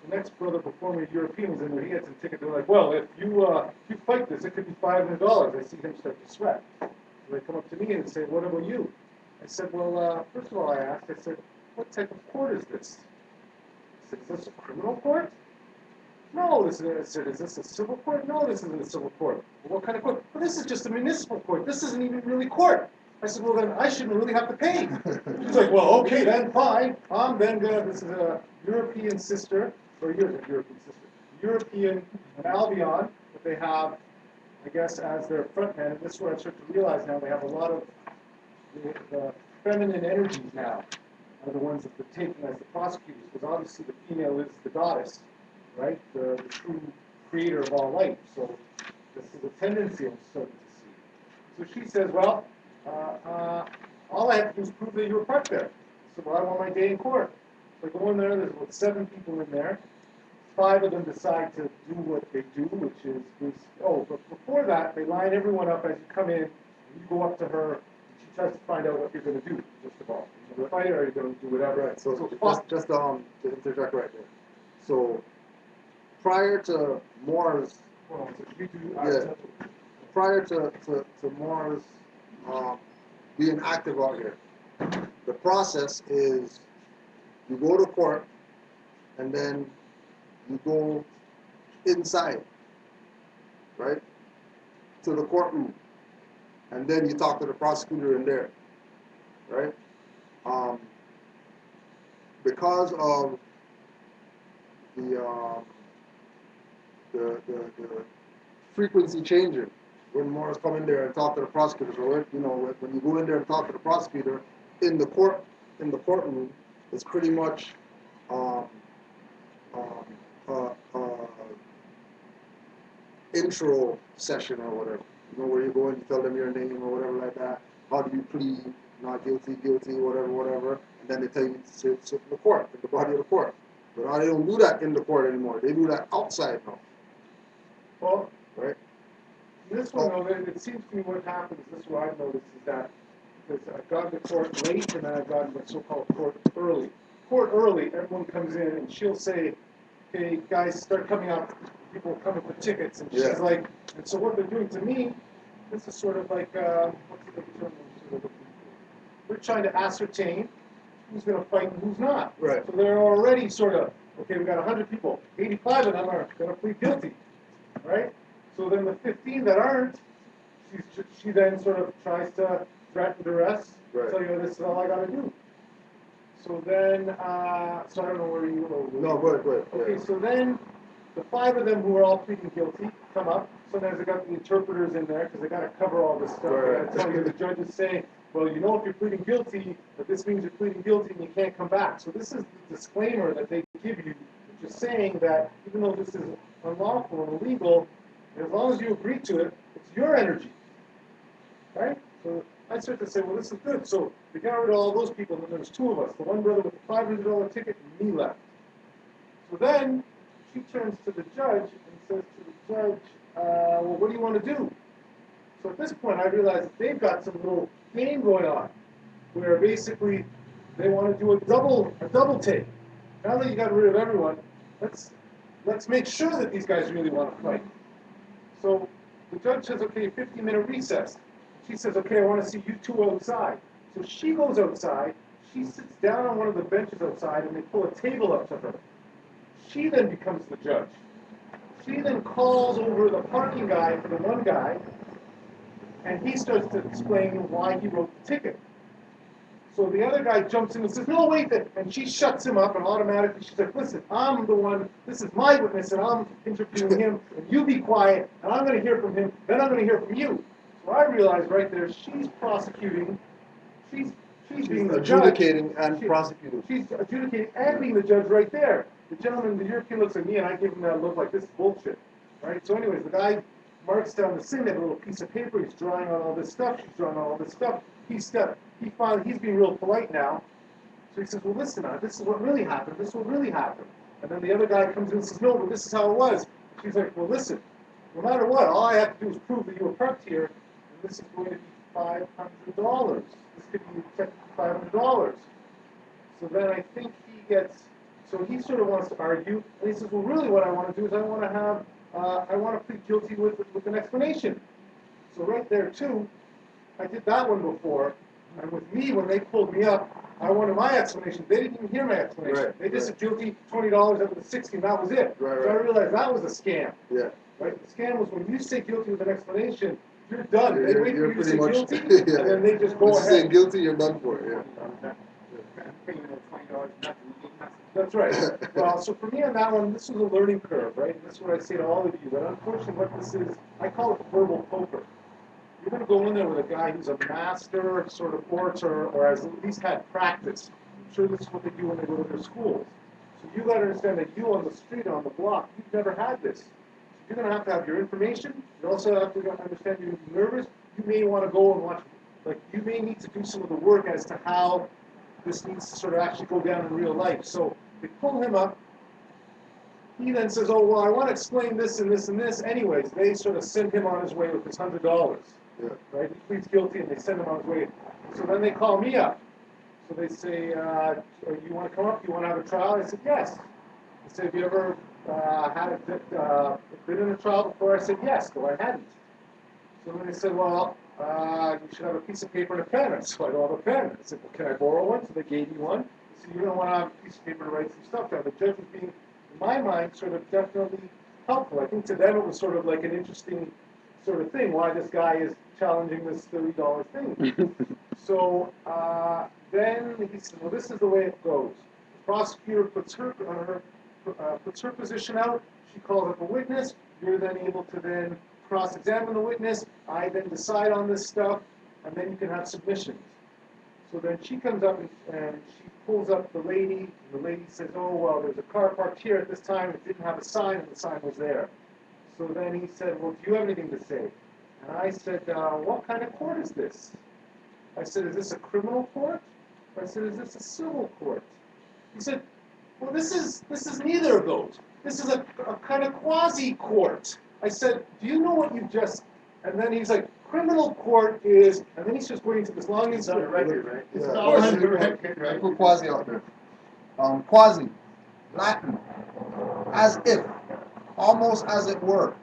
So next brother before me, European, was in there. He had some ticket. They're like, well, if you fight this, it could be $500. I see him start to sweat. So they come up to me and say, what about you? I said, well, first of all, I asked, I said, what type of court is this? I said, is this a criminal court? No, I said, is this a civil court? No, this isn't a civil court. Well, what kind of court? Well, this is just a municipal court. This isn't even really court. I said, well, then I shouldn't really have to pay. She's like, well, okay, then fine. I'm then gonna, this is a European sister, or European sister, European and Albion, that they have, I guess, as their front man. And this is where I start to realize now they have a lot of the feminine energies now are the ones that they're taking as the prosecutors, because obviously the female is the goddess, right? The true creator of all life. So this is a tendency I'm starting to see. So she says, well, all I have to do is prove that you were parked there. So well, I want my day in court. So I go in there, there's about 7 people in there. 5 of them decide to do what they do, which is, but before that, they line everyone up as you come in, and you go up to her, and she tries to find out what you're going to do, just about. Are you going to fight, or are you going to do whatever? Right, so just to interject right there. So prior to Moore's, prior to Moore's being active out here, the process is you go to court and then you go inside, right, to the courtroom, and then you talk to the prosecutor in there, right? Because of the frequency changing, when Morris come in there and talk to the prosecutors, or when you go in there and talk to the prosecutor in the courtroom, it's pretty much intro session or whatever. Where you go and you tell them your name or whatever like that. How do you plead? Not guilty, guilty, whatever. And then they tell you to sit in the court, in the body of the court. But now they don't do that in the court anymore. They do that outside now. Well, right? This one, though, it seems to me what happens, this is what I've noticed, is that because I've gotten to court late and then I've gotten to so-called court early. Court early, everyone comes in and she'll say, hey, guys, start coming out. People coming for tickets. And she's like, and so what they're doing to me, this is sort of like, what's the term? We're trying to ascertain who's going to fight and who's not. Right. So they're already sort of, okay, we got 100 people. 85 of them are going to plead guilty. Right? So then the 15 that aren't, she then sort of tries to threaten the rest, tell you this is all I got to do. So then, so I don't know where you go. No, go ahead. Okay, so then the 5 of them who are all pleading guilty come up. Sometimes they got the interpreters in there because they got to cover all this stuff. They got to tell you the judge is saying, well, if you're pleading guilty, but this means you're pleading guilty and you can't come back. So this is the disclaimer that they give you, which is saying that even though this is unlawful and illegal, as long as you agree to it, it's your energy, right? So I started to say, well, this is good. So they got rid of all those people, and then there was two of us. The one brother with the $500 ticket, and me left. So then she turns to the judge and says to the judge, well, what do you want to do? So at this point, I realized that they've got some little game going on, where basically they want to do a double take. Now that you got rid of everyone, let's make sure that these guys really want to fight. So the judge says, okay, 15-minute recess. She says, okay, I want to see you two outside. So she goes outside. She sits down on one of the benches outside, and they pull a table up to her. She then becomes the judge. She then calls over the parking guy for the one guy, and he starts to explain why he wrote the ticket. So the other guy jumps in and says, no, wait, and she shuts him up, and automatically she's like, listen, I'm the one, this is my witness, and I'm interviewing him, and you be quiet, and I'm going to hear from him, then I'm going to hear from you. So I realized right there, she's prosecuting, she's being the adjudicating judge. and prosecuting. She's adjudicating and being the judge right there. The gentleman, the European, looks at me, and I give him that look like, this is bullshit. Right? So anyways, the guy marks down the thing, that little piece of paper, he's drawing on all this stuff, she's drawing on all this stuff. He's being real polite now. So he says, well, listen, this is what really happened. This is what really happened. And then the other guy comes in and says, no, but this is how it was. She's like, well, listen, no matter what, all I have to do is prove that you were parked here, and this is going to be $500. This could be technically $500. So then I think so he sort of wants to argue, and he says, well, really what I want to do is I want to plead guilty with an explanation. So right there, too, I did that one before, and with me, when they pulled me up, I wanted my explanation. They didn't even hear my explanation. Right, they just said guilty, $20 up to $60, and that was it. Right, so I realized that was a scam. Yeah. Right? The scam was when you say guilty with an explanation, you're done. They wait for you to say much, guilty, yeah. and then they just go Once ahead. you say guilty, you're done for it. Yeah. That's right. Well, so for me on that one, this was a learning curve, right? And this is what I say to all of you. But unfortunately, what this is, I call it verbal poker. You're going to go in there with a guy who's a master sort of orator, or has at least had practice. I'm sure this is what they do when they go to their schools. So you got to understand that you on the street, on the block, you've never had this. You're going to have your information. You also have to understand you're nervous. You may want to go and watch, like you may need to do some of the work as to how this needs to sort of actually go down in real life. So they pull him up. He then says, oh, well, I want to explain this and this and this. Anyways, they sort of send him on his way with this $100. Yeah. Right? He pleads guilty, and they send him on his way. So then they call me up. So they say, you want to come up? You want to have a trial? I said, yes. They said, have you ever been in a trial before? I said, yes, though I hadn't. So then they said, well, you should have a piece of paper and a pen. So I don't have a pen. I said, well, can I borrow one? So they gave me one. They said, you're going to want to have a piece of paper to write some stuff down. The judge was being, in my mind, sort of definitely helpful. I think to them it was sort of like an interesting sort of thing, why this guy is challenging this $30 thing. So then he said, well, this is the way it goes. The prosecutor puts her position out. She calls up a witness. You're then able to then cross-examine the witness. I then decide on this stuff, and then you can have submissions. So then she comes up and she pulls up the lady. And the lady says, oh, well, there's a car parked here at this time. It didn't have a sign, and the sign was there. So then he said, well, do you have anything to say? And I said, what kind of court is this? I said, is this a criminal court? I said, is this a civil court? He said, well, this is neither of those. This is a kind of quasi-court. I said, do you know what you just... And then he's like, criminal court is... And then he's just going into this long... It's on the record, right? It's all on the record, right? Put quasi out there. Quasi, Latin, as if, almost as it were.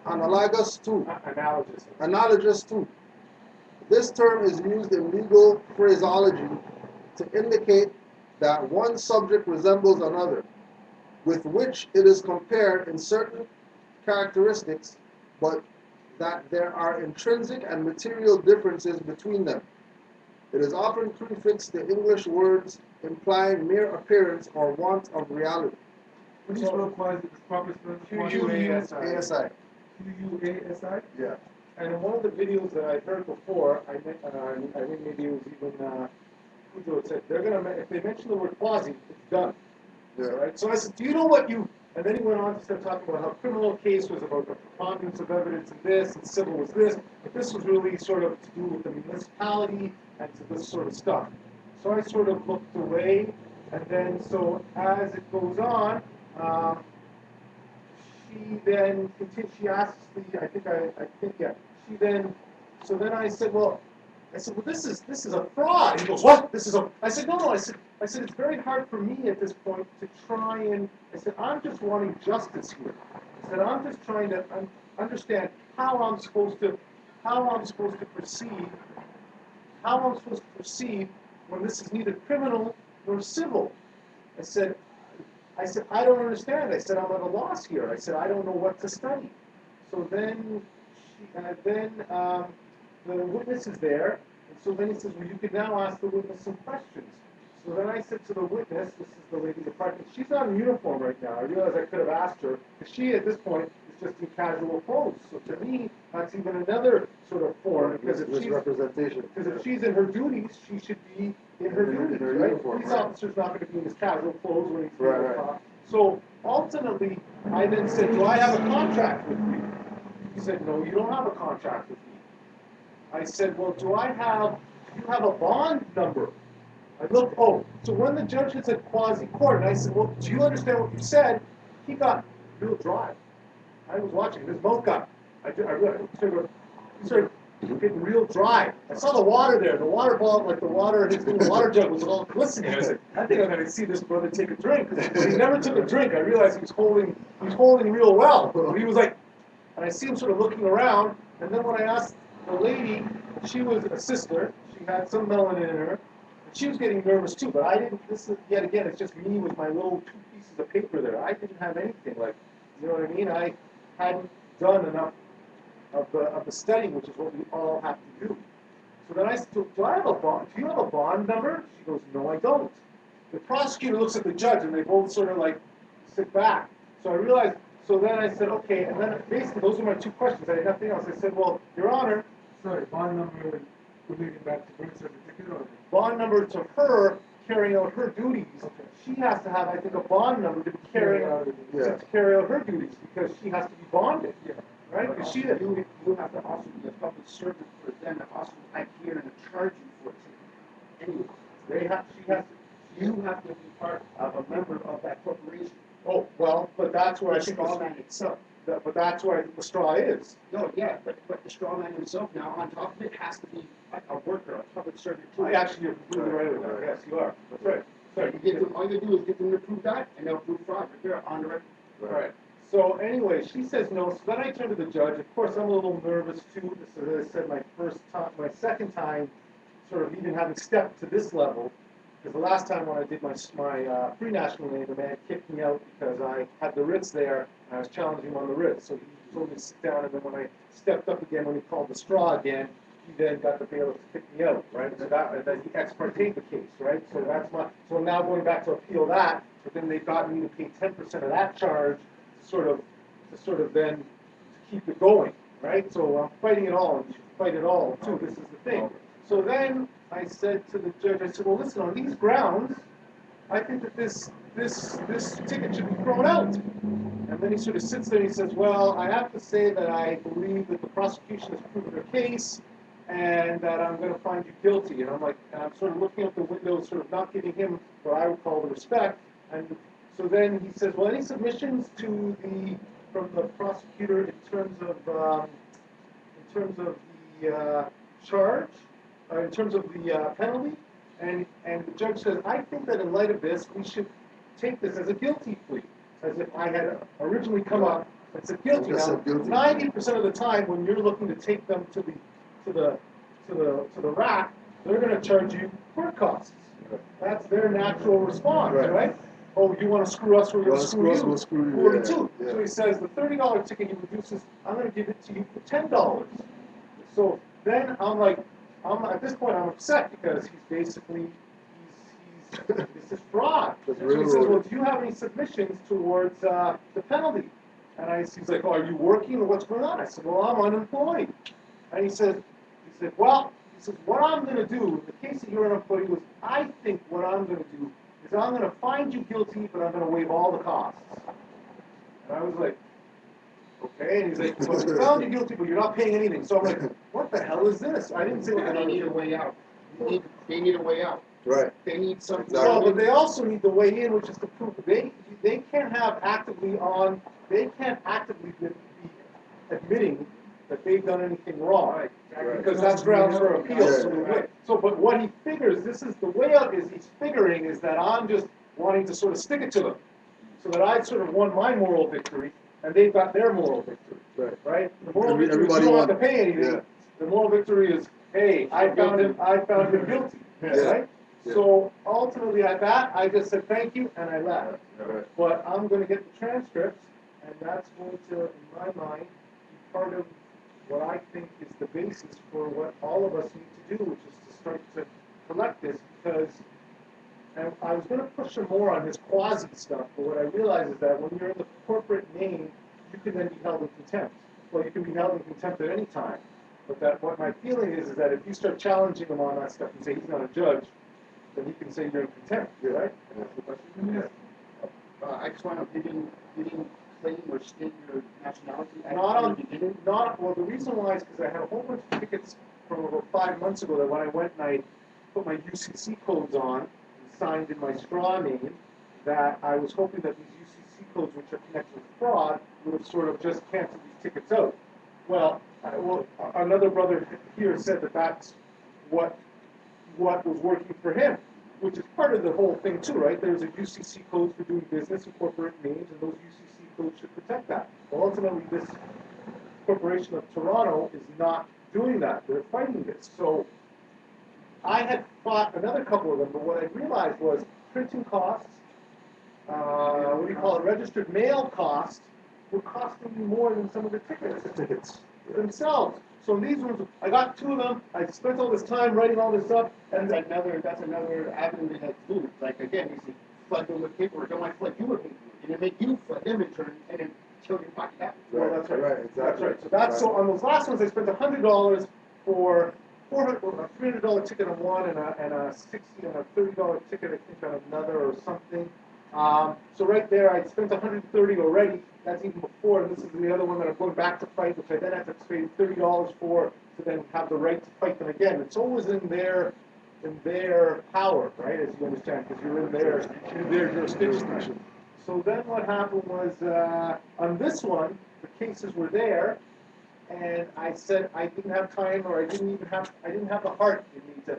Analogous to. Analogous to. This term is used in legal phraseology to indicate that one subject resembles another, with which it is compared in certain characteristics, but that there are intrinsic and material differences between them. It is often prefixed to English words implying mere appearance or want of reality. What do you spell quasi? Proper spelling? QUASI. QUASI? Yeah. And in one of the videos that I heard before, I think maybe it was even Cujo said, if they mention the word quasi, it's done. Yeah. Right? So I said, do you know what you And then he went on to start talking about how criminal case was about the preponderance of evidence in this, and civil was this, but this was really sort of to do with the municipality and to this sort of stuff. So I sort of looked away, and then so as it goes on, she then continued, she asks the, I think, yeah, she then, so then I said, well, this is a fraud. He goes, what? I said, no, I said, it's very hard for me at this point to try and, I said, I'm just wanting justice here. I said, I'm just trying to understand how I'm supposed to proceed, when this is neither criminal nor civil. I said, I don't understand. I said, I'm at a loss here. I said, I don't know what to study. So then, the witness is there, and so then he says, well, you can now ask the witness some questions. So then I said to the witness, this is the lady in the parking, she's not in uniform right now. I realized I could have asked her, because she, at this point, is just in casual clothes. So to me, that's even another sort of form, because if she's in her duties, she should be in her duties, right? Uniform, Police right. officer's not going to be in his casual clothes when he's Right. So ultimately, I then said, do I have a contract with you? He said, no, you don't have a contract with me. I said, well, do you have a bond number? I looked, so when the judge had said quasi-court, and I said, well, do you understand what you said? He got real dry. I was watching, his mouth got, he started getting real dry. I saw the water there, the water bottle, like the water, his little water jug was all glistening. I said, I think I'm going to see this brother take a drink. When he never took a drink, I realized he was holding real well. But he was like, and I see him sort of looking around, and then when I asked the lady, she was a sister, she had some melanin in her, and she was getting nervous too, but I didn't, this is, yet again, it's just me with my little 2 pieces of paper there. I didn't have anything, like, you know what I mean? I hadn't done enough of the study, which is what we all have to do. So then I said, do you have a bond number? She goes, no, I don't. The prosecutor looks at the judge, and they both sort of like sit back. So I realized, so then I said, okay, and then basically those are my 2 questions. I had nothing else. I said, well, Your Honor. Sorry, bond number relating back to birth certificate or? Bond number to her carrying out her duties. Okay. She has to have, I think, a bond number to carry out her duties because she has to be bonded. Yeah. Right? Because you have to also be a public servant for them to also adhere and charge you for it. Anyway, you have to be part of a member of that corporation. Oh, well, but that's where I think straw man itself. But that's where the straw is. No, yeah, but the straw man himself now, on top of it, has to be a worker, a public servant too. You're completely right with that. Yes, you are. That's right. So all you do is get them to prove that, and they'll prove fraud right there on the record. Right. So anyway, she says no. So then I turn to the judge. Of course, I'm a little nervous too. This is, as I said, my second time, sort of even having stepped to this level. Because the last time when I did my pre-national name, the man kicked me out because I had the writs there, and I was challenging him on the writs. So he told me to sit down, and then when I stepped up again, when he called the straw again, he then got the bailiff to kick me out, right? So and then he ex parte the case, right? So so I'm now going back to appeal that, but then they've gotten me to pay 10% of that charge to sort of then to keep it going, right? So I'm fighting it all, and you should fight it all too. This is the thing. So then I said to the judge, I said, well, listen, on these grounds, I think that this ticket should be thrown out. And then he sort of sits there and he says, well, I have to say that I believe that the prosecution has proven their case and that I'm going to find you guilty. And I'm sort of looking out the window, sort of not giving him what I would call the respect. And so then he says, well, any submissions from the prosecutor in terms of the charge? In terms of the penalty, and the judge says, I think that in light of this, we should take this as a guilty plea, as if I had originally come up and said guilty. Now, 90% of the time, when you're looking to take them to the rack, they're going to charge you court costs. That's their natural response, right? Oh, you want to screw us? We're going to screw you. We'll screw you. 42. Yeah. So he says the $30 ticket he reduces. I'm going to give it to you for $10. So then at this point, I'm upset because he's basically, this is fraud. So he says, well, do you have any submissions towards the penalty? And he's like, oh, are you working or what's going on? I said, well, I'm unemployed. And he said, what I'm going to do, in the case that you're unemployed, was I think what I'm going to do is I'm going to find you guilty, but I'm going to waive all the costs. And I was like, okay, and he's like, well, we found you guilty, but you're not paying anything. So I'm like, what the hell is this? I didn't say what the hell. They need a way out. They need a way out. Right. They need something. Exactly. Well, but they also need the way in, which is to prove they can't have actively on, they can't actively be admitting that they've done anything wrong. Right. Because that's grounds for appeal. Yeah. So, but what he figures, this is the way out, is he's figuring is that I'm just wanting to sort of stick it to them. So that I sort of won my moral victory, and they've got their moral victory. Right? The moral victory is you don't have to pay anything. Yeah. The moral victory is, hey, I found him guilty. Yeah. Right? Yeah. So ultimately at that, I just said thank you and I left. Right. But I'm going to get the transcripts, and that's going to, in my mind, be part of what I think is the basis for what all of us need to do, which is to start to collect this, because and I was going to push him more on his quasi stuff, but what I realized is that when you're in the corporate name, you can then be held in contempt. Well, you can be held in contempt at any time. But that what my feeling is that if you start challenging him on that stuff and say he's not a judge, then he can say you're in contempt, right? I just want to, didn't claim or state your nationality. Well, the reason why is because I had a whole bunch of tickets from about 5 months ago that when I went and I put my UCC codes on and signed in my straw name, that I was hoping that these UCC codes, which are connected with fraud, would have sort of just canceled these tickets out. Well, another brother here said that that's what was working for him, which is part of the whole thing too, right? There's a UCC code for doing business in corporate names, and those UCC codes should protect that. Well, ultimately, this corporation of Toronto is not doing that. They're fighting this. So I had fought another couple of them, but what I realized was printing costs, registered mail costs, were costing me more than some of the tickets themselves. So these ones, I got 2 of them. I spent all this time writing all this up, and That's another avenue they have to do. Like again, you see, flood them with paperwork. Don't want to flood you with paperwork, and it make you flood them in turn, and then kill your pocket out. well, that's right. Right, exactly. That's right. So that's so on those last ones, I spent $100 for a $300 ticket on one, and a $60 and a $30 ticket, I think, on another or something. So right there, I spent $130 already. That's even before, and this is the other one that I'm going back to fight, which I then have to pay $30 for to then have the right to fight them again. It's always in their power, right? As you understand, because you're in their jurisdiction. So then what happened was on this one, the cases were there, and I said I didn't have time, or I didn't have the heart in me to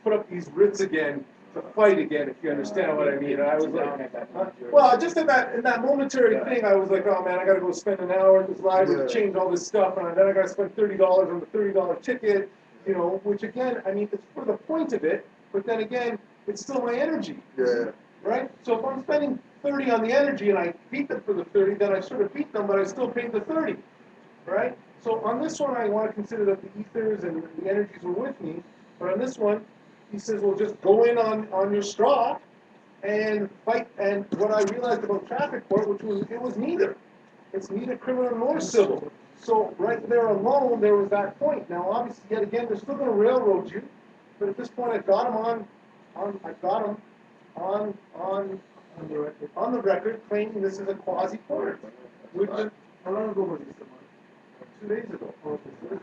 put up these writs again, to fight again, if you understand what I mean. And I was like, well, just in that momentary thing, I was like, oh man, I got to go spend an hour at this library to change all this stuff, and then I got to spend $30 on the $30 ticket, which again, I mean, it's for the point of it, but then again, it's still my energy. Yeah. Right? So if I'm spending 30 on the energy and I beat them for the 30, then I sort of beat them, but I still paid the 30. Right? So on this one, I want to consider that the ethers and the energies were with me, but on this one, he says, well, just go in on your straw and fight. And what I realized about traffic court, it was neither. It's neither criminal nor civil. So right there alone, there was that point. Now, obviously, yet again, they're still going to railroad you, but at this point, I got him on the record claiming this is a quasi-court. How long ago was this? 2 days ago.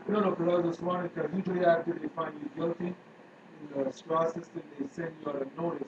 No, because I was just wondering, because usually after they find you guilty, in the straw system, they send you out a notice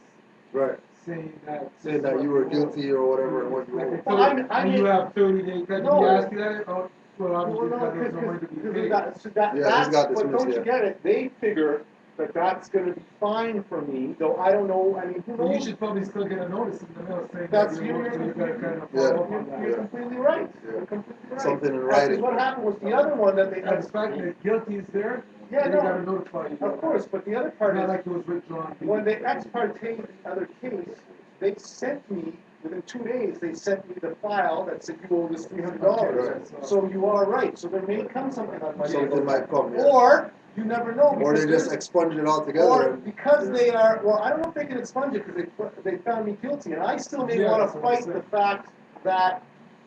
Right. saying that You were guilty or whatever, and what you Like were. they told you, and you have 30 days. Did No. he ask you that? Or, well, obviously, because there's no money to be paid. That's but don't you get it? They figure that that's going to be fine for me, though I don't know. I mean, who But knows? you should probably still get a notice in the mail saying That's that you're working, so you gotta kind of Yeah. follow up on You're that. completely right. Yeah. You're completely right. Something in Because writing. what happened was the other one that they And the fact that guilty is there, Yeah, they no. gotta notify you. Of course, but the other part It's not is, like it was withdrawn. when they ex parte the other case, they sent me, within 2 days, they sent me the file that said you owe this $300. Right. So you are right. So there may come something on Monday. Something might come, yeah. Or, you never know. Or they because just expunge it altogether. Or because they are, well, I don't know if they can expunge it because they found me guilty. And I still may Yeah, want that's to what I'm fight saying. the fact that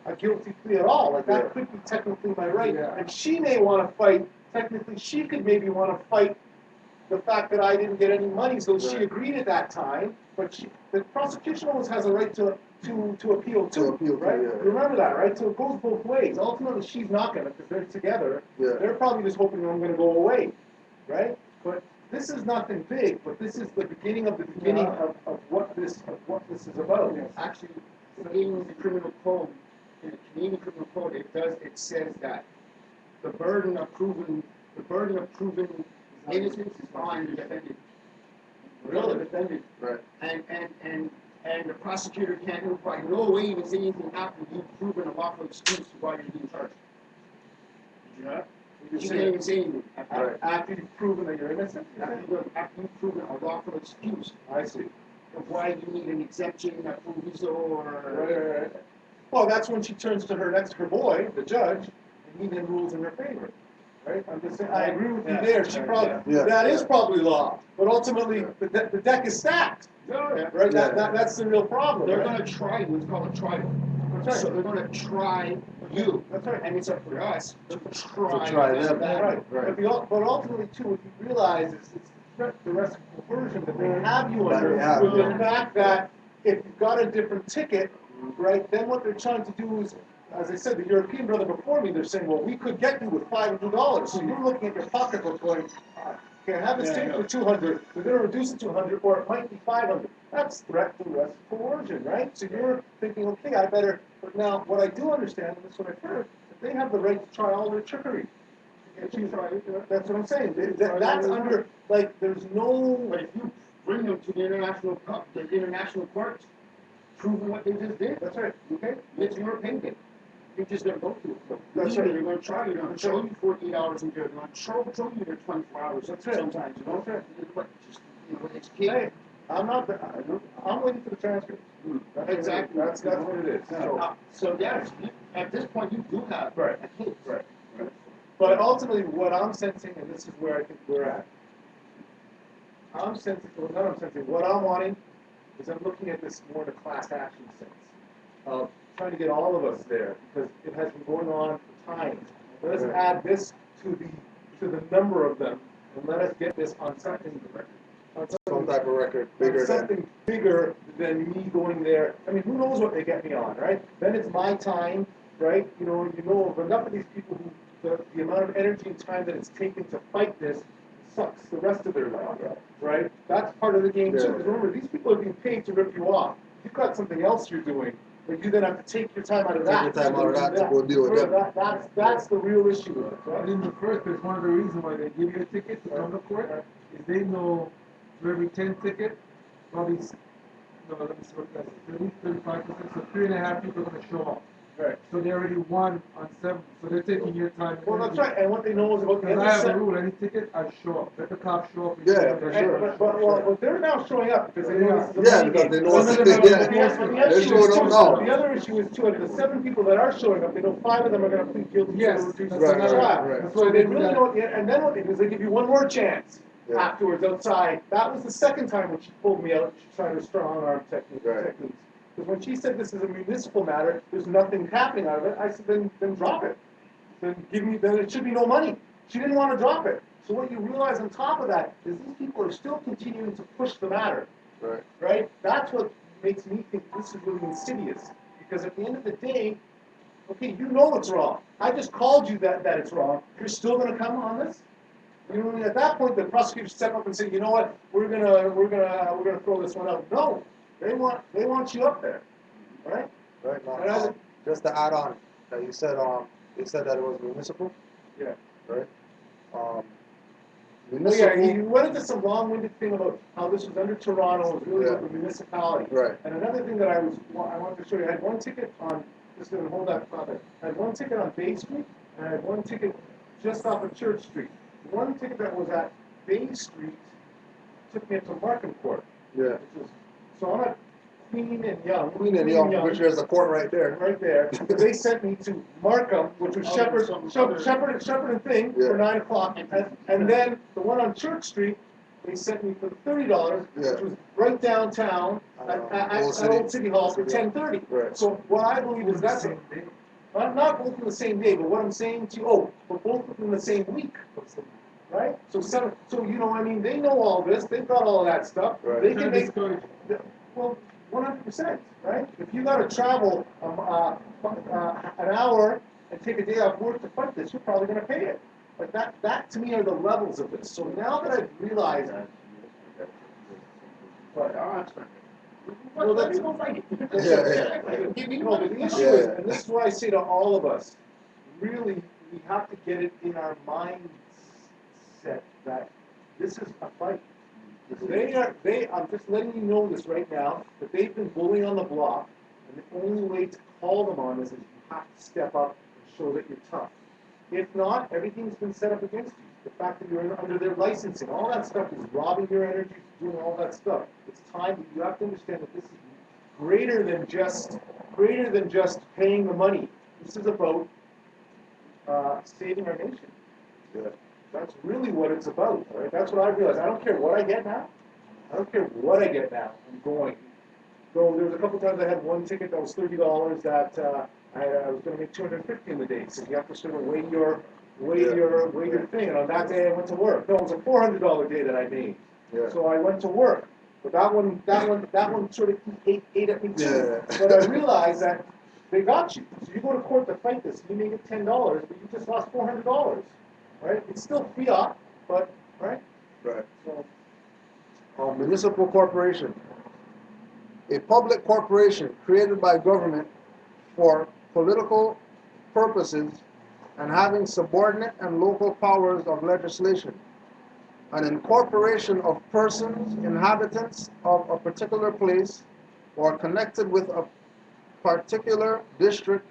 a guilty plea at all. Like that Yeah. could be technically my right. Yeah. And she may want to fight, technically she could maybe want to fight the fact that I didn't get any money, so she Right. agreed at that time, but the prosecution always has a right to to appeal To to, appeal to, right? yeah. Remember that, right? So it goes both ways. Ultimately, she's not gonna, because they're together. Yeah. They're probably just hoping I'm gonna go away, right? But this is nothing big, but this is the beginning of the beginning of what this is about. Actually, in the criminal code, in the Canadian criminal code, it says that the burden of proving innocence is on the defendant. Really? The defendant. Right. And the prosecutor can't by no way even say anything after you've proven a lawful excuse to why you're being charged. Did you know that? You can't even say anything. Right. After you've proven that you're innocent? After you've proven a lawful excuse I see. of why you need an exemption, a proviso, Right, or... right, right. Well, that's when she turns to her boy, the judge, and he then rules in her favor. Right? I'm just saying, I agree with you there. She probably, Yeah. that is probably law. But ultimately, the deck is stacked. Yeah. Right? Yeah. That's the real problem. They're right? gonna try what's called a trial. That's right. So they're gonna try you. That's right. And it's up for us to try try them. them. Right. Right. But ultimately, too, what you realize is it's the rest of the coercion that they have you That under, they have, with yeah. the fact that if you've got a different ticket, right, then what they're trying to do is, as I said, the European brother before me, they're saying, well, we could get you with $500. So you're looking at your pocketbook going, can I have this ticket for $200? We're going to reduce it to $100, or it might be $500. That's threat to arrest coercion, right? So you're thinking, okay, I better. But now, what I do understand, and this is what I've heard, that they have the right to try all their trickery. That's what I'm saying. That's under, like, there's no. But if you bring them to the international courts, proving what they just did, That's right. okay? It's your opinion. You're just gonna go through it. That's Either right. They're gonna try, they're gonna show you 48 hours in jail, they're gonna show you their 24 hours That's right. sometimes, you know? That's right. But just, it's Hey, I'm not. I'm waiting for the transcript. Exactly. That's what it is. So yes, at this point, you do have Right. a case. Right. But ultimately, what I'm sensing, and this is where I think we're at, what I'm wanting is I'm looking at this more in a class action sense of trying to get all of us there because it has been going on for time. Let us add this to the number of them and let us get this on something Some type of record bigger than. something bigger than me going there. I mean, who knows what they get me on, right? Then it's my time, right? You know of enough of these people who the amount of energy and time that it's taken to fight this sucks the rest of their life, right? That's part of the game too. Yeah. Because remember, these people are being paid to rip you off. You've got something else you're doing, but you then have to take your time out of that. Take your time out of that to go deal with them. That's the real issue with it, And right? in the first place, one of the reasons why they give you a ticket to come to court is they know for every 10 tickets, probably, no, let me see what that's, 35%, so 3.5 people are going to show up. Right. So they already won on 7, so they're taking your time. Well, that's right. And what they know is about the Because other I have a seven. rule, any ticket, I show up. Let the cops show up. Yeah, for sure. But they're now showing up because they know this is a Yeah, money because game. they know But it's- the other They're issue showing is up too, now. the other issue is too, of the 7 people that are showing up, they know 5 of them are gonna plead guilty to Yes, the reduced that's Right, another- right, trial. right. So they really don't, and then what they do is they give you one more chance Yeah. afterwards outside. That was the second time when she pulled me out, she tried her strong arm techniques. Right. Because when she said this is a municipal matter, there's nothing happening out of it, I said, then drop it. Then it should be no money. She didn't want to drop it. So what you realize on top of that is these people are still continuing to push the matter, Right. right? That's what makes me think this is really insidious. Because at the end of the day, okay, you know it's wrong. I just called you that it's wrong. You're still going to come on this? You know, at that point, the prosecutor step up and say, you know what, we're gonna throw this one out. No, they want you up there, right? Right. Now, And I- just to add on, that you said they said that it was municipal, Yeah. right? Oh Municipal. yeah, he went into some long-winded thing about how this was under Toronto, it was really about the municipality. Right. And another thing that I wanted to show you, I had one ticket on, just gonna hold that thought there. I had one ticket on Bay Street, and I had one ticket just off of Church Street. The one ticket that was at Bay Street took me up to Markham Court, Yeah. which was, so I'm at Queen and Yonge. Queen and Young, which there's a court right there. Right there. They sent me to Markham, which was Shepherd and Thing Yeah. for 9 o'clock. And then the one on Church Street, they sent me for $30, Yeah. which was right downtown at Old City Hall for 10:30. Right. So what I believe is that's, not both in the same day, but what I'm saying to you, but both within the same week. Right? So you know, I mean, they know all this, they've got all of that stuff. Right. They can make, well, 100%, right? If you gotta travel, an hour and take a day off work to fight this, you're probably gonna pay it. Like that to me are the levels of this. So now that I've realized, But our expert. well, that's, go fight it. no, but the issue is, and this is what I say to all of us, really, we have to get it in our mindset that this is a fight. I'm just letting you know this right now, that they've been bullying on the block, and the only way to call them on this is you have to step up and show that you're tough. If not, everything's been set up against you. The fact that you're under their licensing, all that stuff is robbing your energy, doing all that stuff. It's time, you have to understand that this is greater than just paying the money. This is about saving our nation. Yeah. That's really what it's about, right? That's what I realized. I don't care what I get now. I don't care what I get now. I'm going. So there was a couple times I had one ticket that was $30 that I was going to make $250 in the day. So you have to sort of weigh your thing. And on that day I went to work. No, it was a $400 day that I made. Yeah. So I went to work. But that one sort of ate at me too. Yeah. But I realized that they got you. So you go to court to fight this. You may get $10, but you just lost $400. Right? It's still fiat, but right? Right. So Municipal corporation. A public corporation created by government for political purposes and having subordinate and local powers of legislation. An incorporation of persons, inhabitants of a particular place, or connected with a particular district,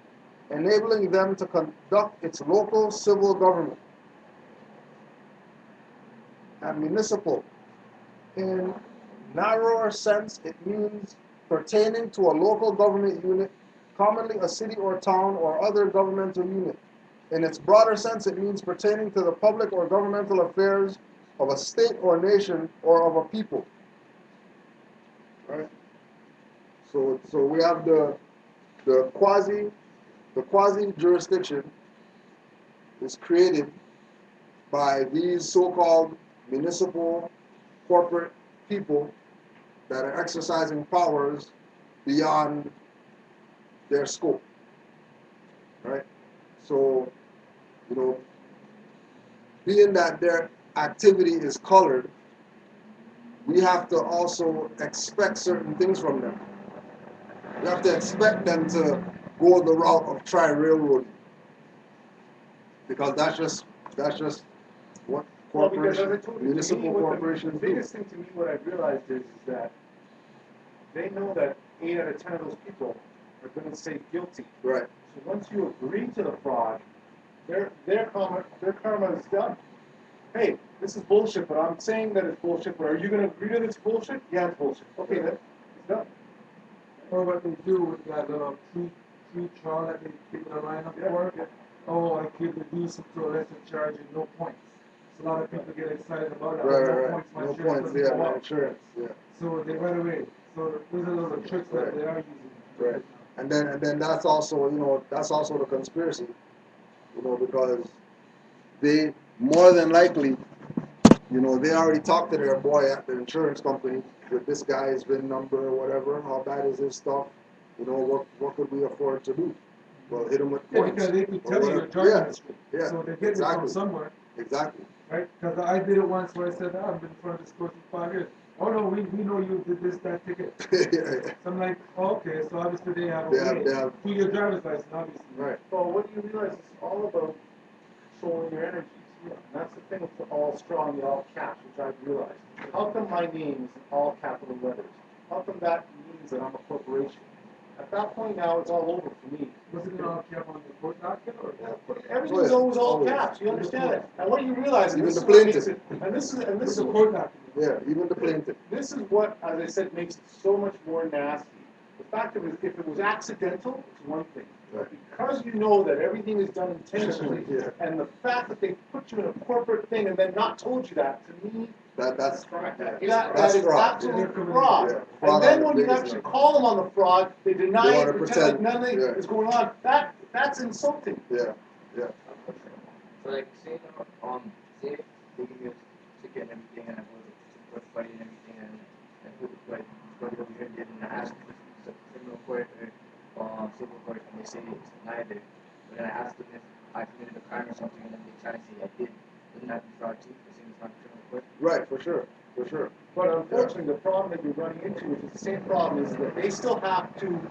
enabling them to conduct its local civil government. And municipal, in narrower sense, it means pertaining to a local government unit, commonly a city or town or other governmental unit. In its broader sense, it means pertaining to the public or governmental affairs of a state or nation or of a people. Right? So we have the quasi jurisdiction is created by these so-called municipal corporate people that are exercising powers beyond their scope. Right? So, being that their activity is colored, we have to also expect certain things from them. We have to expect them to go the route of try railroading. Because that's just what municipal corporations the do. biggest thing to me, what I've realized is that they know that 8 out of 10 of those people are going to say guilty. Right. So once you agree to the fraud, their karma is done. Hey, this is bullshit, but I'm saying that it's bullshit, but are you going to agree to this bullshit? Yeah, it's bullshit. Okay, then it's done. Or what they do with that little free trial that they keep in a lineup for. Yeah. Oh, I could reduce it to a lesser charge and no points. So a lot of people get excited about that. Right. My No insurance points, doesn't yeah, go no up. insurance, yeah. So they run away. So those are little tricks that they are using. Right. And then that's also, the conspiracy, because they more than likely, they already talked to their boy at the insurance company with this guy's VIN number or whatever. How bad is his stuff? What could we afford to do? Well, hit him with Yeah, points. because they can tell you your driving history. Yeah, So they get it from somewhere. Exactly. Right? Because I did it once where I said, I've been in front of this court for 5 years. Oh no, we know you did this, that ticket. Yeah. So I'm like, oh, okay, so obviously they have a They way. have- Through your driver's license, obviously. Right. Well, what you realize is all about controlling your energies. And that's the thing with the all strong, the all caps, which I've realized. How come my name is in all capital letters? How come that means that I'm a corporation? At that point now, it's all over for me. Was it all kept on the court docket or? Everything's always all caps. You understand that? And what you realize, and Even this the is what makes plaintiff. it, and this With is the what court document. Yeah, even the plaintiff. This is what, as I said, makes it so much more nasty. The fact of it, if it was accidental, it's one thing. But because you know that everything is done intentionally, Yeah. and the fact that they put you in a corporate thing and then not told you that, to me, That's that That's is fraud. absolute Yeah. fraud. Yeah. Fraud And then on when the you biggest actually level. call them on the fraud, they deny They it, wanna pretend like pretend, nothing yeah. is going on. That's insulting. Yeah. So like, say say they give you a ticket and everything, and I go to fight and everything, and like, what you over here did, and I ask you it's not criminal court. Right, for sure. But unfortunately, the problem that you're running into, which is the same problem, is that they still have to do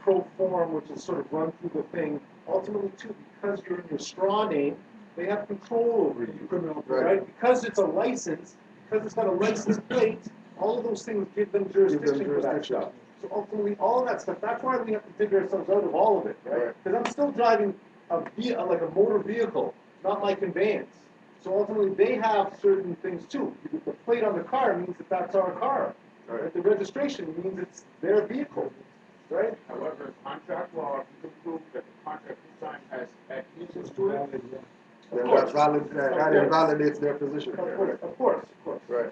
pro form, which is sort of run through the thing. Ultimately, too, because you're in your straw name, they have control over you, Criminal Right. right? Because it's a license, because it's got a license plate, all of those things give them jurisdiction for that jurisdiction. stuff. So ultimately, all of that stuff, that's why we have to figure ourselves out of all of it, right? Right. Because I'm still driving like a motor vehicle, not my conveyance. So ultimately, they have certain things too. The plate on the car means that that's our car. Right. The registration means it's their vehicle, right? However, contract law, if you can prove that the contract you signed has adhesions to it, Then that invalidates their position. Of course. Right.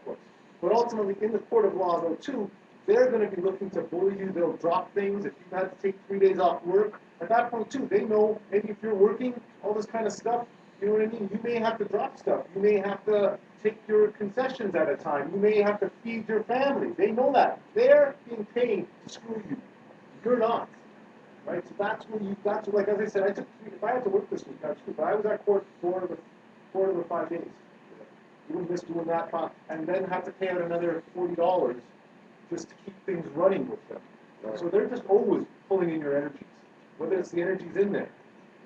But ultimately, in the court of law, though, too, they're going to be looking to bully you. They'll drop things. If you had to take 3 days off work, at that point, too, they know maybe if you're working, all this kind of stuff, you know what I mean? You may have to drop stuff. You may have to take your concessions at a time. You may have to feed your family. They know that. They're being paid to screw you. You're not. Right? So that's like, as I said, if I had to work this week, that's true, but I was at court 4 of the 5 days. You wouldn't miss doing that, and then have to pay out another $40 just to keep things running with them. So they're just always pulling in your energies, whether it's the energies in there,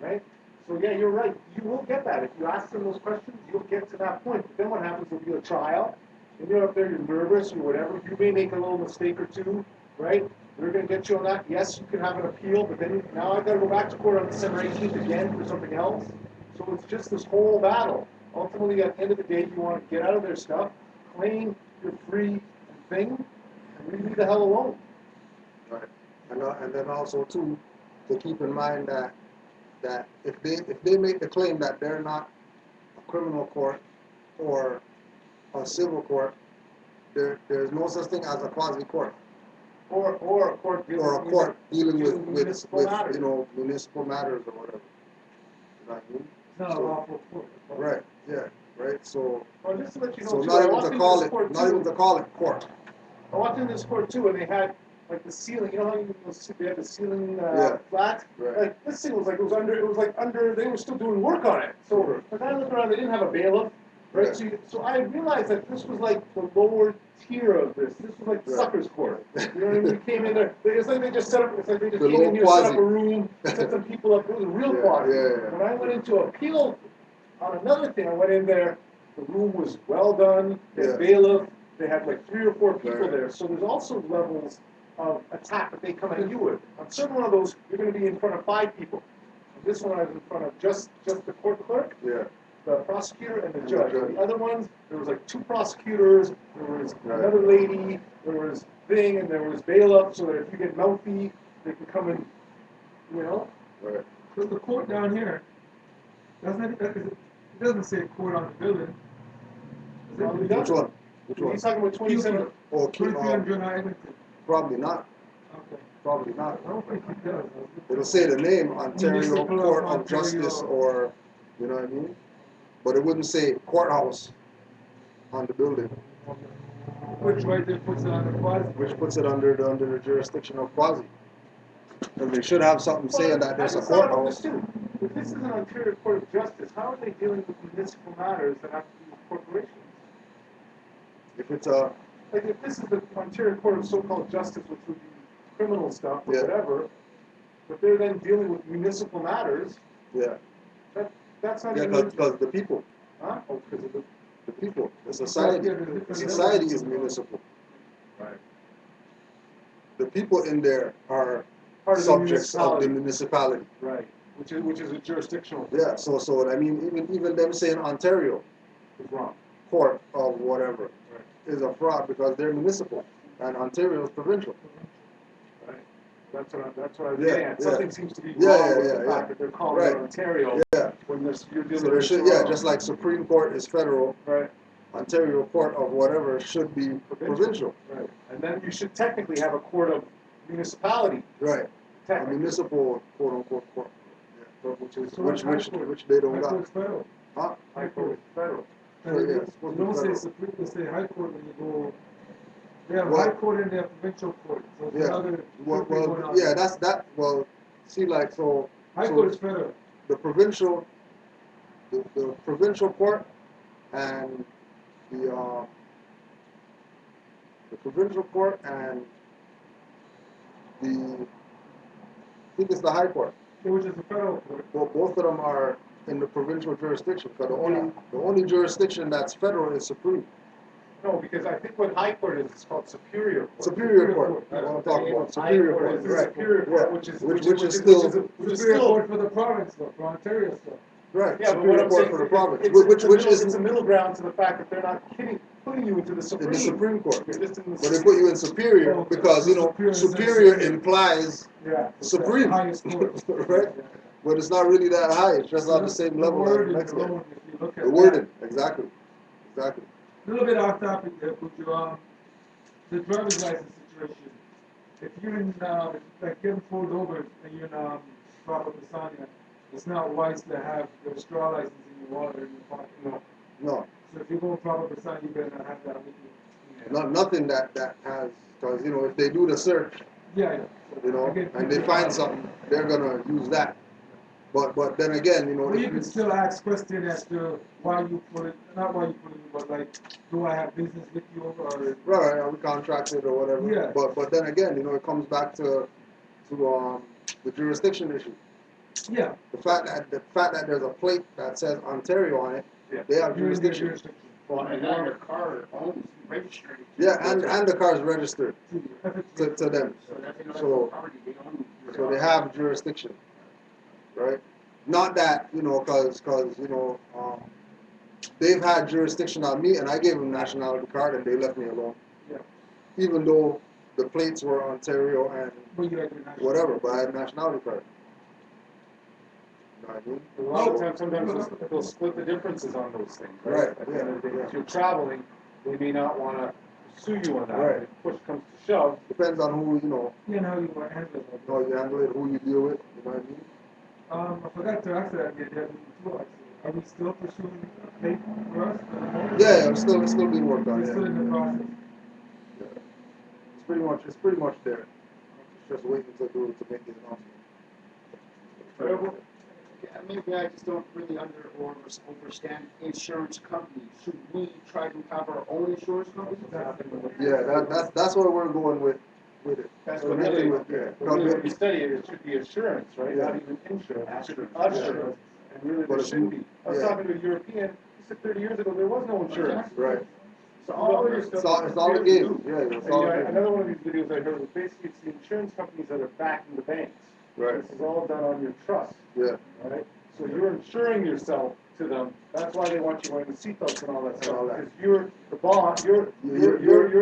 right? So yeah, you're right. You will get that. If you ask them those questions, you'll get to that point. But then what happens will be a trial, and you're up there, you're nervous or whatever. You may make a little mistake or two, right? They're going to get you on that. Yes, you can have an appeal, but then now I've got to go back to court on December 18th again for something else. So it's just this whole battle. Ultimately, at the end of the day, you want to get out of their stuff, claim your free thing, and leave me the hell alone. Right. And then also too, to keep in mind that if they make the claim that they're not a criminal court or a civil court, there's no such thing as a quasi court Or a court dealing with municipal matters. municipal matters or whatever. You know what I mean? It's not a lawful court. Right. Yeah. Right. So Well, just to let you know, so too, not I even walked to into call this it court, not too. even to call it court. I walked into this court too, and they had like the ceiling. You know how they had the ceiling Yeah. flat? Right. Like this thing was like under. They were still doing work on it. So when I looked around, they didn't have a bailiff, right? Right. So I realized that this was like the lower tier of this. This was like Right. suckers court. You know what I mean? You came in there. It's like they just set up. It's like they just The came in here, little set up quasi. a room, set some people up. It was a real Yeah, quasi. yeah. When I went into appeal on another thing, I went in there. The room was well done. They had Yeah. bailiff. They had like 3 or 4 people Right. there. So there's also levels of attack that they come at you with. On certain one of those, you're going to be in front of 5 people. On this one, I was in front of just the court clerk, Yeah. the prosecutor, and the And judge. the judge. The other ones, there was like 2 prosecutors, there was Right. another lady, there was thing, and there was bailiff, so that if you get mouthy, they can come and, you know. Right. So the court down here, it doesn't say court on the building. Is Well, it? we got- Which one? Which one? He's talking about 27. Oh, 2300 Eglinton. probably not. Okay. Probably not. I don't think it does. It'll say the name Ontario Municipal Court of of Ontario. Justice or, you know what I mean? But it wouldn't say courthouse on the building, Which right there puts it on the quasi. which puts it under the jurisdiction of quasi. And they should have something saying that there's a I just thought about courthouse. this too. If this is an Ontario Court of Justice, how are they dealing with municipal matters that have to do with corporations? If it's a, Like if this is the Ontario Court of so-called justice, which would be criminal stuff or Yeah. whatever, but they're then dealing with municipal matters, yeah, that's not yeah, even, because the people, huh? Oh, because of the people, the society, Yeah, the different society levels. is municipal. Right. The people in there are Part of the subjects of the municipality. municipality. Right, which is a jurisdictional. Yeah, so I mean, even them saying Ontario Is wrong. Court of whatever Right. is a fraud because they're municipal and Ontario is provincial. Right. That's what I was Yeah, getting at. yeah. Something seems to be Yeah, wrong yeah, with yeah, the yeah. fact that they're calling Right. it Ontario Yeah. when you're dealing So there with should, yeah, Toronto. just like Supreme Court is federal, Right. Ontario Court of whatever should be provincial. Right. And then you should technically have a court of municipality, Right. A technically, municipal quote unquote court. Yeah. which is So Which high court. they don't High got. court's federal. Huh? high court is federal. Oh, yeah. They don't say Supreme, they say high court when you go. They have Well- high court and they have provincial court. So it's Yeah. another. Well, thing going on. yeah, that's that. Well, see, like High so court is federal. the provincial court and the provincial court and I think it's the high court. Which is the federal court. Well, both of them are in the provincial jurisdiction, because the only jurisdiction that's federal is Supreme. No, because I think what high court is, it's called superior court. Superior court. That's That's what I'm what talking they about. mean. Superior High court, is the right. superior Yeah. court, which is Which is Superior court for the province, though, for Ontario stuff. right. Yeah, but what Superior I'm court saying for the is province, it's a middle ground to the fact that they're not putting you into the Supreme. in the Supreme Court. You're just in the But they Supreme. put you in Superior Oh, because Superior Superior is- implies Yeah. Supreme, Highest court. right? But it's not really that high. It's just on the same level as the wording next one. alone, if you look at The wording, exactly. A little bit off topic there, but the driver's license situation. If you're in, like getting pulled over and you're in Papa Pisania, it's not wise to have your straw license in your wallet or in your pocket. No, So if you go in Papa Pisania, you better not have that with you. nothing that has, because if they do the search, Yeah, yeah. Again, and they find something, they're gonna use that. But then again, Well, if you can still ask questions as to why you pull it, not why you pull it, but like, do I have business with you or? right, are we contracted or whatever? Yeah. But then again, it comes back to the jurisdiction issue. Yeah. The fact that there's a plate that says Ontario on it, Yeah. they have You're in their jurisdiction. Well, And now your car owns, registered. Yeah, and the car is registered to them, So that's another So- property, they own. your so they car. have jurisdiction, right? Not that because they've had jurisdiction on me, and I gave them nationality card, and they left me alone. Yeah. Even though the plates were Ontario and But you had your national- whatever, but I had nationality card. You know what I mean? A lot of times, sometimes they'll split the differences on those things, right? Right, At the end of the day, yeah. if you're traveling, they may not want to sue you on that. Right. If push comes to shove, Depends on who You know how you want to handle it. how you handle it, who you deal with. You know what I mean? I forgot to ask that yet, too, actually. Are we still pursuing pay for us? Yeah, it's still being worked on. We're still Yeah. in the process. It's pretty much there. It's just waiting to make the announcement. Maybe I just don't really understand insurance companies. Should we try to have our own insurance company? Yeah, that's where we're going with it. that's We're what dealing really, with it. when you study it, it should be assurance, right? Yeah. Not even insurance, it should be assurance. And really, But there if shouldn't you- be. I was yeah. talking to a European, he said 30 years ago, there was no insurance. Right. So all of your It's stuff. all a game. Yeah, it's And, all you know, a game. another one of these videos I heard was basically it's the insurance companies that are backing the banks. Right. This is all done on your trust, Yeah. right? So you're insuring yourself to them. That's why they want you wearing the seatbelts and all that stuff. all that. Because you're the bond. You're You're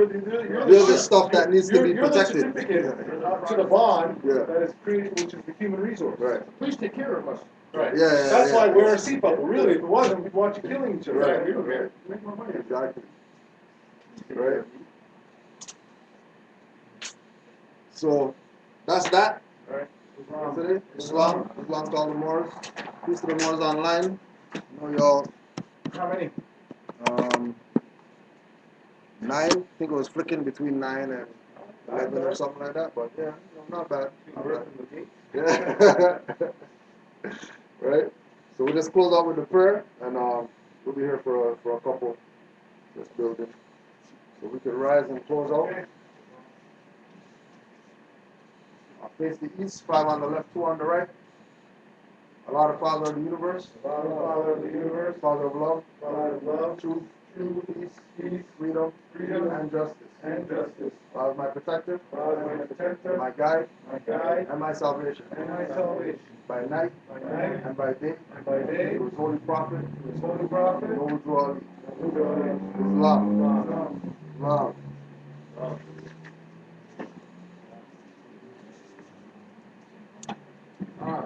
the stuff that needs to be protected. You're the certificate to the bond Yeah. that is created, which is the human resource. Right. Please take care of us. Right. Yeah, That's yeah. why wear a seatbelt. But really, if it wasn't, we'd want you killing each other. Right. We don't care. Make more money. Exactly. Right. So that's that. Right. Today, Islam to all the Moors. Peace to the Moors online. I know y'all. How many? 9. I think it was flicking between 9 and 11 or something like that. But yeah, not bad. Not bad. Yeah. Right. So we just close out with the prayer, and we'll be here for a couple. This building. So we can rise and close out. Face the east, 5 on the left, 2 on the right. Allah, the Father of the universe. Allah, the Father of the universe. Father of love. Father of love. Truth. Peace. Freedom. And justice. And justice. Allah is my protector. Allah is my protector. My guide. My guide. And my salvation. And my salvation. By night. By night. And by day. And by day. With holy prophet. His holy prophet. Noble Ali. Islam. Islam. Islam. Ah,